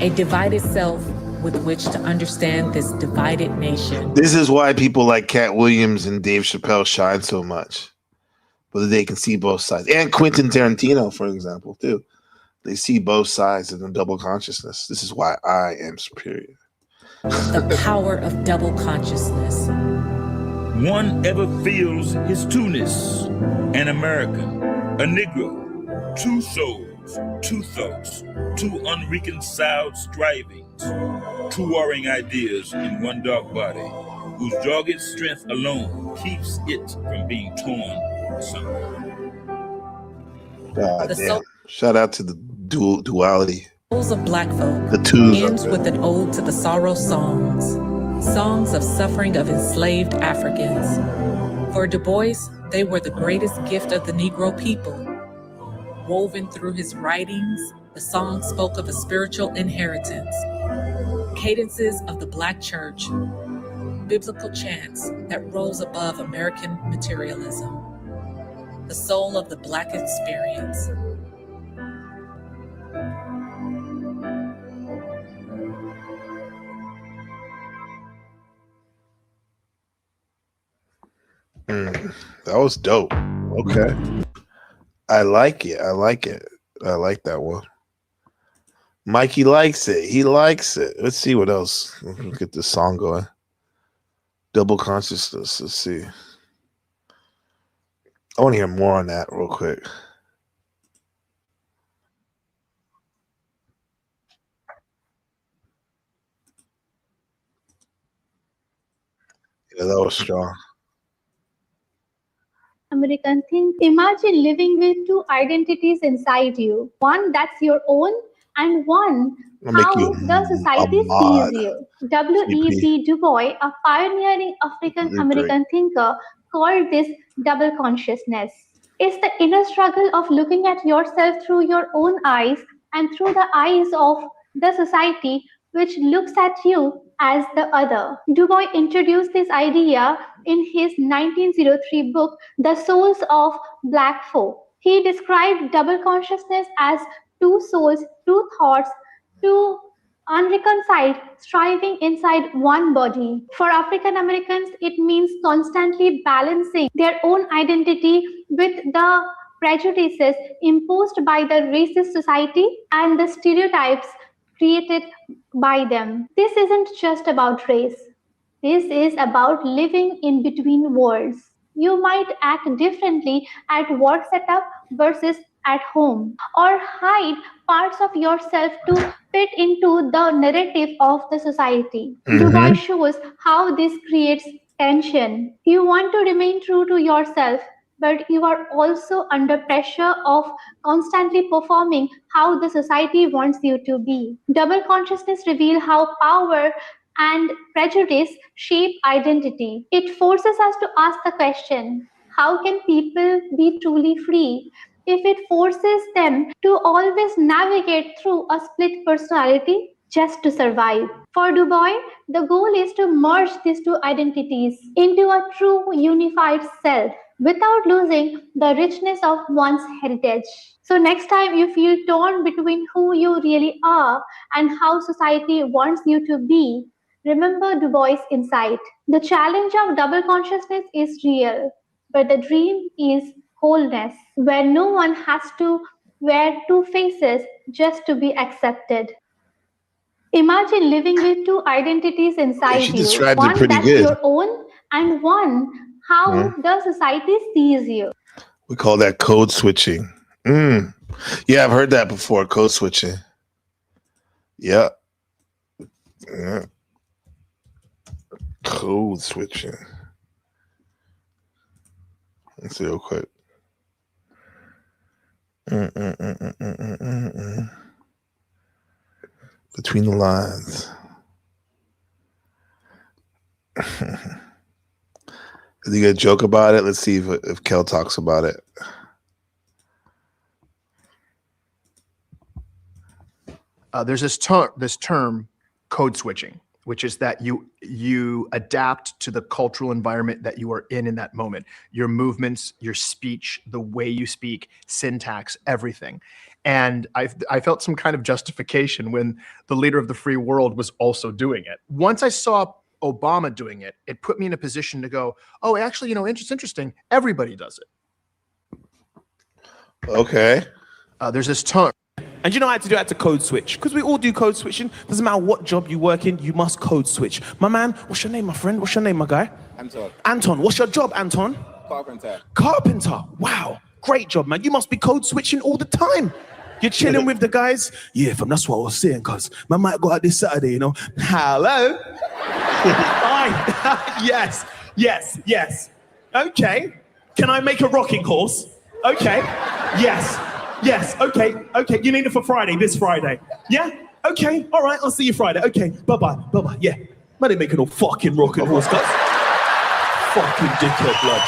a divided self with which to understand this divided nation. This is why people like Cat Williams and Dave Chappelle shine so much. But they can see both sides. And Quentin Tarantino, for example, too. They see both sides of the double consciousness. This is why I am superior. The power of double consciousness. One ever feels his two-ness, an American, a Negro, two souls, two thoughts, two unreconciled strivings, two warring ideas in one dark body, whose dogged strength alone keeps it from being torn asunder. God damn. Shout out to the duality. Souls of Black folk The twos ends of with it. an ode to the sorrow songs, songs of suffering of enslaved Africans. For Du Bois, they were the greatest gift of the Negro people. Woven through his writings, the song spoke of a spiritual inheritance, cadences of the Black church, biblical chants that rose above American materialism, the soul of the Black experience. That was dope. Okay. I like it. I like it. I like that one. Mikey likes it. He likes it. Let's see what else. Let's get this song going. Double Consciousness. Let's see. I want to hear more on that real quick. Yeah, that was strong. American thing. Imagine living with two identities inside you. One that's your own and one I'll make how you the society a mod. sees you. W.E.B. Du Bois, a pioneering African American thinker, called this double consciousness. It's the inner struggle of looking at yourself through your own eyes and through the eyes of the society which looks at you as the other. Du Bois introduced this idea in his 1903 book, The Souls of Black Folk. He described double consciousness as two souls, two thoughts, two unreconciled, striving inside one body. For African Americans, it means constantly balancing their own identity with the prejudices imposed by the racist society and the stereotypes created by them. This isn't just about race. This is about living in between worlds. You might act differently at work setup versus at home, or hide parts of yourself to fit into the narrative of the society. Du Bois shows how this creates tension. You want to remain true to yourself, but you are also under pressure of constantly performing how the society wants you to be. Double consciousness reveals how power and prejudice shape identity. It forces us to ask the question, how can people be truly free if it forces them to always navigate through a split personality just to survive? For Du Bois, the goal is to merge these two identities into a true unified self without losing the richness of one's heritage. So next time you feel torn between who you really are and how society wants you to be, remember Du Bois' insight. The challenge of double consciousness is real, but the dream is wholeness, where no one has to wear two faces just to be accepted. Imagine living with two identities inside She you. described it One pretty that's good. your own and one how the society sees you. We call that code switching. Yeah, I've heard that before. Code switching. Yeah. Code switching. Let's see real quick. Between the lines. Is he gonna joke about it? Let's see if Kel talks about it. There's this term, code switching, which is that you adapt to the cultural environment that you are in that moment. Your movements, your speech, the way you speak, syntax, everything. And I felt some kind of justification when the leader of the free world was also doing it. Once I saw Obama doing it, it put me in a position to go, oh, actually, it's interesting. Everybody does it. Okay. There's this term. And you know how I had to do? I had to code switch. Because we all do code switching. Doesn't matter what job you work in, you must code switch. My man, what's your name, my friend? What's your name, my guy? Anton. Anton, what's your job, Anton? Carpenter. Carpenter. Wow. Great job, man. You must be code switching all the time. You're chilling with the guys. Yeah, fam, that's what I was saying, cuz man might go out this Saturday, Hello? Hi. Yes. Okay. Can I make a rocking horse? Okay. Yes. Yes, okay. You need it for Friday, this Friday. Yeah? Okay, all right, I'll see you Friday. Okay, bye-bye, yeah. Man, they making no fucking rock and rolls, guys. Fucking dickhead, blood.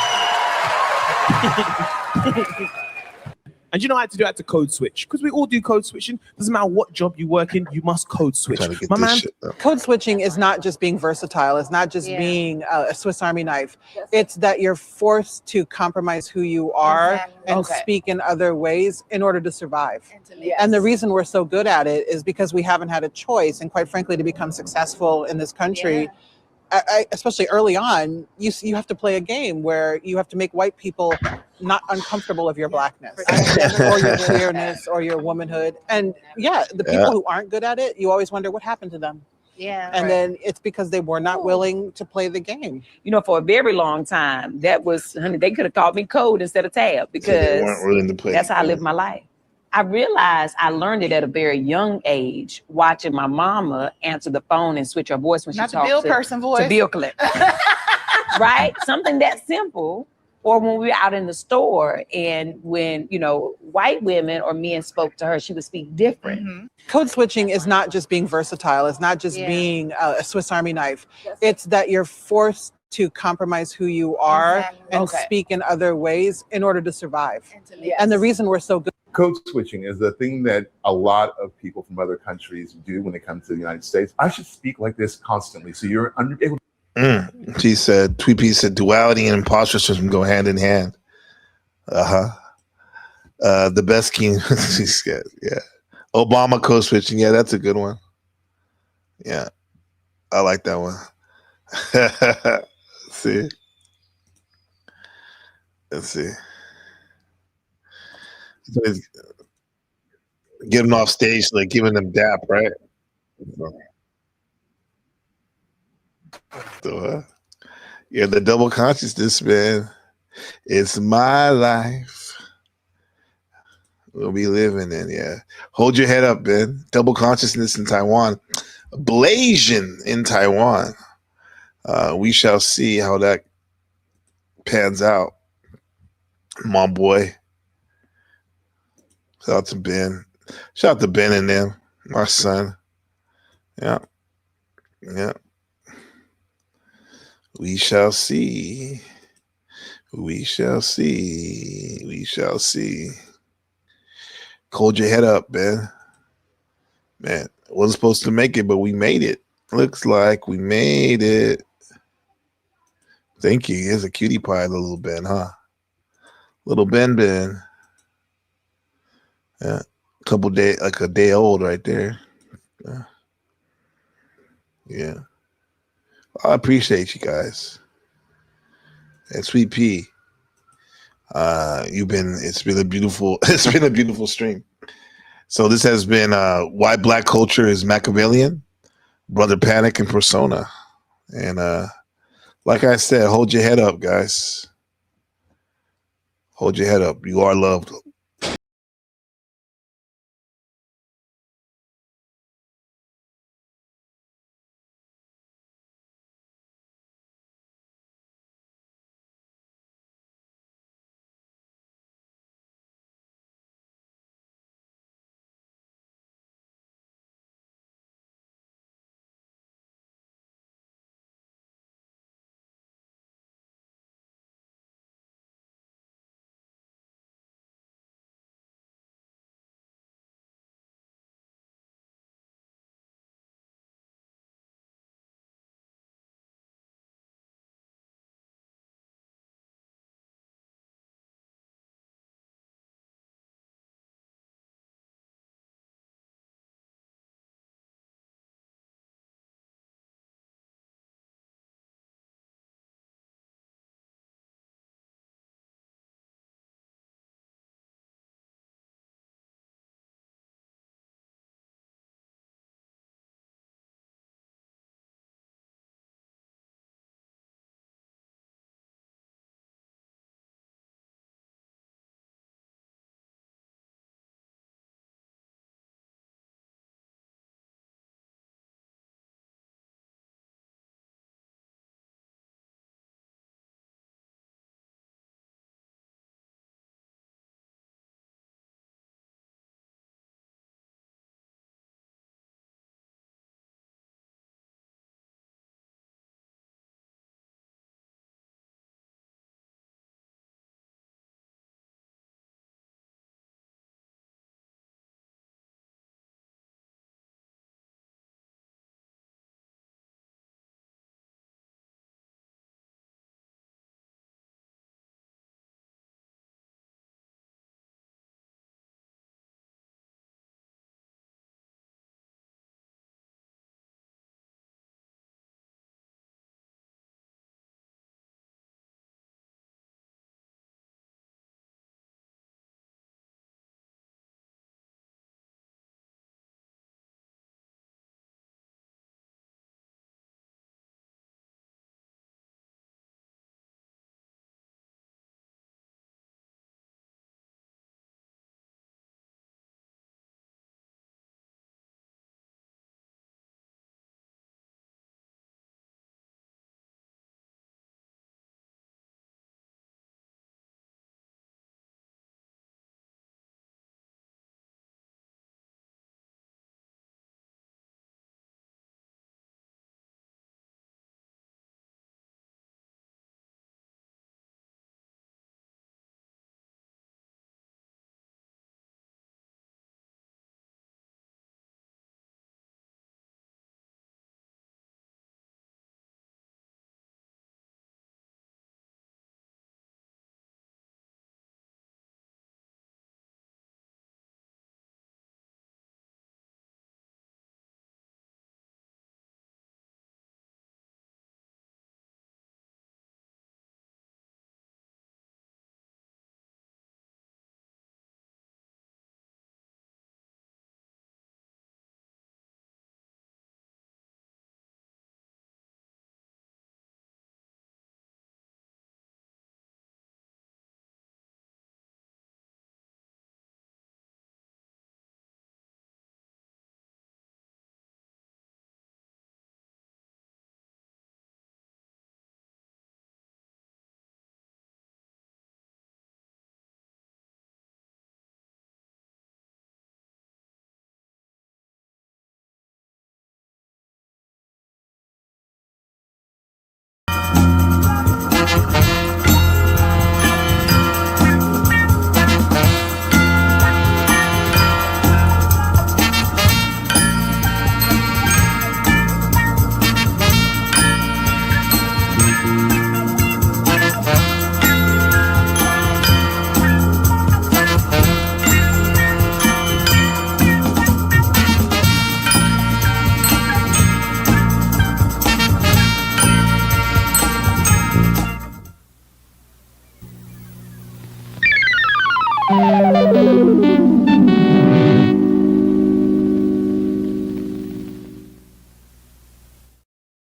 And you know, I had to code switch, because we all do code switching. Doesn't matter what job you work in, you must code switch. My man, code switching is not just being versatile. It's not just being a Swiss Army knife. It's that you're forced to compromise who you are and speak in other ways in order to survive. And the reason we're so good at it is because we haven't had a choice. And quite frankly, to become successful in this country, especially early on, you have to play a game where you have to make white people not uncomfortable of your blackness or your queerness or your womanhood. And the people who aren't good at it, you always wonder what happened to them. Yeah. And then it's because they were not willing to play the game. You know, for a very long time, that was, honey, they could have called me Code instead of Tab because they weren't willing to play. That's how I lived my life. I realized I learned it at a very young age, watching my mama answer the phone and switch her voice when she talked to bill person voice. To bill collector. Right? Something that simple. Or when we were out in the store and when, you know, white women or men spoke to her, she would speak different. Code switching is not just being versatile. It's not just being a Swiss Army knife. It's that you're forced to compromise who you are and speak in other ways in order to survive. And the reason we're so good. Code switching is the thing that a lot of people from other countries do when they come to the United States. I should speak like this constantly, so you're able. She said, Tweet P said, duality and imposter syndrome go hand in hand. The best king. She said, yeah. Obama code switching. Yeah, that's a good one. Yeah, I like that one. See. Let's see. Getting off stage, like giving them dap, right? So, yeah, the double consciousness, man. It's my life. We'll be living in, yeah. Hold your head up, man. Double consciousness in Taiwan. Blasian in Taiwan. We shall see how that pans out. My boy. Shout out to Ben. Shout out to Ben and them. My son. Yeah. Yeah. We shall see. We shall see. We shall see. Hold your head up, man. Man, wasn't supposed to make it, but we made it. Looks like we made it. Thank you. Here's a cutie pie, little Ben, huh? Little Ben. Yeah. Couple days, like a day old right there. Yeah. I appreciate you guys. And Sweet Pea, it's been a beautiful stream. So this has been Why Black Culture is Machiavellian, Brother Panic and Persona. And like I said, hold your head up, guys. Hold your head up. You are loved.